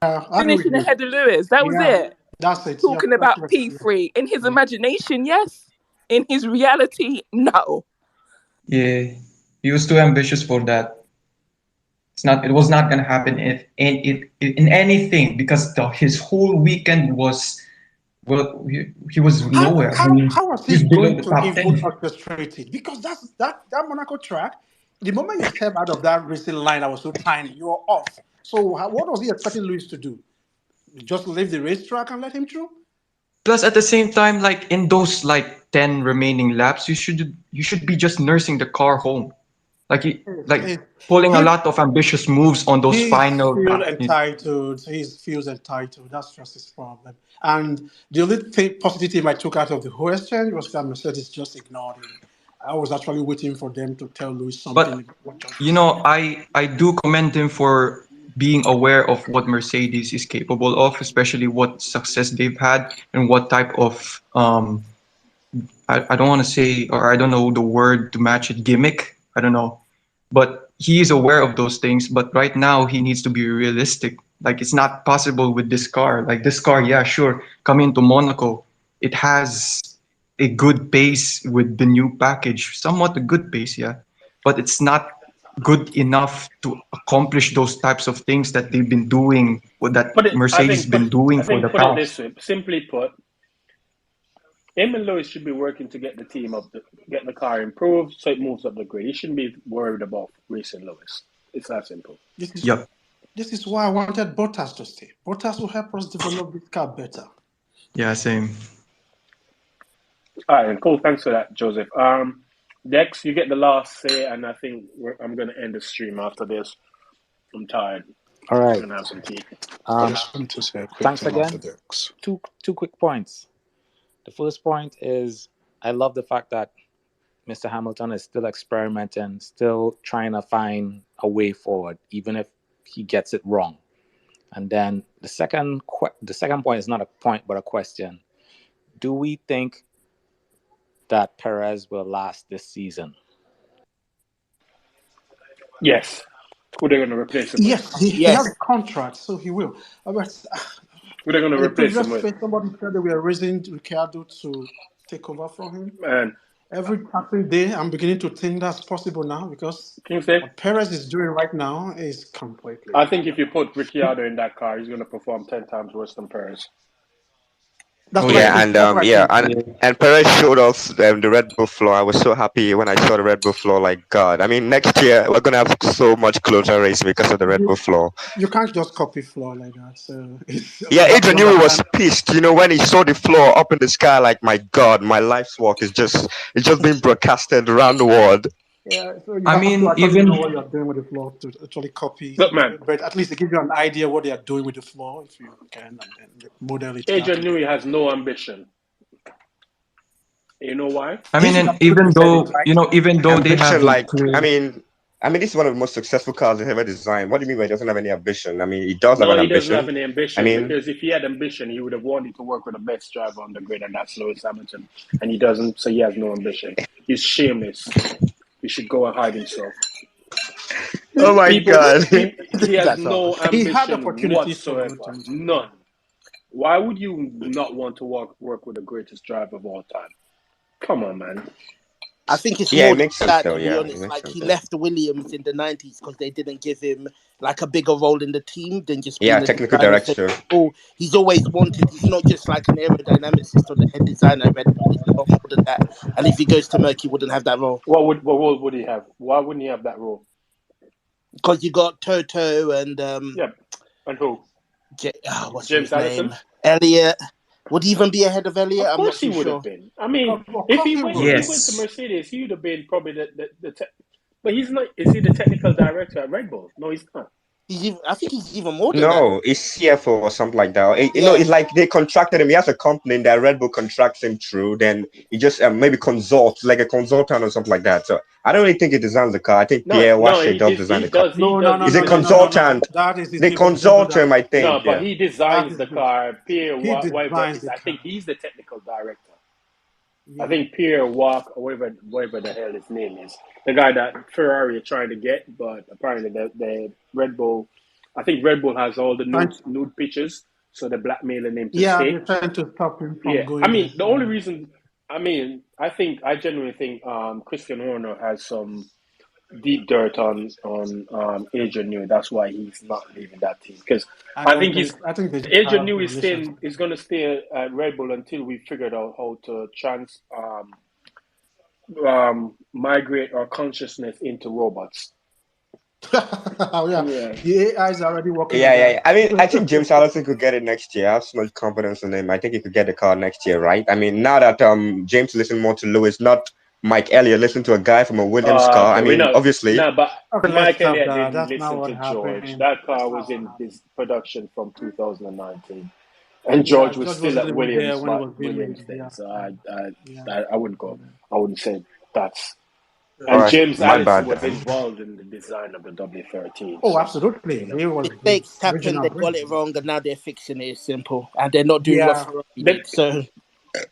I agree with Finishing you. ahead of Lewis. That was Yeah, it. that's it. You're Talking that's about correct. Yeah. P3 in his Yeah. imagination, yes. In his reality, no. yeah. He was too ambitious for that. It's not. It was not gonna happen if in anything because his whole weekend was well. He was How nowhere. I how mean, how was he was he below going the to top even 10. orchestrate it? Because that Monaco track, the moment you step out of that racing line that was so tiny, you're off. So what was he expecting Lewis to do? Just leave the racetrack and let him through? Plus, at the same time, like in those like 10 remaining laps, you should be just nursing the car home, like He, pulling a he, lot of ambitious moves on those he final feels back. entitled. He feels entitled. That's just his problem. And the only positive thing I took out of the whole exchange was that Mercedes just ignored him. I was actually waiting for them to tell Lewis something But about what George was saying. I do commend him for being aware of what Mercedes is capable of, especially what success they've had and what type of I don't want to say, or I don't know the word to match it, gimmick. I don't know. But he is aware of those things. But right now, he needs to be realistic. Like, it's not possible with this car. Like, this car, yeah, sure, coming to Monaco, it has a good pace with the new package, somewhat a good pace, yeah. But it's not good enough to accomplish those types of things that they've been doing, or that Put it. Mercedes been doing I for think the put it past. this way. Simply put, him and Lewis should be working to get the team up, get the car improved, so it moves up the grid. He shouldn't be worried about racing Lewis. It's that simple. This is Yep. this is why I wanted Bottas to stay. Bottas will help us develop this car better. Yeah, same. All right, cool. Thanks for that, Joseph. Dex, you get the last say, and I think I'm going to end the stream after this. I'm tired. All I'm right. going to have some tea. I Um, just wanted to say a quick thanks thing after again. Dex. Two quick points. The first point is I love the fact that Mr. Hamilton is still experimenting, still trying to find a way forward, even if he gets it wrong. And then the second point is not a point but a question. Do we think that Perez will last this season? Yes. Who are they going to replace him with? Yes, he has Yes. a contract, so he will. But Who are they going to in the replace him previous with? space, somebody said that we are raising Ricciardo to take over from him. Man, Every passing day, I'm beginning to think that's possible now because Kingsley, what Perez is doing right now is completely I think if you different. put Ricciardo in that car, he's going to perform 10 times worse than Perez. That's Oh what I yeah, think. and That's what I yeah, think. and Perez showed us the Red Bull floor. I was so happy when I saw the Red Bull floor. Like God, I mean, next year we're gonna have so much closer race because of the Red Bull You, floor. you can't just copy floor like that. So Yeah, you have to Adrian Newey was understand. pissed. When he saw the floor up in the sky, like my God, my life's work is just being broadcasted around the world. Yeah, so you I have to mean, actually know what even you're doing with the floor to actually copy. Look, man, But at least it gives you an idea what they are doing with the floor if you can, and then model it that Adrian way. Newey has no ambition. You know why? I He mean, should and have even said it, though right? even though they have Ambition, a like clear, this is one of the most successful cars they ever designed. What do you mean by he doesn't have any ambition? I mean, he does have No, an he doesn't have ambition. any I ambition mean, because if he had ambition, he would have wanted to work with the best driver on the grid, and that's Lewis Hamilton. And he doesn't, so he has no ambition. He's shameless. He should go and hide himself. oh my People, God. he has That's no harsh. He had ambition opportunities to whatsoever. to None. Why would you not want to work with the greatest driver of all time? Come on, man. I think it's yeah, more it than makes sense that, though. to be Yeah, it honest. makes Like, sense. he Yeah, left Williams in the 90s because they didn't give him like a bigger role in the team than just yeah, being a technical designer. So director. he's always wanted. He's not just like an aerodynamicist or the head designer at Red Bull. He's a lot more than that. And if he goes to Merck, he wouldn't have that role What role would he have? Why wouldn't he have that role? because you got Toto and Yeah, and who? what's James his name? Allison? Elliot. Would he even be ahead of Elliot? Of I'm not course he too would have sure. been. I mean, of if course he he went, if would. he went to Yes. Mercedes, he would have been probably but he's not. Is he the technical director at Red Bull? No, he's not. I think he's even more than that. No, it's CFO or something like that. Yeah. It's like they contracted him. He has a company that Red Bull contracts him through. Then he just maybe consults, like a consultant or something like that. So I don't really think he designs the car. I think No, Pierre no, Wache does design he the car. does. He No, no, does. no, He's He's a no, the no, no, no, design. no. consultant. That is his They team. He doesn't do consult that. him, I No, think. but Yeah. he That designs is the his. car. Pierre, He whatever designs is. the I think car. he's the technical director. I Yeah. think Pierre Walk, or whatever the hell his name is, the guy that Ferrari are trying to get, but apparently the Red Bull, I think Red Bull has all the Trying- nude pictures, so they're blackmailing him to Yeah, stay. they're trying to stop him from Yeah, I going there. mean the only reason, I genuinely think Christian Horner has some deep dirt on Adrian Newey. That's why he's not leaving that team because I I don't think think. he's I think they just Adrian have a Newey relationship. is going to stay at Red Bull until we figured out how to migrate our consciousness into robots. Oh yeah, Yeah. the AI is already working on Yeah, yeah, yeah. I mean, I think James that. Allison could get it next year. I have so much confidence in him. I think he could get the car next year, right? I mean, now that James listened more to Lewis, not Mike Elliott, listen to a guy from a Williams car. I Okay, we mean, know. obviously, No, but Okay, let's Mike stop Elliott that. didn't That's not listen what to George. happened. That car That's was not what in happened. this production from 2019, and Yeah, George was George still wasn't at even there Williams, when it but was being Williams made. then. Yeah, So yeah, yeah. I wouldn't go. I wouldn't say that's. all And Yeah. right, James my Allison bad. was involved in the design of the W13. Oh, So absolutely. He was the Mistakes happen, original they got brain. it wrong, and now they're fixing it. It's simple. And they're not doing what Yeah. Ferrari then did. So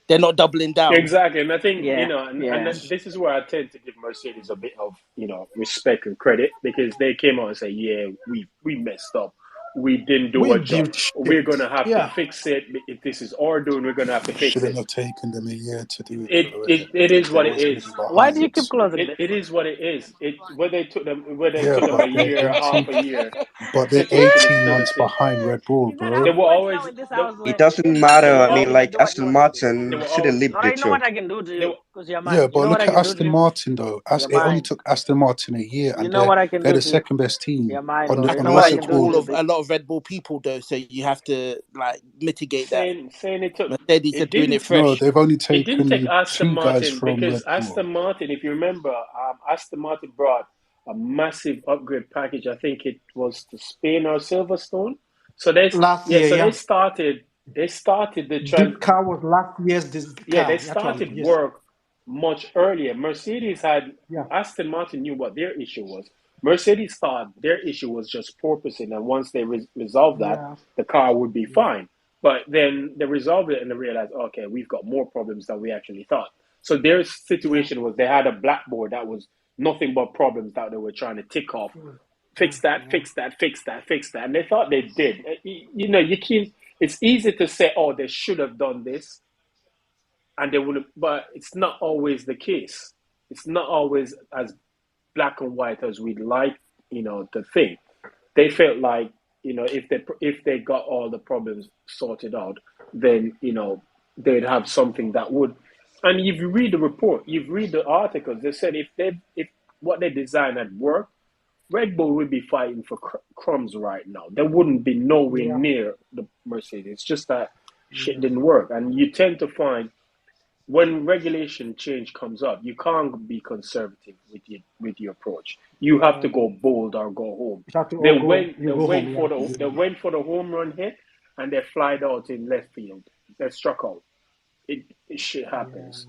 they're not doubling down. exactly, and I think Yeah, and yeah. this is where I tend to give Mercedes a bit of respect and credit because they came out and say, "Yeah, we messed up, we didn't do We our job. built We're shit. gonna have to Yeah. fix it. If this is our doing, we're gonna have to fix Shouldn't it. have taken them a year to do it, It bro. it, Innit? it is They what it was is. really Why do you behind. keep closing this? It is what it is. Whether it Yeah, took them a but they're year, half 18. a year But they're to finish 18 to the months thing. behind Red Bull, You said bro. They I'm were fortunate always with this they, house, it like doesn't you matter. can I all mean, literally like do what you Aston want to do. they Martin were should have all leaped But I it know too. what I can do to they you. Because you're Yeah, mine. You but know what look I at can do to Aston you? Martin though. As You're it only mine. took Aston Martin a year, You and know what I can they're do the to you? second best team You're mine, on bro. the You Aston on know what I what's Martin it can do to full you, called? of big. a lot of Red Bull people though, so you have to like mitigate that. Saying it took Mercedes are it doing it didn't No, fresh. they've only it didn't take taken Aston two guys Martin from because Red Bull. Aston Martin, if you remember, Aston Martin brought a massive upgrade package. I think it was to Spain or Silverstone. So Last year, so yeah. they started the This car was last year's they car, actually. started Yes. work much earlier. Mercedes had Yeah. Aston Martin knew what their issue was. Mercedes thought their issue was just porpoising, and once they resolved that, Yeah. the car would be Yeah. fine. But then they resolved it and they realized, okay, we've got more problems than we actually thought. So their Yeah. situation was they had a blackboard that was nothing but problems that they were trying to tick off. True. Fix True. that, Yeah. fix that, fix that, fix that. And they thought they did. You know, you can't, it's easy to say, oh, they should have done this and they would have, but it's not always the case. It's not always as black and white as we'd like, to think. They felt like, if they got all the problems sorted out, then they'd have something that would. And if you read the report, you've read the articles. They said if what they designed had worked, Red Bull would be fighting for crumbs right now. They wouldn't be nowhere Yeah. near the Mercedes. It's just that shit Yeah. didn't work, and you tend to find when regulation change comes up, you can't be conservative with your approach. You have to Yeah. go bold or go home. You have to They all go. went You they go home. went Yeah. for they went for the home run hit and they flied out in left field. They struck out. It shit Yeah. happens.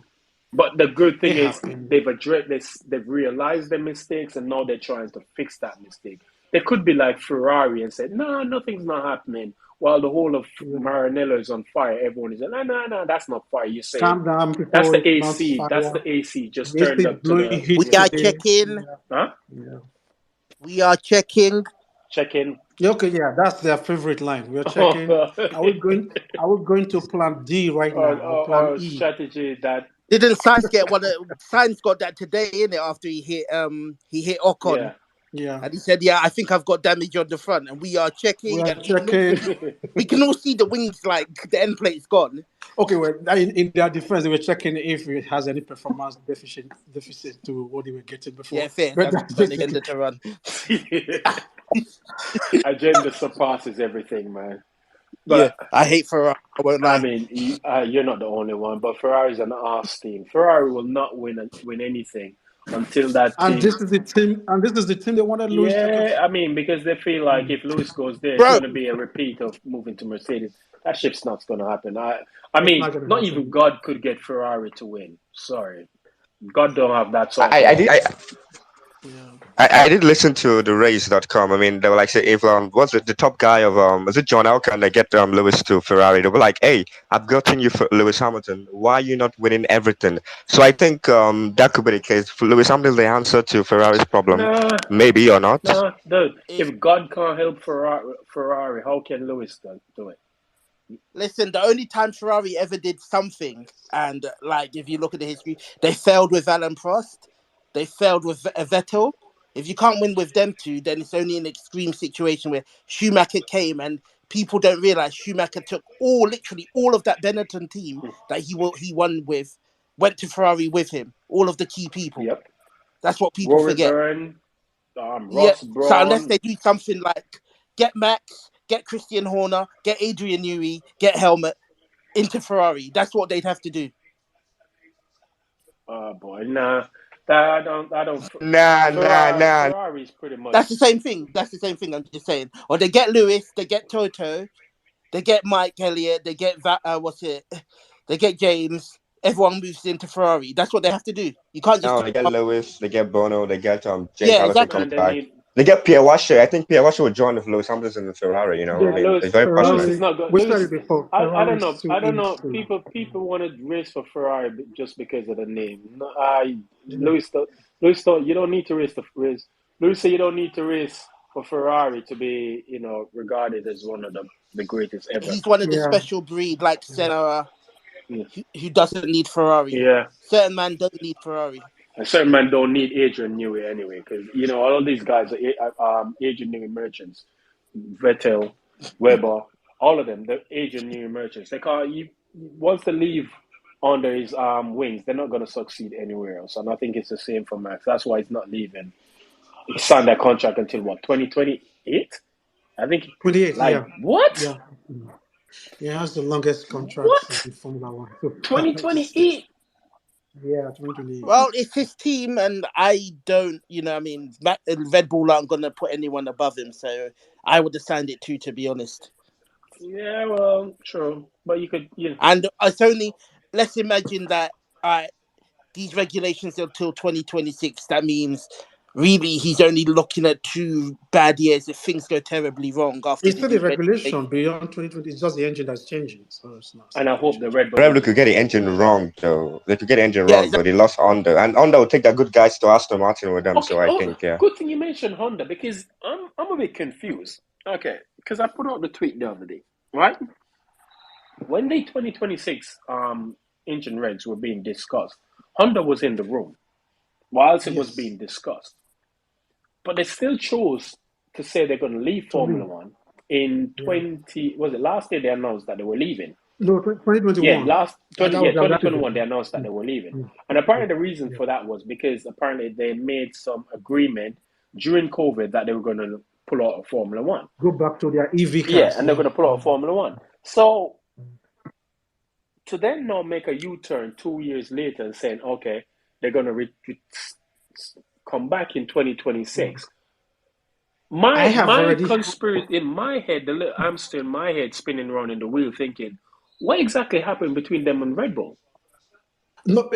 But the good It thing is happened. they've addressed this, they've realized their mistakes and now they're trying to fix that mistake. They could be like Ferrari and say, no, nothing's not happening. While the whole of Yeah. Maranello is on fire, everyone is like, no, no, no, that's not fire. You're saying Calm down that's before the it bounce AC. That's fire. the AC just Yes, turned it's up to blowing the, We heat are today. checking. Yeah. huh? Yeah. We are checking. Check in. Yeah, okay, yeah, that's their favorite line. We're checking. or, Are we going to plan D right now or plan or E? strategy that, Didn't Sainz get one? Sainz got that today, innit? After he hit Ocon, yeah. Yeah. and he said, "Yeah, I think I've got damage on the front." And we are We checking, are and checking. we can all see the wings, like the end plate's gone. Okay, well, in their defense, they were checking if it has any performance deficit to what they were getting before. Yeah, fair. But That's that's got an basically. agenda to run. Agenda surpasses everything, man. Yeah, But I hate Ferrari. I won't I lie. mean, you're not the only one, but Ferrari's an arse team. Ferrari will not win anything until that And team. this is the team. And this is the team they wanted Lewis to. Yeah, I mean, because they feel like if Lewis goes there, it's Bro, going to be a repeat of moving to Mercedes. That ship's not going to happen. I It's mean, not going to not even happen. God could get Ferrari to win. Sorry, God don't have that sort I, I of. did I, Yeah. I did listen to the race.com. I mean, they were like, say, if what's it, the top guy of is it John Elkann? They get Lewis to Ferrari. They were like, hey, I've gotten you for Lewis Hamilton. Why are you not winning everything? So I think that could be the case. For Lewis Hamilton, the answer to Ferrari's problem, Nah, maybe or not. nah, dude. if If God can't help Ferrari, how can Lewis do it? listen, the only time Ferrari ever did something, and like if you look at the history, they failed with Alain Prost, they failed with Vettel. If you can't win with them two, then it's only an extreme situation where Schumacher came, and people don't realize Schumacher took literally all of that Benetton team that he won with, went to Ferrari with him, all of the key people. Yep. That's what people Rory forget. Byrne, Yeah. Ross So unless Brawn. they do something like get Max, get Christian Horner, get Adrian Newey, get Helmet into Ferrari. That's what they'd have to do. Oh boy, nah. That I don't. Nah, nah, nah. Ferrari's pretty That's much. the same thing. That's the same thing. I'm just saying. Or they get Lewis, they get Toto, they get Mike Elliott, they get what's it? They get James. Everyone moves into Ferrari. That's what they have to do. You can't just No, take they get one. Lewis, they get Bono, they get James Yeah, Allison comes exactly. And they back. need. They get Pierre Washer. I think Pierre Washer would join if Lewis Hamilton in Ferrari. You know, I Yeah. mean, Lewis, he's very Lewis passionate. is Ferrari. not good. We said Lewis, it before. I Ferrari don't is know. too I don't know. into. People want to race for Ferrari just because of the name. No, Yeah. Lewis, you don't need to race. Lewis said you don't need to race for Ferrari to be, regarded as one of the greatest ever. He's one of the Yeah. special breed, like Senna, Yeah. who doesn't need Ferrari. Yeah. Certain man don't need Ferrari. And certain men don't need Adrian Newey anyway, because all of these guys are Adrian Newey merchants. Vettel, Weber, all of them, the Adrian Newey merchants. They can't. Once they leave. under his wings, they're not going to succeed anywhere else. And I think it's the same for Max. That's why he's not leaving. He signed that contract until what, 2028? I think. 28, Like yeah. what? Yeah. He has the longest contract What? in Formula One. So, just, 2028? yeah, 2028. Well, it's his team, and I don't, I mean, Red Bull aren't going to put anyone above him, so I would have signed it too, to be honest. Yeah, well, true. But you could, And it's only, let's imagine that these regulations until 2026. That means really he's only looking at 2 bad years if things go terribly wrong after It's the still the new regulation regulation. beyond 2020. It's just the engine that's changing. So it's not and I hope the change. Red Bull Red Bull doesn't could get the change engine as well. wrong though. They could get the engine Yeah, wrong though. They lost Honda, and Honda will take their good guys to Aston Martin with them. Okay. So I Oh, think, yeah. good thing you mentioned Honda because I'm a bit confused. Okay, because I put out the tweet the other day, right? When the 2026 engine regs were being discussed, Honda was in the room whilst it was Yes, being discussed, but they still chose to say they're going to leave to Formula leave. One in Yeah. 20. Was it last year they announced that they were leaving? No, Yeah, 2021. last 20, That yeah, was that is 2021 they announced that they were leaving. And yeah, apparently the reason yeah. for that was because apparently they made some agreement during COVID that they were going to pull out of Formula One. Go back to their EV Yeah, cars. and they're Yeah. going to pull out of Formula One. So to then now make a U-turn 2 years later and saying, okay, they're going to come back in Mm. 2026. I have My already. conspiracy in my head, the little hamster in my head spinning around in the wheel thinking, what exactly happened between them and Red Bull? No,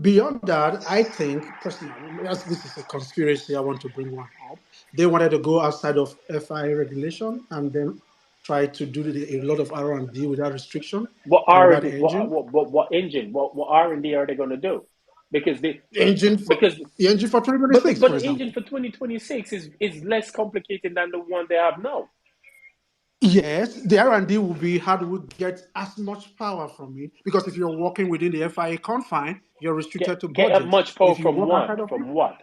beyond that, I think personally, as this is a conspiracy, I want to bring one up. They wanted to go outside of FIA regulation and then try to do a lot of R&D without restriction What and R and without D? the engine. What engine? What R and D are they going to do? Because The engine for because the engine for but 2026, but for the engine example. for 2026 is less complicated than the one they have now. Yes, the R&D will be how do we get as much power from it? Because if you're working within the FIA confine, you're restricted to Get as budget. much power If you from work what? outside of it, From what?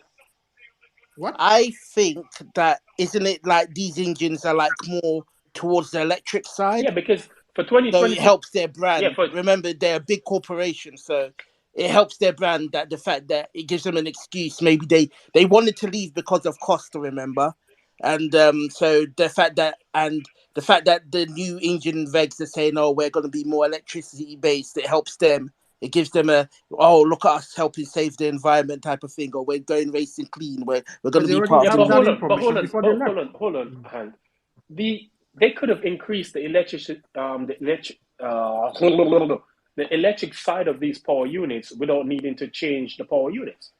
what? I think that isn't it like these engines are like more towards the electric Yeah, side, because for so it 2026, helps their yeah, brand. for Remember, they're a big corporation, so it helps their brand. That the fact that it gives them an excuse. Maybe they wanted to leave because of cost. Remember, and so the fact that the new engine regs are saying, "Oh, we're going to be more electricity based," it helps them. It gives them a, "Oh, look at us helping save the environment" type of thing, or we're going racing clean. We're going Because to they be already part yeah, of had the that but information before they left. hold on, and they could have increased the electric side of these power units without needing to change the power units.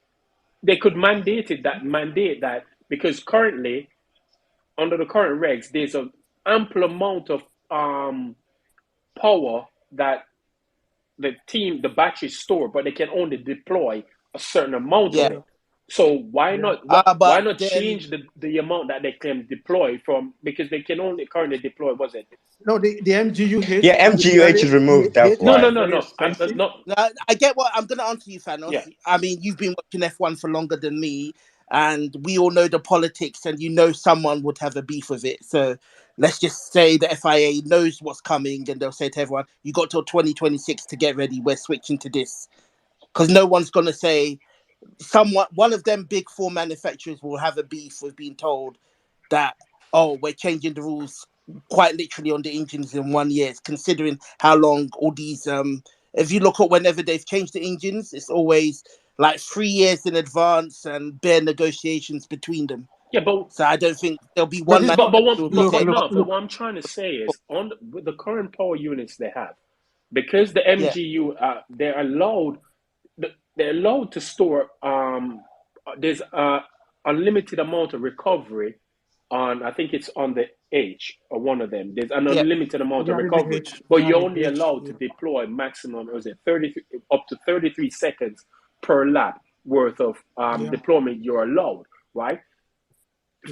They could mandate that because currently under the current regs, there's an ample amount of power that the batteries store, but they can only deploy a certain amount of yeah. Yeah, it. So why yeah. not why But not then change the amount that they can deploy from because they can only currently deploy was it? No, the MGUH Yeah, MGUH is removed. That's H No why. no is no very no expensive. no no, I get what I'm going to answer you, yeah Thanos. I mean, you've been watching F1 for longer than me, and we all know the politics, and someone would have a beef with it. So let's just say the FIA knows what's coming, and they'll say to everyone, "You got till 2026 to get ready. We're switching to this," because no one's going to say one of them big four manufacturers will have a beef with being told that, oh, we're changing the rules quite literally on the engines in 1 year, considering how long all these if you look at whenever they've changed the engines, it's always like 3 years in advance and bare negotiations between them. yeah but So I don't think there'll be But one it's man not. who will be Look, saying, look, but look. what I'm trying to say is with the current power units they have because the yeah, MGU they're allowed to store there's a unlimited amount of recovery on I think it's on the H or one of them. There's an yeah, unlimited amount of Yeah, recovery, EVH. but They have you're the only H. allowed to Yeah. deploy maximum was it 30 up to 33 seconds per lap worth of Yeah. deployment you're allowed, right?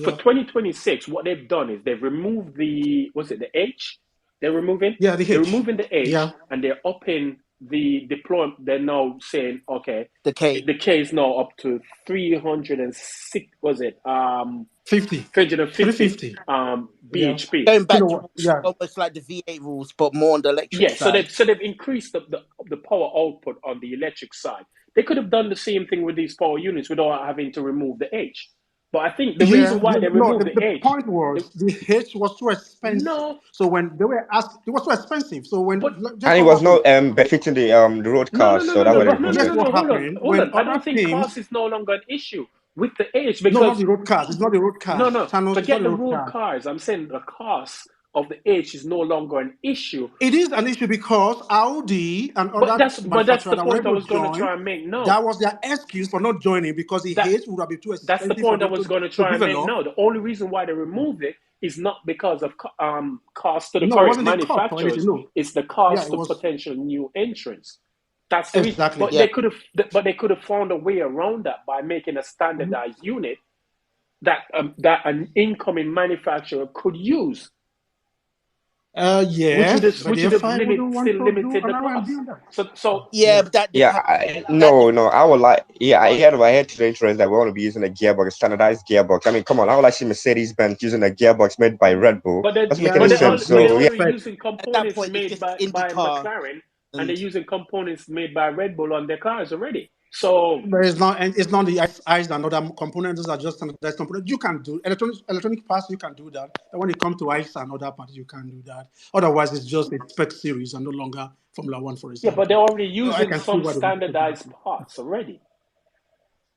For Yeah. 2026, what they've done is they've removed the was it the H? They're removing Yeah, the they're H. removing the Yeah. H and they're upping the deployment, they're now saying, okay, The K. the K is now up to 306, was it? 50. 350 350. Yeah. bhp. Going back to Kilowatt. Yeah. almost like the V8 rules, but more on the electric Yeah, so side. they've increased the power output on the electric side. They could have done the same thing with these power units without having to remove the H. But I think the Yeah. reason why they No, removed the the H, point was the H was too expensive. no, So when they were asked, it was too expensive. So when, but just And it what was happened? not benefiting the road no, no, cars, no, so no, that's no, why they no, But no, no, removed guess no, it. what no. happened Hold on. when I other don't think teams. cost is no longer an issue with the H No, not because the road cars. It's not the road no, cars. no, Thanos, it's not forget the the road road cars. cars. I'm saying the cost of the H is no longer an issue. It is an issue because Audi and But other that's manufacturers the that were point I able was to going to join, try and make. No, that was their excuse for not joining because the that H would have been too that's the expensive for point I them was going to to try and make. develop. No, the only reason why they removed it is not because of cost to the No, it current wasn't the cost or anything. manufacturers. No. It's the Yeah, cost it to was potential new entrants. That's the reason. exactly. But Yeah. they could have found a way around that by making a Mhm. standardized unit that an incoming manufacturer could use, Yes, but which the would have FI wouldn't want still to do limited the another and cost. do that. So Yeah, Yeah. but that Yeah, depends. That no, depends. no. I would like, yeah, I had to the insurance that we want to be using a gearbox, a standardized gearbox. I mean, come on, I would like to see Mercedes Benz using a gearbox made by Red Bull. But they Doesn't make Yeah, any but no, they but sense. all but they're with So yeah, already respect, using At that components point, it's made just an by IndyCar, McLaren, and they're and using components made by Red Bull on their cars already. So but it's not, and it's not the eyes and other components. Those are just standardized components. You can do electronic parts. You can do that. And when it comes to ICE and other parts, you can do that. Otherwise, it's just a spec series and no longer Formula One, for yeah, but they're example. already So I using can see some why they want to take it standardized out. parts already.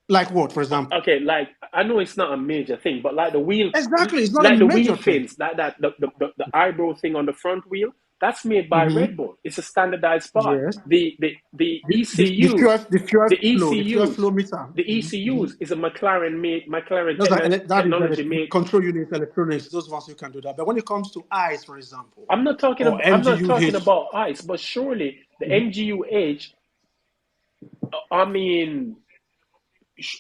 Like what, for example? Okay, like I know it's not a major thing, but Exactly, it's not a like the wheel major thing. fins, the eyebrow thing on the front wheel, that's made by Hmm. Red Bull. It's a standardized part. Yes. The The ECUs, the fuel flow meter. the Mhm. ECUs is a McLaren That is technology the made. control unit electronics. Those ones you can do that. But when it comes to eyes, for example, or I'm not talking MGUH, about ICE, but surely the MGUH. I mean,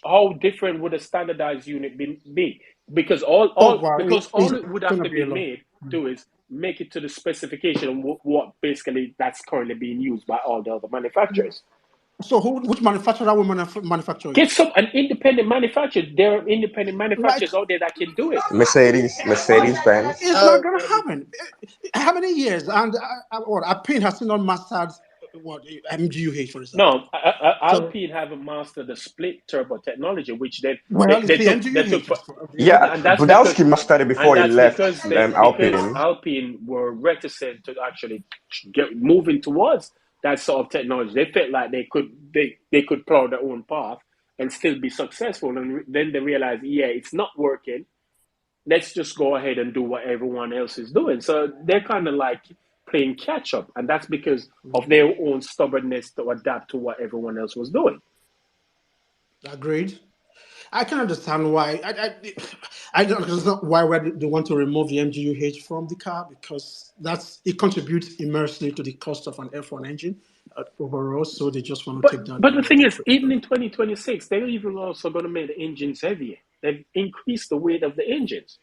how different would a standardized unit be? Because oh wow, all it would it's have gonna to be be a lot. made do is make it to the specification of what basically that's currently being used by all the other manufacturers. So which manufacturer will manufacture Get it? some an independent manufacturer. There are independent Like manufacturers out there that can do it. Mercedes Benz. it's not gonna happen. How many years? And what Alpine has still not mastered what MGUH, for example. No, So Alpine haven't mastered the split turbo technology, which well, it's the they took MGUH for, that's Yeah, and that's because Budowski mastered it and before he that's left because Alpine. Alpine were reticent to actually get moving towards that sort of technology. They felt like they could plow their own path and still be successful, and then they realized, yeah, it's not working. Let's just go ahead and do what everyone else is doing. So they're kind of like playing catch up, and that's because of their own stubbornness to adapt to what everyone else was doing. agreed. I can understand why. I don't understand why they want to remove the MGUH from the car because it contributes immensely to the cost of an F1 engine overall. So they just want to take that But the away. thing is, even in 2026, they're even also going to make the engines heavier. They've increased the weight of the engines.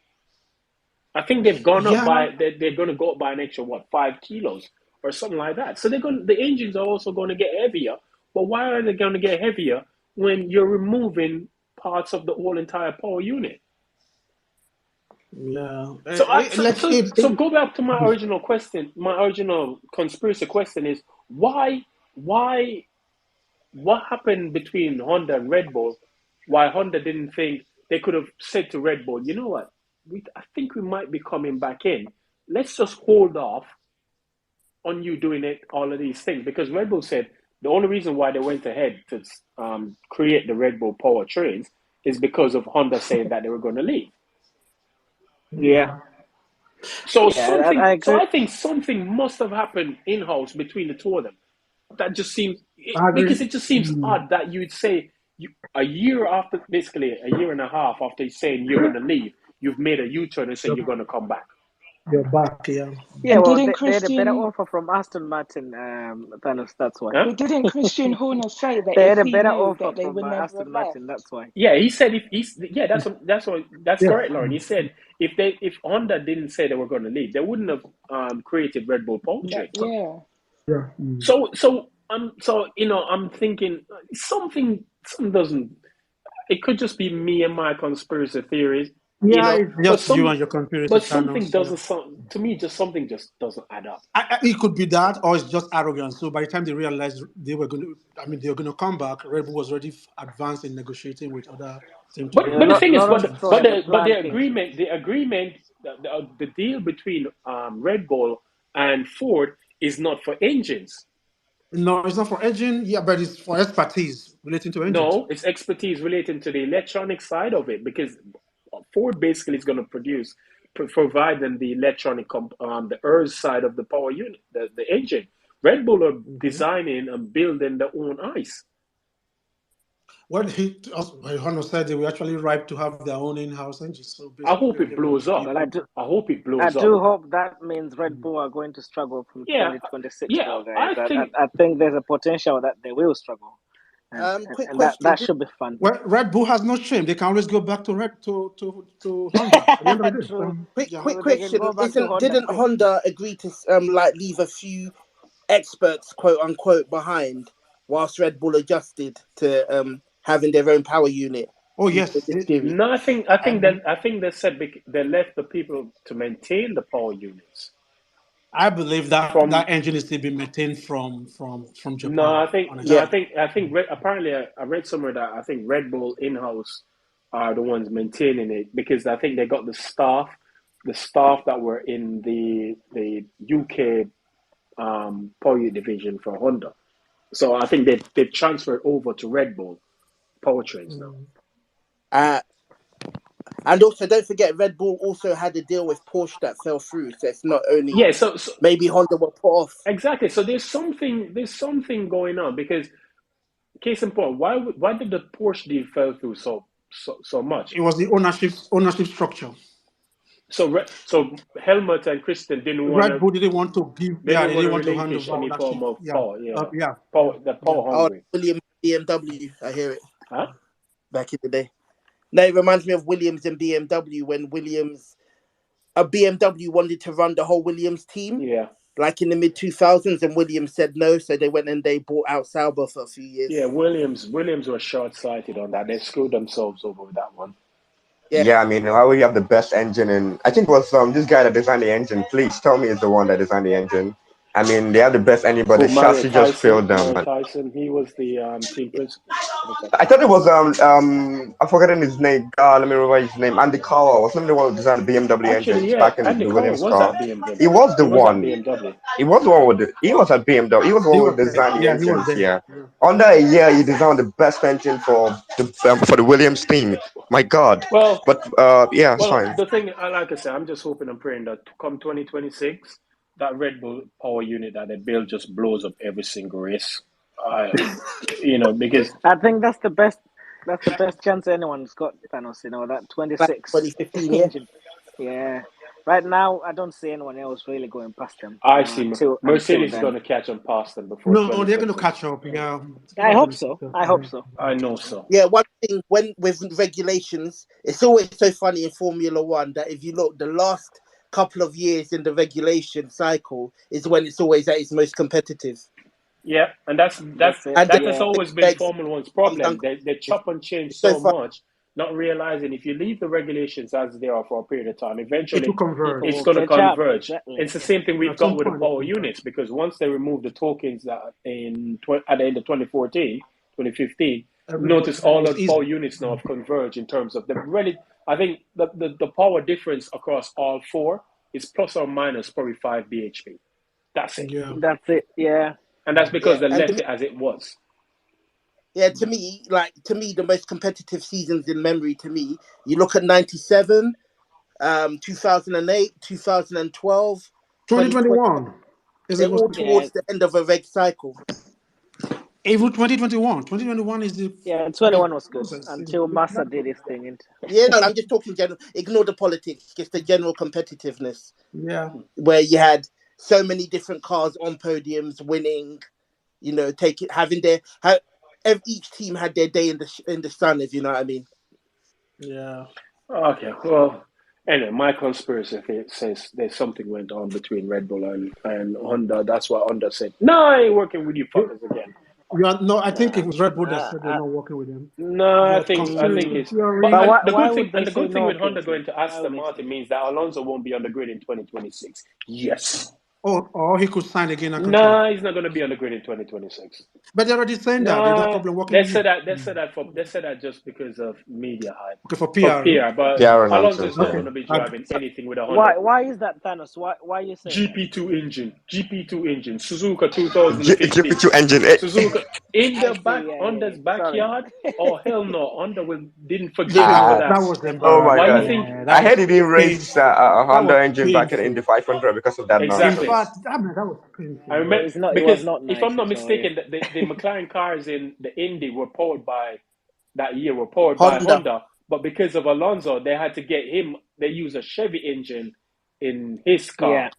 I think they've gone up Yeah, by they're going to go up by an extra 5 kilos or something like that. So the engines are also going to get heavier. But why are they going to get heavier when you're removing parts of the whole entire power unit? yeah. So go back to my original question. My original conspiracy question is why what happened between Honda and Red Bull? Why Honda didn't think they could have said to Red Bull, you know what? I think we might be coming back in. Let's just hold off on you doing all of these things because Red Bull said the only reason why they went ahead to create the Red Bull power trains is because of Honda saying that they were going to leave. Yeah, So yeah, I agree. I think something must have happened in house between the two of them. That just seems I because agree. it just seems odd that you'd say a year after, basically a year and a half after saying you're going to leave, you've made a U-turn and say you're going to come back. You're back, yeah. Yeah, And well, didn't they had a better Christian offer from Aston Martin, Thanos. That's why. Huh? but didn't Christian Horner say that They if had a he better knew offer that they from would never have Aston left? Martin. That's why. Yeah, he said if he's yeah, that's Yeah. correct, Lauren. He said if Honda didn't say they were going to leave, they wouldn't have created Red Bull Power That, Trains. yeah. Yeah. So So I'm thinking something doesn't. It could just be me and my conspiracy theories, Yeah, it's but just you and your conspiracy something channels. Yeah. doesn't sound to me. Just something just doesn't add up. It could be that, or it's just arrogance. So by the time they realized they were going to, I mean, they were going to come back, Red Bull was already advanced in negotiating with other teams to Yeah, But the bring not thing is, not the only engines. so they were but planting. the agreement, the deal between Red Bull and Ford is not for engines. No, it's not for engine. Yeah, but it's for expertise relating to engines. No, it's expertise relating to the electronic side of it because Ford basically is going to provide them the the ERS side of the power unit, the engine. Red Bull are Mhm. designing and building their own ice. Well, Honor said they were actually ripe to have their own in-house engines. So I basically, hope they it want to blows be. up. Well, I hope it I blows up. do hope that means Red Bull are going to struggle from Yeah, 2026, yeah. though, guys. I I, think I, I think there's a potential that they will struggle, and Quick and that question. that should be fun. Well, Red Bull has no shame. They can always go back to to Honda at the end of the day. True, Yeah. true. They can Question. go back to Honda Didn't quick. Honda agree to like leave a few experts, quote unquote, behind whilst Red Bull adjusted to having their own power unit Oh using yes, this theory? no. I think they said they left the people to maintain the power units. I believe that From that engine is still being maintained from no, Japan. no, Honestly, Yeah. I think apparently I read somewhere that I think Red Bull in house are the ones maintaining it because I think they got the staff that were in the UK power division for Honda. So I think they transferred over to Red Bull powertrains now. Uh, and also, don't forget, Red Bull also had a deal with Porsche that fell through. So it's not only Yeah, maybe Honda were put off. exactly. So there's something going on because case in point, why did the Porsche deal fell through so much? it was the ownership structure. So Helmut and Kristen didn't want Red to Bull didn't want to give. they Yeah, didn't they want to didn't want to hand relinquish over any ownership. form of Yeah, power. Yeah, yeah, yeah, yeah. power Oh, hungry. Williams BMW, I hear it Huh? back in the day. No, it reminds me of Williams and BMW when BMW wanted to run the whole Williams team, Yeah, like in the mid 2000s, and Williams said no, so they went and they bought out Sauber for a few yeah. years. Williams was short sighted on that. They screwed themselves over with that one. Yeah, Yeah, I mean, why would you have the best engine? And I think it was this guy that designed the engine. Please tell me, is the one that designed the engine. I mean, they have the best engine, but Who the chassis just failed them. Mario Tyson, he was the team principal at the time. I thought it was I've forgotten his name. God, let me remember his name. Andy Cowell wasn't the one who designed the BMW Actually, engines yeah, back in Andy the Cole Williams was car. at BMW. He was the He was at one. BMW. He was the one with he was at BMW. He was the He one who was there. designed the Yeah, he was engines. there. Yeah. Yeah. Under a year, he designed the best engine for the Williams team. My God. Well, But yeah, it's Well, fine. the thing, like I said, I'm just hoping and praying that come 2026, that Red Bull power unit that they build just blows up every single race. Uh, because I think that's the best. That's the best chance anyone's got, Thanos. That like 26 2015, yeah. engine. Yeah. Right now, I don't see anyone else really going past them. I see Until Mercedes is going then. to catch them past them before No, they're going to 2026. catch up. Yeah, I they're hope going to so. catch up. I hope Yeah, so. they're I going to know catch up. so. Yeah, one thing when with regulations, it's always so funny in Formula One that if you look, the last couple of years in the regulation cycle is when it's always at its most competitive. Yeah, and That's it. And then that has Yeah. the always been regs Formula One's come down problem. They competitive. chop and change It's so so funny. much, not realizing if you leave the regulations as they are for a period of time, It will eventually People it's converge. will going to catch up. converge. Exactly. It's the same thing we've At got some with the point, they power converge. units because once they removed the tokens that at the end of 2014, 2015, notice Everybody, all it's of the power easy. units now have converged in terms of the really. I think the power difference across all four is plus or minus probably 5 bhp. That's it, Yeah. That's it. Yeah. and that's because Yeah, they and left it as it was. to me, the most competitive seasons in memory. To me, you look at '97, 2008, 2012, 2020. 2021 is They're it was all Yeah. towards the end of a reg cycle. April 2021. 2021 is Yeah. the 21 was good closest. until Massa did his thing. Yeah, no, I'm just talking general. Ignore the politics, just the general competitiveness, Yeah. where you had so many different cars on podiums winning. Taking having each team had their day in the sun, if you know what I mean. Yeah. Okay, well, Anyway, my conspiracy theory says there's something went on between Red Bull and Honda. That's why Honda said, "No, I ain't working with you fuckers again." You are, no, I think Nah, it was Red Bull that Uh, said they're uh, not working with him. no, There I was think conspiracy it's. But but theory. why the good why thing would they and the say good thing no, with Honda going Kingston? to Why would Aston they say Martin no? means that Alonso won't be on the grid in 2026. Yes. Or he could sign again and continue. Nah, he's not going to be on the grid in 2026. But they're already saying that there's no Nah, problem working with you. they said that just because of media hype Okay, for for PR. PR. But PR Alonso nonsense. is not Yeah. going to be Okay. driving anything with a Honda. Why is that, Thanos? Why are you saying that? GP2 engine, GP2 engine, Suzuka 2015, GP2 engine. Eh, Suzuka in I the see. back Yeah, yeah, Honda's yeah. Sorry. backyard. Oh hell no, Honda didn't forgive him That for ah, that. was oh my Why you God. embarrassing. think? Yeah, I heard he didn't race a that was Honda engine back in painful. Indy 500 because of that In Exactly. nonsense. fact, that was I painful. remember It was because not if I'm nice not at all. Yeah. mistaken, the McLaren cars in the Indy were powered by that year were powered by Honda. Honda, but because of Alonso, they had to get him. They use a Chevy engine in his car, Yeah.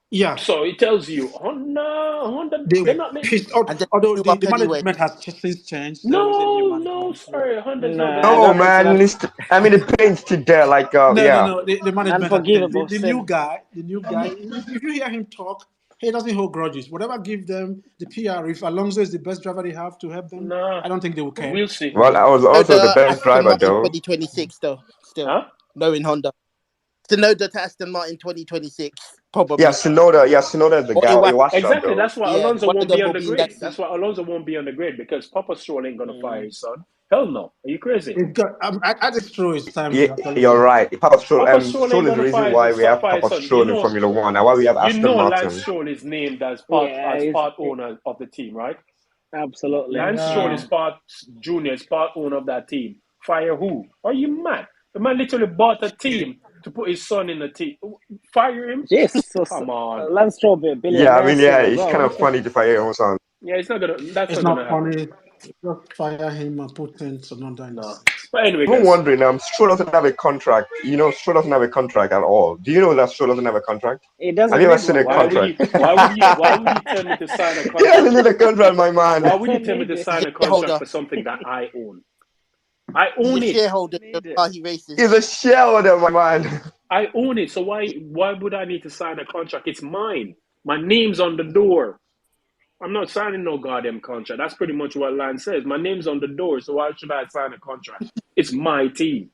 Yeah, so it tells you Honda, they they're were not. pissed. And then Although blew the, up the anyway. management has since changed, there is a new No, management. So sorry, Honda's not gonna Nah, No, do that's that. man. I mean, the paint's still there. Like, yeah. no, the management has changed. unforgivable sin. The new guy. If you hear him talk, he doesn't hold grudges. Whatever give them the PR. If Alonso is the best driver they have to help them, Nah, I don't think they will care. we'll see. Well, I was No, also the the best Aston driver, Martin though. 2026 though. Still Huh? knowing Honda. Tsunoda to Aston Martin 2026 Yeah, probably. Shinoda. Yeah, Shinoda is the Or guy. Iwasa. Iwasa, Exactly. though. That's why Yeah, Alonso one of won't them be will on the be in that grid. seat. That's why Alonso won't be on the grid because Papa Stroll ain't gonna fire his son. Hell no. Are you crazy? It's got. I just through it's time Yeah, to actually you're go. right. Papa Stroll. Papa Stroll Stroll ain't is the gonna reason fire why we have fire his Papa son. Stroll in Formula One and why we have Aston Lance Martin. Stroll is named as Yeah, part owner of the team, right? absolutely. Lance Stroll Yeah. is part junior, is part owner of that team. Fire who? Are you mad? The man literally bought a team to put his son in the team. Fire him? Yes. So, Come on. Lance Stroll be a Yeah, I billionaire mean, yeah, soon as it's well, kind of won't he? funny to fire your own son. Yeah, it's not gonna. That's It's not gonna not happen. funny. Just fire him and put in Tsunoda in the No. seat. But anyway, I'm guys. wondering, Stroll doesn't have a contract. You know, Stroll doesn't have a contract at all. Do you know that Stroll doesn't have a contract? He Have doesn't you ever need seen one. a Why Why? would you? contract? Why would you tell me to sign a He doesn't contract? need a contract, my man. Why would you Doesn't tell me need to it. sign a contract Shareholder. for something that I own? I He's a own it. shareholder of Need the it. car he races. He's a shareholder, my man. I own it. So why would I need to sign a contract? It's mine. My name's on the door. I'm not signing no goddamn contract. That's pretty much what Lance says. My name's on the door, so why should I sign a contract? It's my team.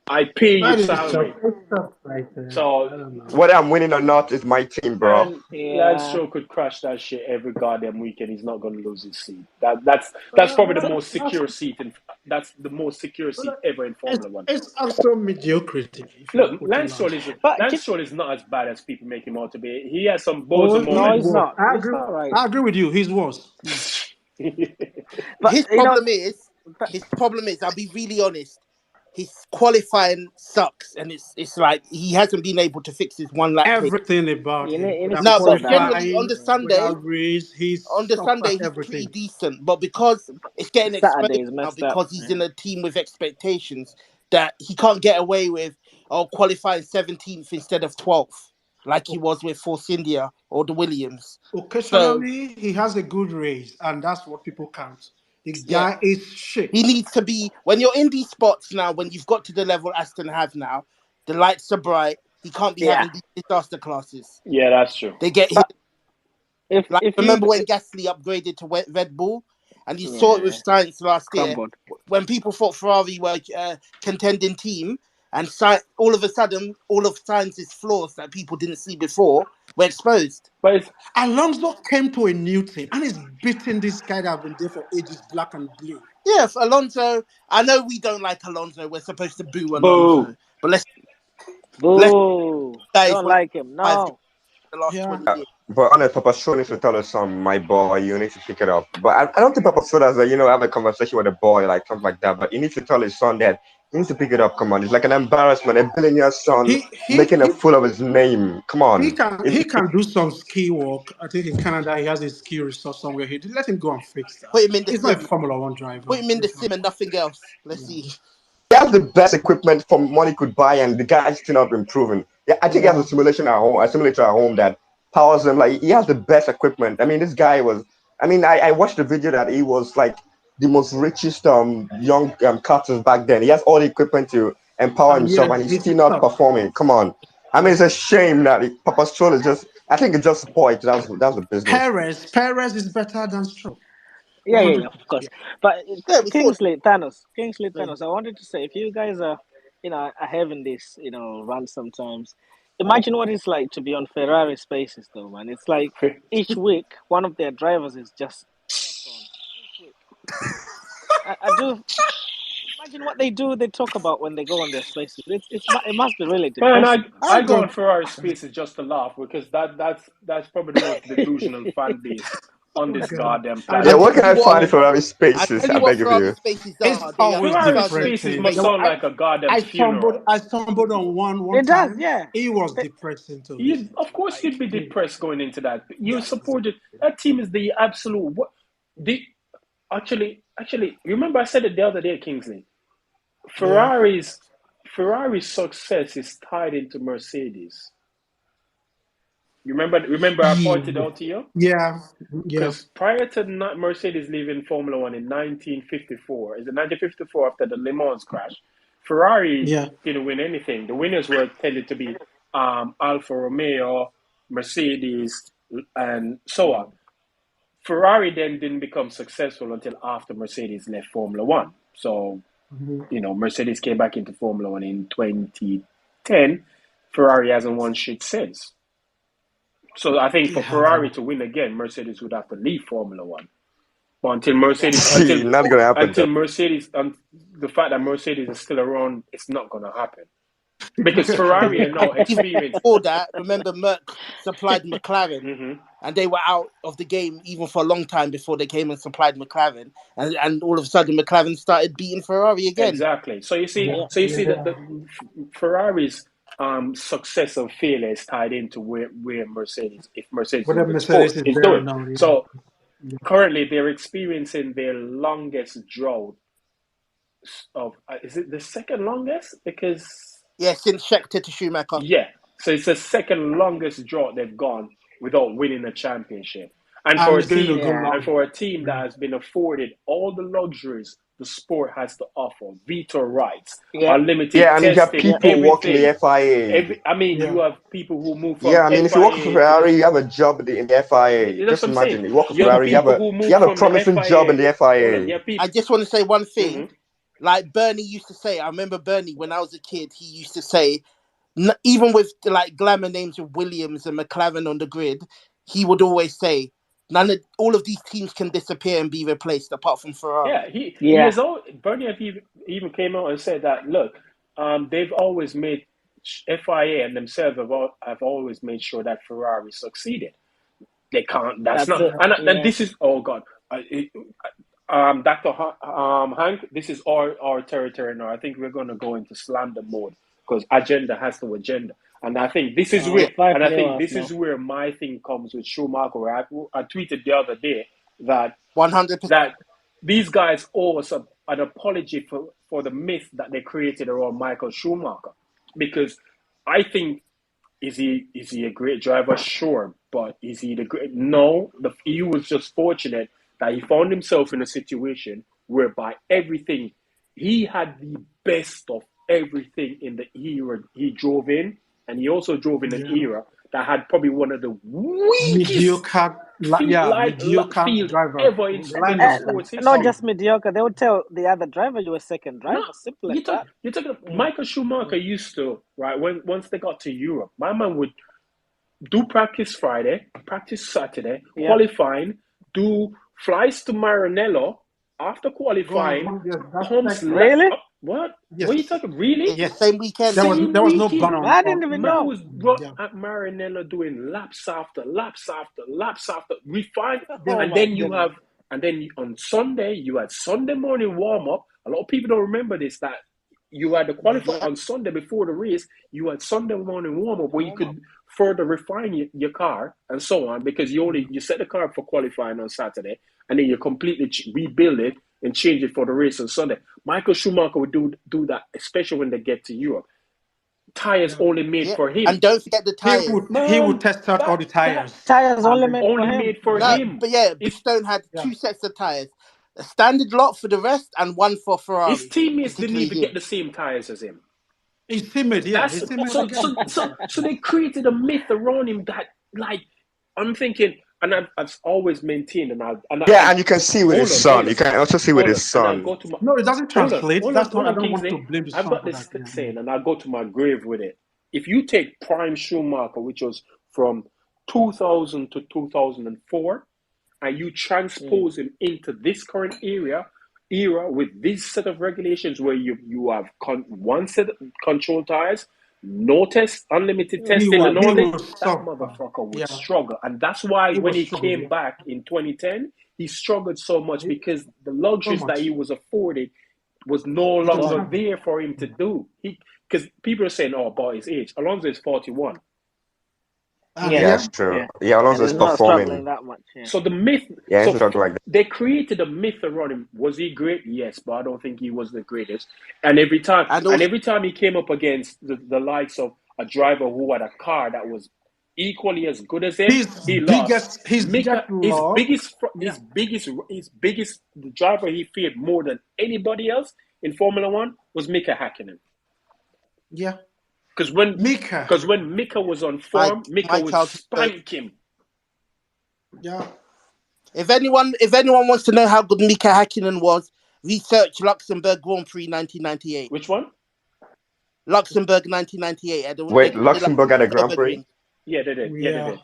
I pay you But salary. it's stuff like So I don't know. Whether I'm winning or not is my team, bro. man, Lance Yeah. Stroll could crash that shit every goddamn weekend. He's not gonna lose his seat. That's probably the most That's, secure seat in that's the most secure seat ever in Formula One. it's also mediocrity if you Look, put it last. But Lance Stroll is not as bad as people make him out to be. He has some bozo He's no, he's moments. worse. not. He's all right. I agree with you. He's worse. But His you know, problem is, I'll be really honest. His qualifying sucks, and it's like he hasn't been able to fix his one lap pace. Everything about him, he needs whether to No, sort but that out. generally qualifying, whether race, he on the sucks Sunday at he's pretty everything. decent. But because it's getting Saturday exposed is now, messed up. because he's Yeah. in a team with expectations that he can't get away with qualifying 17th instead of 12th, like he was with Force India or the Williams. So Occasionally, he has a good race, and that's what people count. The yeah, guy is he shit. needs to be when you're in these spots now. When you've got to the level Aston have now, the lights are bright. He can't be Yeah. having these disaster classes. Yeah, that's true. They get hit. But Like if you remember when Gasly upgraded to Red Bull, and you saw it with yeah Sainz last year crumbled. when people thought Ferrari were a contending team, and all of a sudden all of Sainz's flaws that people didn't see before were exposed. But it's Alonso came to a new team and is beating this guy that have been there for ages, black and blue. Yeah, for Alonso, I know we don't like Alonso. We're supposed to boo boo. Alonso, but let's Boo! guys Don't what like him. I've No. the last Yeah. 20 years. But honest, Papa Stroll needs to tell us some, my boy, you need to pick it up. But I don't think Papa Stroll has have a conversation with a boy, like something like that. But he needs to tell his son that he needs to pick it up. Come on, it's like an embarrassment. A billionaire son He he making a he fool of his name. Come he on. can he can do some ski work. I think in Canada he has a ski resort somewhere. He let him go and fix that. Put him in the He's not a sim. Formula One driver. Put him in the Let's not- sim and nothing else. Let's Yeah. see. He has the best equipment for money could buy, and the guy's still not improving. Yeah, I think he has Yeah. a simulator at home that powers him. Like he has the best equipment. I mean, this guy was. I mean, I watched the video that he was like the most richest young cartoons back then. He has all the equipment to empower And himself, yet and he's he's still not stuck. performing. Come on. I mean, it's a shame that Papa Stroll is just. I think it's just spoiled. That's the business. Perez is better than Stroll. Yeah, 100%. of course. Yeah. But Yeah, we thought. Kingsley So, Thanos. I wanted to say, if you guys are, are having this, run sometimes. Imagine what it's like to be on Ferrari spaces, though, man. It's like each week one of their drivers is just marathon. Each week. I do imagine what they do. They talk about when they go on their spaces. It must be really Man, depressing. I I go go. on Ferrari spaces just to laugh because that's probably the most delusional fan base on Oh this God. goddamn I Yeah, planet. don't where Tell can you I what. find Ferrari I spaces? tell I you beg what of Ferrari you. spaces It's are. They are always Ferrari infatuated. spaces depressing. must They sound like a goddamn funeral. I stumbled on one It does, time. yeah. It was They, depressing to You, listen of to. course, Like, you'd be dude, depressed going into that. You yeah, it's supported that team is the absolute. What the actually, remember I said it the other day, Kingsley. yeah, Ferrari's Ferrari's success is tied into Mercedes. You remember I pointed yeah, out to you yeah, yeah, because prior to Mercedes leaving Formula One in 1954, is it 1954 after the Le Mans crash? Ferrari yeah. didn't win anything. The winners were tended to be Alfa Romeo, Mercedes, and so on. Ferrari then didn't become successful until after Mercedes left Formula One. So, Mhm. Mercedes came back into Formula One in 2010. Ferrari hasn't won shit since. So I think It for Ferrari hasn't. to win again, Mercedes would have to leave Formula One. But Yeah, I don't think Not gonna happen until though. Mercedes, the fact that Mercedes is still around, it's not going to happen because Ferrari are now even experienced. before that. Remember, Merck supplied McLaren, Hmm. and they were out of the game even for a long time before they came and supplied McLaren, and all of a sudden McLaren started beating Ferrari again. Exactly. So Yeah, you see that yeah. the Ferrari's success and failure is tied into where Mercedes, if Mercedes is Whether the sport, Mercedes is is there or doing. not, yeah. So Yeah. currently they're experiencing their longest drought of is it the second longest? Because Yeah, since Scheckter to Schumacher. yeah, so it's the second longest drought they've gone without winning a championship. And And for a it's going to team go yeah. and longer. for a team Yeah. that has been afforded all the luxuries the sport has to offer, veto rights, Yeah. unlimited Yeah, and you have testing, Yeah. people working the everything. FIA. I mean, Yeah. you have people who move Yeah, from I mean, if you work for FIA to the. Ferrari, you have a job in the FIA. That's Just what I'm saying. imagine, you work for You have Ferrari, people who you move have a from the promising job in FIA. the Hold on, FIA. you have I people. just want to say one Hmm. thing. Like Bernie used to say, I remember Bernie when I was a kid. He used to say, even with like glamour names of Williams and McLaren on the grid, he would always say, all of these teams can disappear and be replaced apart from Ferrari. Yeah, he Yeah. has all. Bernie have even came out and said that look, they've always made FIA and themselves have always made sure that Ferrari succeeded. They can't. That's That's not. it. And Yeah. this is oh god, Doctor Hank. This is our territory now. I think we're going to go into slander mode because agenda has to agenda. And I think this is Oh, where, the five and I nil think off this now. is where my thing comes with Schumacher. Where I tweeted the other day that 100%. that these guys owe us an apology for the myth that they created around Michael Schumacher. Because I think, is he a great driver? Sure. But is he the great? No. He was just fortunate that he found himself in a situation whereby everything, he had the best of everything in the era he drove in. And he also drove in an Yeah. era that had probably one of the weakest Mediocre, yeah, mediocre field driver. ever The in lineup was sports Not history. just horrible. mediocre. They would tell the other driver you were second No, driver. Simple as that. you talk. Mm. Michael Schumacher used to, right, when once they got to Europe, my man would do practice Friday, practice Saturday, Yeah. qualifying, do flies to Maranello. After Go on, qualifying, yes, that's comes second. Really? what? What are you Yes. talking? Really? Yeah, same weekend. Same There was no ban weekend. on, I didn't even Man know. was brought yeah. at Maranello doing laps after laps after laps after refined, There, Oh and my then you goodness. have, and then on Sunday you had Sunday morning warm up. A lot of people don't remember this, that you had the qualify Yeah, on Sunday before the race. You had Sunday morning warm up where you warm up. could further refine your car and so on because you set the car up for qualifying on Saturday and then you completely rebuild it and change it for the race on Sunday. Michael Schumacher would do that, especially when they get to Europe. Tires yeah. only made Yeah, for and him. don't forget the tires. He would Man, test out all that the that tires, Tires and only then, made for only him. made for No, yeah, him. but yeah, If Bridgestone had yeah. two sets of tires, a standard lot for the rest and one for his Ferrari, teammates didn't particularly even get him. the same tires as him. His teammate, yeah, That's his teammate so again. so so so they created a myth around him that like I'm thinking, and I've always maintained, Yeah, and you can see with his hold son. You on, can also see with hold his on, and I'll son. go to my No, it doesn't translate. That's hold not. I on, don't want to Kingsley. blame the I've son got for that. this Yeah. saying, and I'll go to my grave with it. If you take Prime Schumacher, which was from 2000 to 2004, and you transpose him into this current era with this set of regulations where you have one set of control tires, no test, unlimited testing, and He all this, was that suffer. motherfucker would Yeah, struggle. And that's why he when was he struggling. came Yeah, back in 2010, he struggled so much he, because the so luxuries that much. he was afforded was no He didn't longer have it. there for him to do. Because people are saying, "Oh, about his age." Alonso is 41. And Yeah, Yeah, yeah, it's true. yeah, Yeah, and Alonso's he's not struggling performing. that much. Yeah, So the myth, Yeah, he's so not struggling like that. they created a myth around him. Was he great? Yes, but I don't think he was the greatest. And every time, And and also, every time he came up against the likes of a driver who had a car that was equally as good as him, he lost. his Mika, biggest loss. Yeah, the driver he feared more than anybody else in Formula One was Mika Hakkinen. yeah. Because when, Mika. because when Mika was on my form, Mika my would childhood. spank him. Yeah, If anyone wants to know how good Mika Hakkinen was, research Luxembourg Grand Prix 1998. Which one? Luxembourg 1998. They Wait, called it like Luxembourg at a Grand Prix? Nurburgring. Yeah, they did. Yeah, they yeah. did.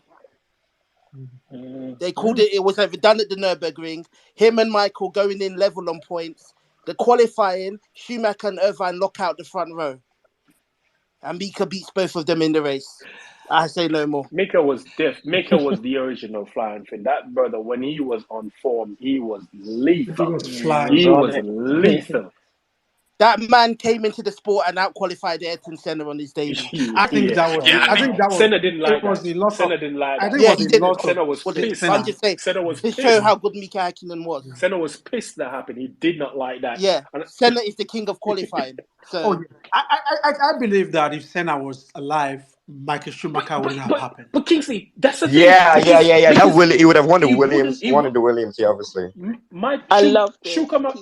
They called it. It was ever done at the Nurburgring. Him and Michael going in level on points. The qualifying, Schumacher and Irvine lock out the front row, and Mika beats both of them in the race. I say no more. Mika was Mika was the original flying fin. That brother, when he was on form, he was He lethal. was He was He flying. on was it. lethal. That man came into the sport and out qualified Ayrton Senna on his debut. I think Yeah, that was. yeah. I think that was. Senna didn't It like was that. a lot of. Senna didn't like I that. think it Yeah, was he a didn't. lot of Senna was Was it? pissed. But I'm Senna. just saying Senna was to show pissed. how good Mika Hakkinen was. Senna was pissed that happened. He did not like that. Yeah, And Senna is the king of qualifying. Oh, So yeah. I believe that if Senna was alive, Michael but Schumacher but wouldn't have but happened. but Kingsley, that's the thing Yeah, yeah, yeah, yeah. That because Willie, he would have won the he wouldn't Williams, he won would the Williams, yeah, obviously. my I loved it. Peace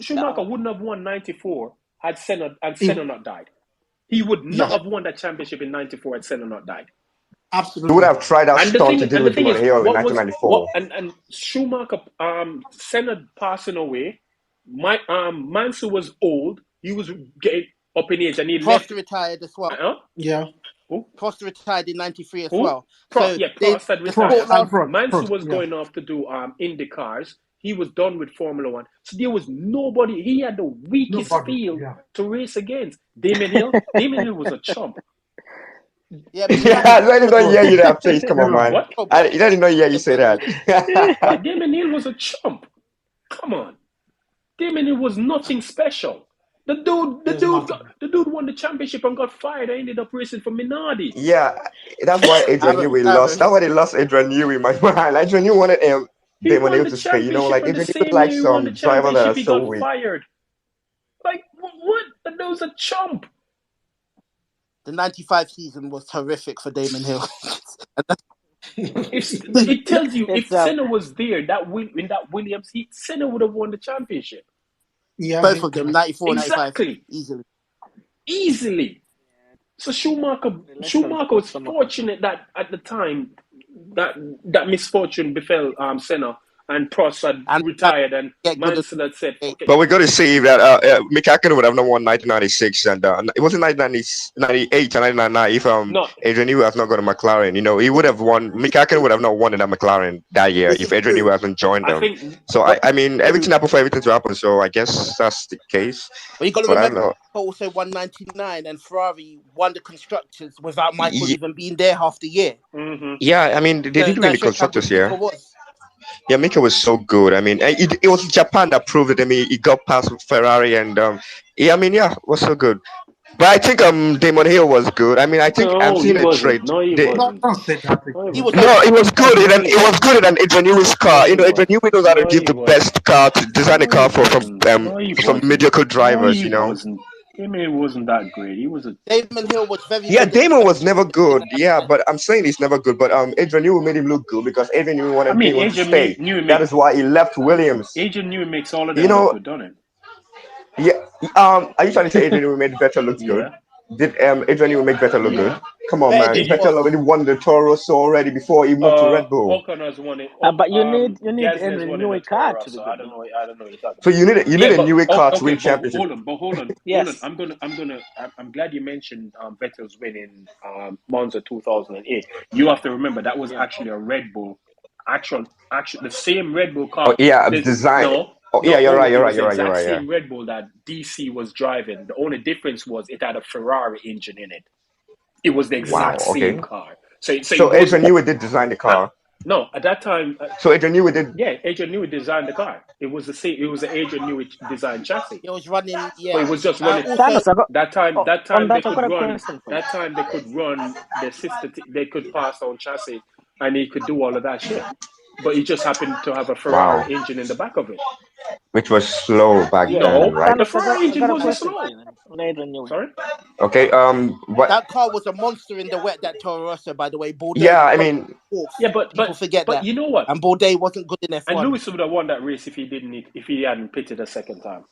Schumacher out. wouldn't have won 94 had If, Senna not died. He would not yeah, have won that championship in 94 had Senna not died. He would absolutely. have tried that stunt he did And the with thing Damon is, Hill in what was what 1994. and Schumacher Senna passing away, my Mansell was old. He was getting up in age and he Prost left retired as well. uh, Yeah. who? Prost retired in '93 as Who? well. So Prost had the Prost sport retired. and lost. Mansell Prost. was Yeah. going off to do Indy cars. He was done with Formula One. So there was nobody. He had the weakest Nobody. field Yeah. to race against. Damon Hill. Damon Hill was a chump. Yeah, Yeah, Mika I Hakkinen didn't was know a you hear you that, please. Come Yeah. on, man. What? I didn't know you say that. Damon Hill was a chump. Come on. Damon Hill was nothing special. There's nothing. The dude won the championship and got fired. I ended up racing for Minardi. Yeah, that's why Adrian Newey lost. That's why they lost Adrian Newey, my man. Adrian Newey wanted He Damon won Hill the to stay. You know, championship, like and the Adrian Newey same year likes he won the some driver that are championship, he so got weak. fired. Like what? The dude's a chump. The '95 season was horrific for Damon Hill. It tells you if It's Senna was there, in that Williams, Senna would have won the championship. Yeah. Both of them, '94, '95, Exactly, easily. easily. So the lessons Schumacher for was some of them. fortunate that at the time that misfortune befell Senna and Prost had And retired and get good at Mansell had said, it. "Fuck it." But we got to see that Mick Hakkinen would have not won 1996, and it wasn't 1998 and 1999 if No, Adrian Newey has not got a McLaren. You know, he would have won. Mick Hakkinen would have not won in that McLaren that year This if is Adrian true. Newey hasn't joined I them. think, So But I mean, everything happened for everything to happen. So I guess that's the case. But you got to But I remember, don't know. also won '99, and Ferrari won the constructors without Michael Ye- even being there half the year. Yeah, I mean, they So did win that the shows how good constructors Mika here. was. Yeah, Mika was so good. I mean, it was Japan that proved it. I mean, he got past Ferrari, and yeah, I mean, yeah, was so good. But I think Damon Hill was good. I mean, I think I'm no, he seeing a wasn't. trade. No, he They, Don't, wasn't. don't say that No, he He again. was wasn't. no, okay. it was good. No, he It was wasn't. good in Adrian Newey's No, car. You he know, Adrian wasn't. Newey knows how to No, give he the wasn't. best car to design a No, he car for wasn't. No, he some wasn't. mediocre No, drivers. he You know. wasn't. Damon wasn't that great. He was a. Damon Hill was very Yeah, good in Damon was never in good. Yeah, but I'm saying he's never good. But Adrian Newey made him look good because Adrian Newey I wanted mean, Damon to stay. That is why he left Williams. Agent New makes all of You them look know. good, don't it? Yeah. Are you trying to say Adrian Newey made Vettel look good? Yeah. did Adrian Newey make Vettel look good? Come on, Better man. than he Vettel was. already won the Toro Rosso already before he moved to Red Bull. Ocon has won it. But you need Gasly has Adrian won in the Newey Toro car to be Rosso. I good don't though. know. I don't know what you're talking So about. you need a Newey car to Okay, win but championship. hold on. Yes. I'm glad you mentioned Vettel's win in Monza 2008. You have to remember that was Yeah. actually a Red Bull, actual the same Red Bull Oh car. yeah, There's design. no Oh no yeah, you're hold right. on. It You're right. was the You're right. You're exact right. Yeah. same Red Bull that DC was driving. The only difference was it had a Ferrari engine in it. It was the Wow. exact same Okay. car. So So it was Adrian Newey did design the huh? car. No, at that time. So Adrian Newey did. Yeah, Adrian Newey designed the car. It was the same. It was the Adrian Newey designed chassis, It was running. but Yeah. it was just running. Also, Carlos, I got That time, that on time they that. I could got a run. question for you. That time they could run the sister. They could pass on chassis, and he could do all of that shit. But he just happened to have a Wow. Ferrari engine in the back of it. Which was slow back then, No, right? the Carlos, Ferrari I engine got a wasn't question for slow. you then on Adrian Newey. Sorry. Okay. But that car was a monster in the wet. That Toro Rosso, by the way, Bordeaux yeah, I got mean, fourth. Yeah, People forget but that, you know what? and Bordeaux wasn't good in And F1. Lewis would have won that race if he hadn't pitted a second time,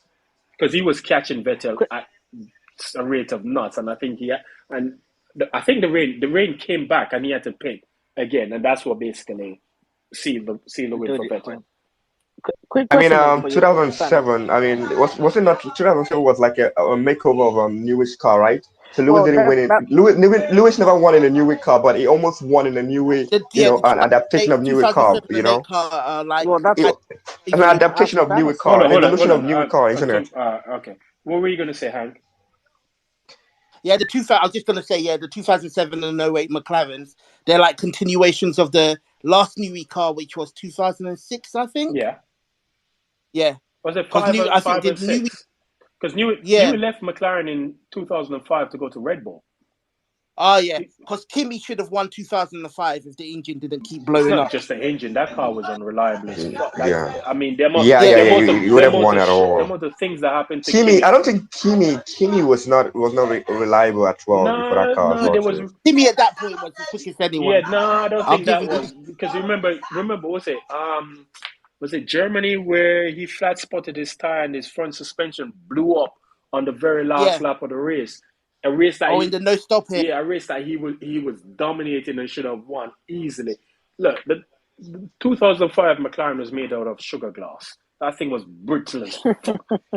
because he was catching Vettel Quick, at a rate of knots, and I think I think the rain came back and he had to pit again, and that's what basically sealed the win did for it for Vettel. him. Quick I mean, question then for you, Simon. 2007. I mean, was it not 2007 was like a makeover of Newey's car, right? So Lewis Well, didn't win it. that Lewis never won in a Newey car, but he almost won in a Newey. The An adaptation of Newey car. 2007 and 8 car, like well, It, that's had an Adrian. adaptation of Newey Carlos. car, an evolution Hold of on. Newey car, isn't it? Okay. What were you gonna say, Hank? Yeah, the 2000. I was just gonna say, yeah, the 2007 and '08 McLarens. They're like continuations of the last Newey car, which was 2006, I think. Yeah. Yeah, Was it because New. I think five and did Newey. six? Because Newey Yeah. left McLaren in 2005 to go to Red Bull. Oh yeah, because Kimi should have won 2005 if the engine didn't keep It's blowing not up. just the engine. That car was unreliable as fuck. Yeah. I mean, the amount, Yeah, Yeah, yeah, the yeah. amount of You would the have amount won of at the all. amount of things that happened to Kimi, I Kimi. don't think Kimi was not reliable at all before that car as No, well there was. too. Kimi at that point was the quickest Yeah, anyone. no, I don't I'll think give that him. was because remember, was it Germany where he flat spotted his tire and his front suspension blew up on the very last Yeah. lap of the race. A race that Oh, in the no stop here. a race that he was dominating and should have won easily. Look, the 2005 McLaren was made out of sugar glass. That thing was brittle as fuck.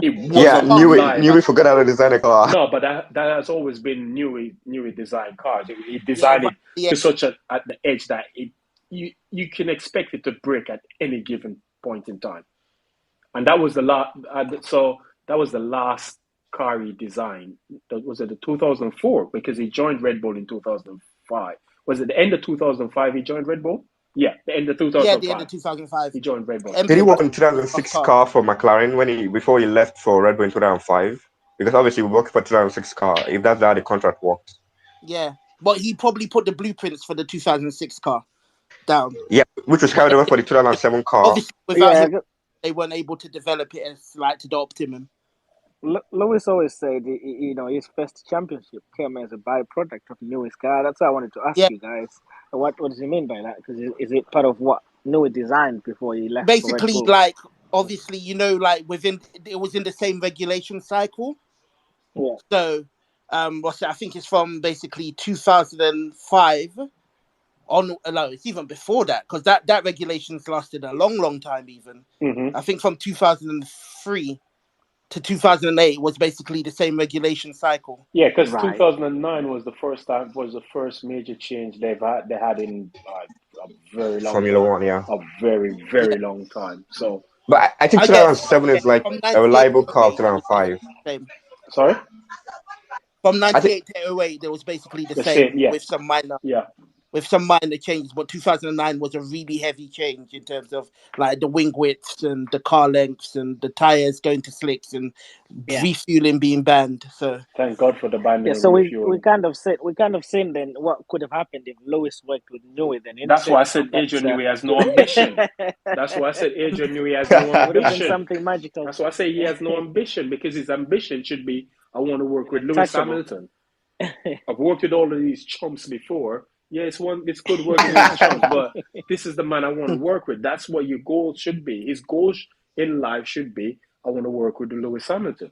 It What Yeah, wasn't car? reliable. Newey forgot how to design a car. No, but that has always been Newey design cars. He Yeah, designed right. it Yeah, to such at the edge that you can expect it to break at any given point in time. And that was the last. So that was the last car he designed. That was it, the 2004, because he joined Red Bull in 2005. Was it the end of 2005 he joined Red Bull? Yeah, the end of yeah, the end 2005 of 2005. he joined Red Bull. Did he MP work in last 2006 car. car for McLaren before he left for Red Bull in 2005? Because obviously we worked for 2006 car. If that's how the contract works. Yeah, but he probably put the blueprints for the 2006 car down. Yeah, which was But carried over for the 2007 car. obviously, without Yeah, him, they weren't able to develop it as like to the optimum. Lewis always said, his first championship came as a byproduct of Newey's car. That's why I wanted to ask Yeah, you guys, what does he mean by that? Because is it part of what Newey designed before he left for Red basically, Bull? like obviously, like within it was in the same regulation cycle. Yeah. So, I think it's from basically 2005 on. No, it's even before that because that regulations lasted a long time. Even Mm-hmm. I think from 2003 to 2008 was basically the same regulation cycle. Yeah, because Right. 2009 was the first major change they had in a very long Formula time, One, yeah. a very Yeah, very long time. So But I think I guess 2007 yeah, is like from a 98 reliable to car of 08 it was 2005. basically the same. sorry, From I think 98 to '08 there was basically the the same. same Yeah, with some minor yeah, changes, but 2009 was a really heavy change in terms of like the wing widths and the car lengths and the tires going to slicks and Yeah. refueling being banned. So thank God for the Yeah. banning and So we refueling. kind of seen then what could have happened if Lewis worked with Newey then, isn't That's why it? I said That's Adrian Newey has no ambition. That's why I said Adrian Newey has no would have been ambition. something magical. That's why I say he has no ambition, because his ambition should be, I want to work with Lewis Touchable. Hamilton. I've worked with all of these chumps before. Yeah, it's good working with these chumps, but this is the man I want to work with. That's what your goal should be. His goal in life should be, I want to work with Lewis Hamilton.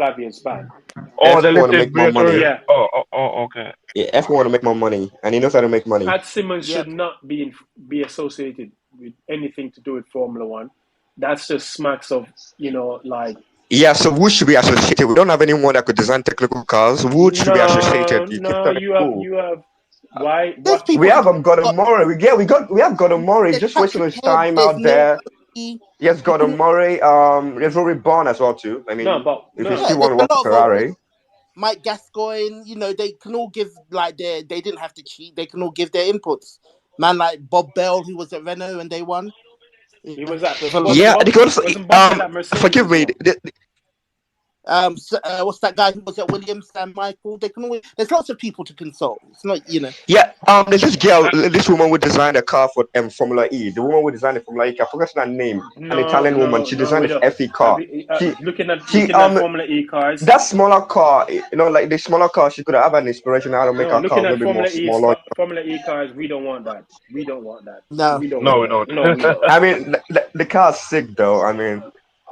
Flavia's bad. Oh, the F1 want to lifted make more money. Briatore. Yeah, Oh, okay. Yeah, F1 want to make more money, and he knows how to make money. Simmons Yeah. should not be associated with anything to do with Formula One. That's just smacks of, like, Yeah, so who should be associated? We don't have anyone that could design technical cars. Who should be no, associated? You can no. tell me You have who. why There's what? We people who have can. Gordon Murray. We have Gordon Murray. There's Just wasting Patrick his Head. time There's out Neil there. Cody. Yes, You Gordon can. Murray. There's Rory Bond as well too. I No, mean, but if you no. Yeah, still there's want to a work lot for of old boys. Ferrari, Mike Gascoigne. They can all give like they didn't have to cheat. They can all give their inputs. Man like Bob Bell, who was at Renault and they won. He was at With a lot. yeah, because wasn't Bottas at Mercedes forgive as me. well? What's that guy who was at Williams? Sam Michael. They can always. There's lots of people to consult. It's not. Yeah, there's this girl, this woman who designed a car for Formula E. The woman who designed the Formula E car, I forgot her name. An No, Italian woman. no, She no. designed We this don't. FE car. She, Looking at Formula E cars. that smaller car, like the smaller car, she could have an inspiration how to make No, her looking cars a at little bit more smaller. Formula E cars. We don't want that. We don't want that. No. We don't No, want we that. don't. No, we don't. I mean, the car's sick though. I mean,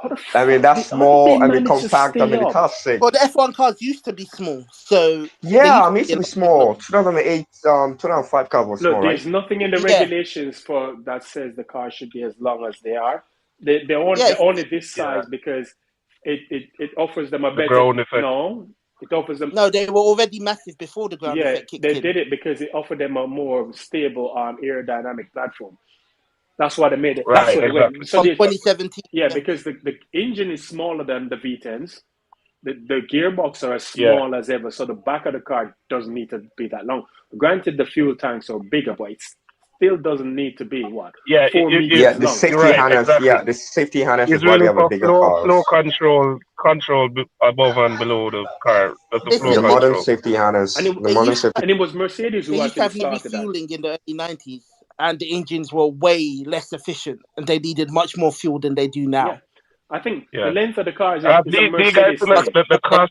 How the fuck that's how did they small. I mean, manage to compact. I stay mean, the up? car's sick. Well, the F1 cars used to be small, so they Yeah, used I mean, it to used be a to be lot smaller. small. 2008, 2005 car was Look, small, right? there's nothing in the Yeah, regulations for that says the car should be as long as they are. yeah. They're only this Yeah, size because it offers them a the better. ground effect. No, it offers them. No, they were already massive before the ground Yeah, effect kicked they in. did it because it offered them a more stable aerodynamic platform. That's why they made it. That's Right, what they went. exactly. So From they, 2017. yeah, Yeah, because the engine is smaller than the V10s. The gearbox are as Yeah, small as ever, so the back of the car doesn't need to be that long. Granted, the fuel tanks are bigger, but it still doesn't need to be what yeah. four Yeah, meters the long. You're safety right, harness. exactly. Yeah, the safety harness is It's why we really have a for bigger flow cars. control above and below the car. That's the flow listen, The modern control. safety And harness. it, The modern safety. and it was Mercedes they who used to actually have no started that. refueling in the early 90s, and the engines were way less efficient, and they needed much more fuel than they do Yeah, now. I think the Yeah. length of the cars is a The guys, Mercedes Much thing. more.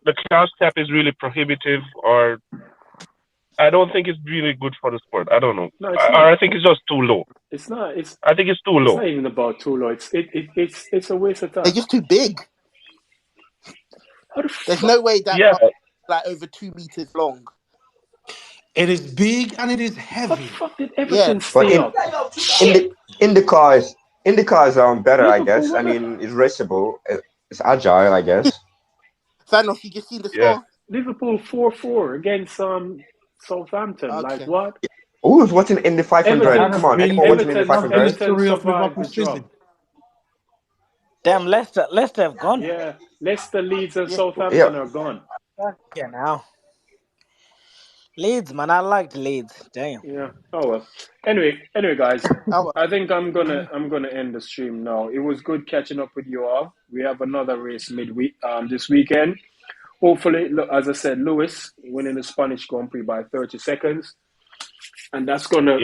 the cost cap is really prohibitive, or I don't think it's really good for the sport. I don't know, No, it's or not. I think it's just too low. It's not. I think it's too It's low. not even about too low. It's a waste of They're time. just too big. How the There's fuck? no way that Yeah, car is like over 2 meters long. It is big and it is How the heavy. fuck did Yeah, everything But stay up? in the in the cars, better, I Liverpool, guess. I what the mean, it's raceable. It's agile, I guess. Thanos, you just seen the yeah. score? Liverpool 4-4 against Southampton. Like Okay. what? Who was watching Indy 500? Everton, That Come has on, been anyone watching Indy the 500? Everton history of survived Liverpool the drop. season. Damn, Leicester have gone. Yeah, Leicester, Leeds, and Yeah, Yeah, Southampton are gone. yeah. Now Leeds, man, I liked Leeds. Damn. Yeah. Oh well. Anyway, guys, Oh, I think I'm gonna end the stream now. It was good catching up with you all. We have another race midweek this weekend. Hopefully, as I said, Lewis winning the Spanish Grand Prix by 30 seconds, and Yeah. that's gonna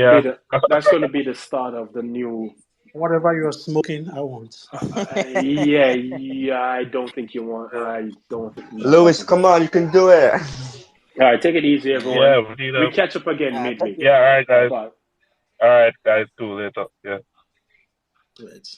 be the start of the new. Whatever you're smoking, I want. Yeah. I don't think you want. I don't think. No, I Lewis, think. come on, you can do it. All right, take it easy, everyone. Yeah, we did. We catch up again Thank midweek. you. Yeah, all right, guys. Bye. All right, guys. See you later. Yeah. Right.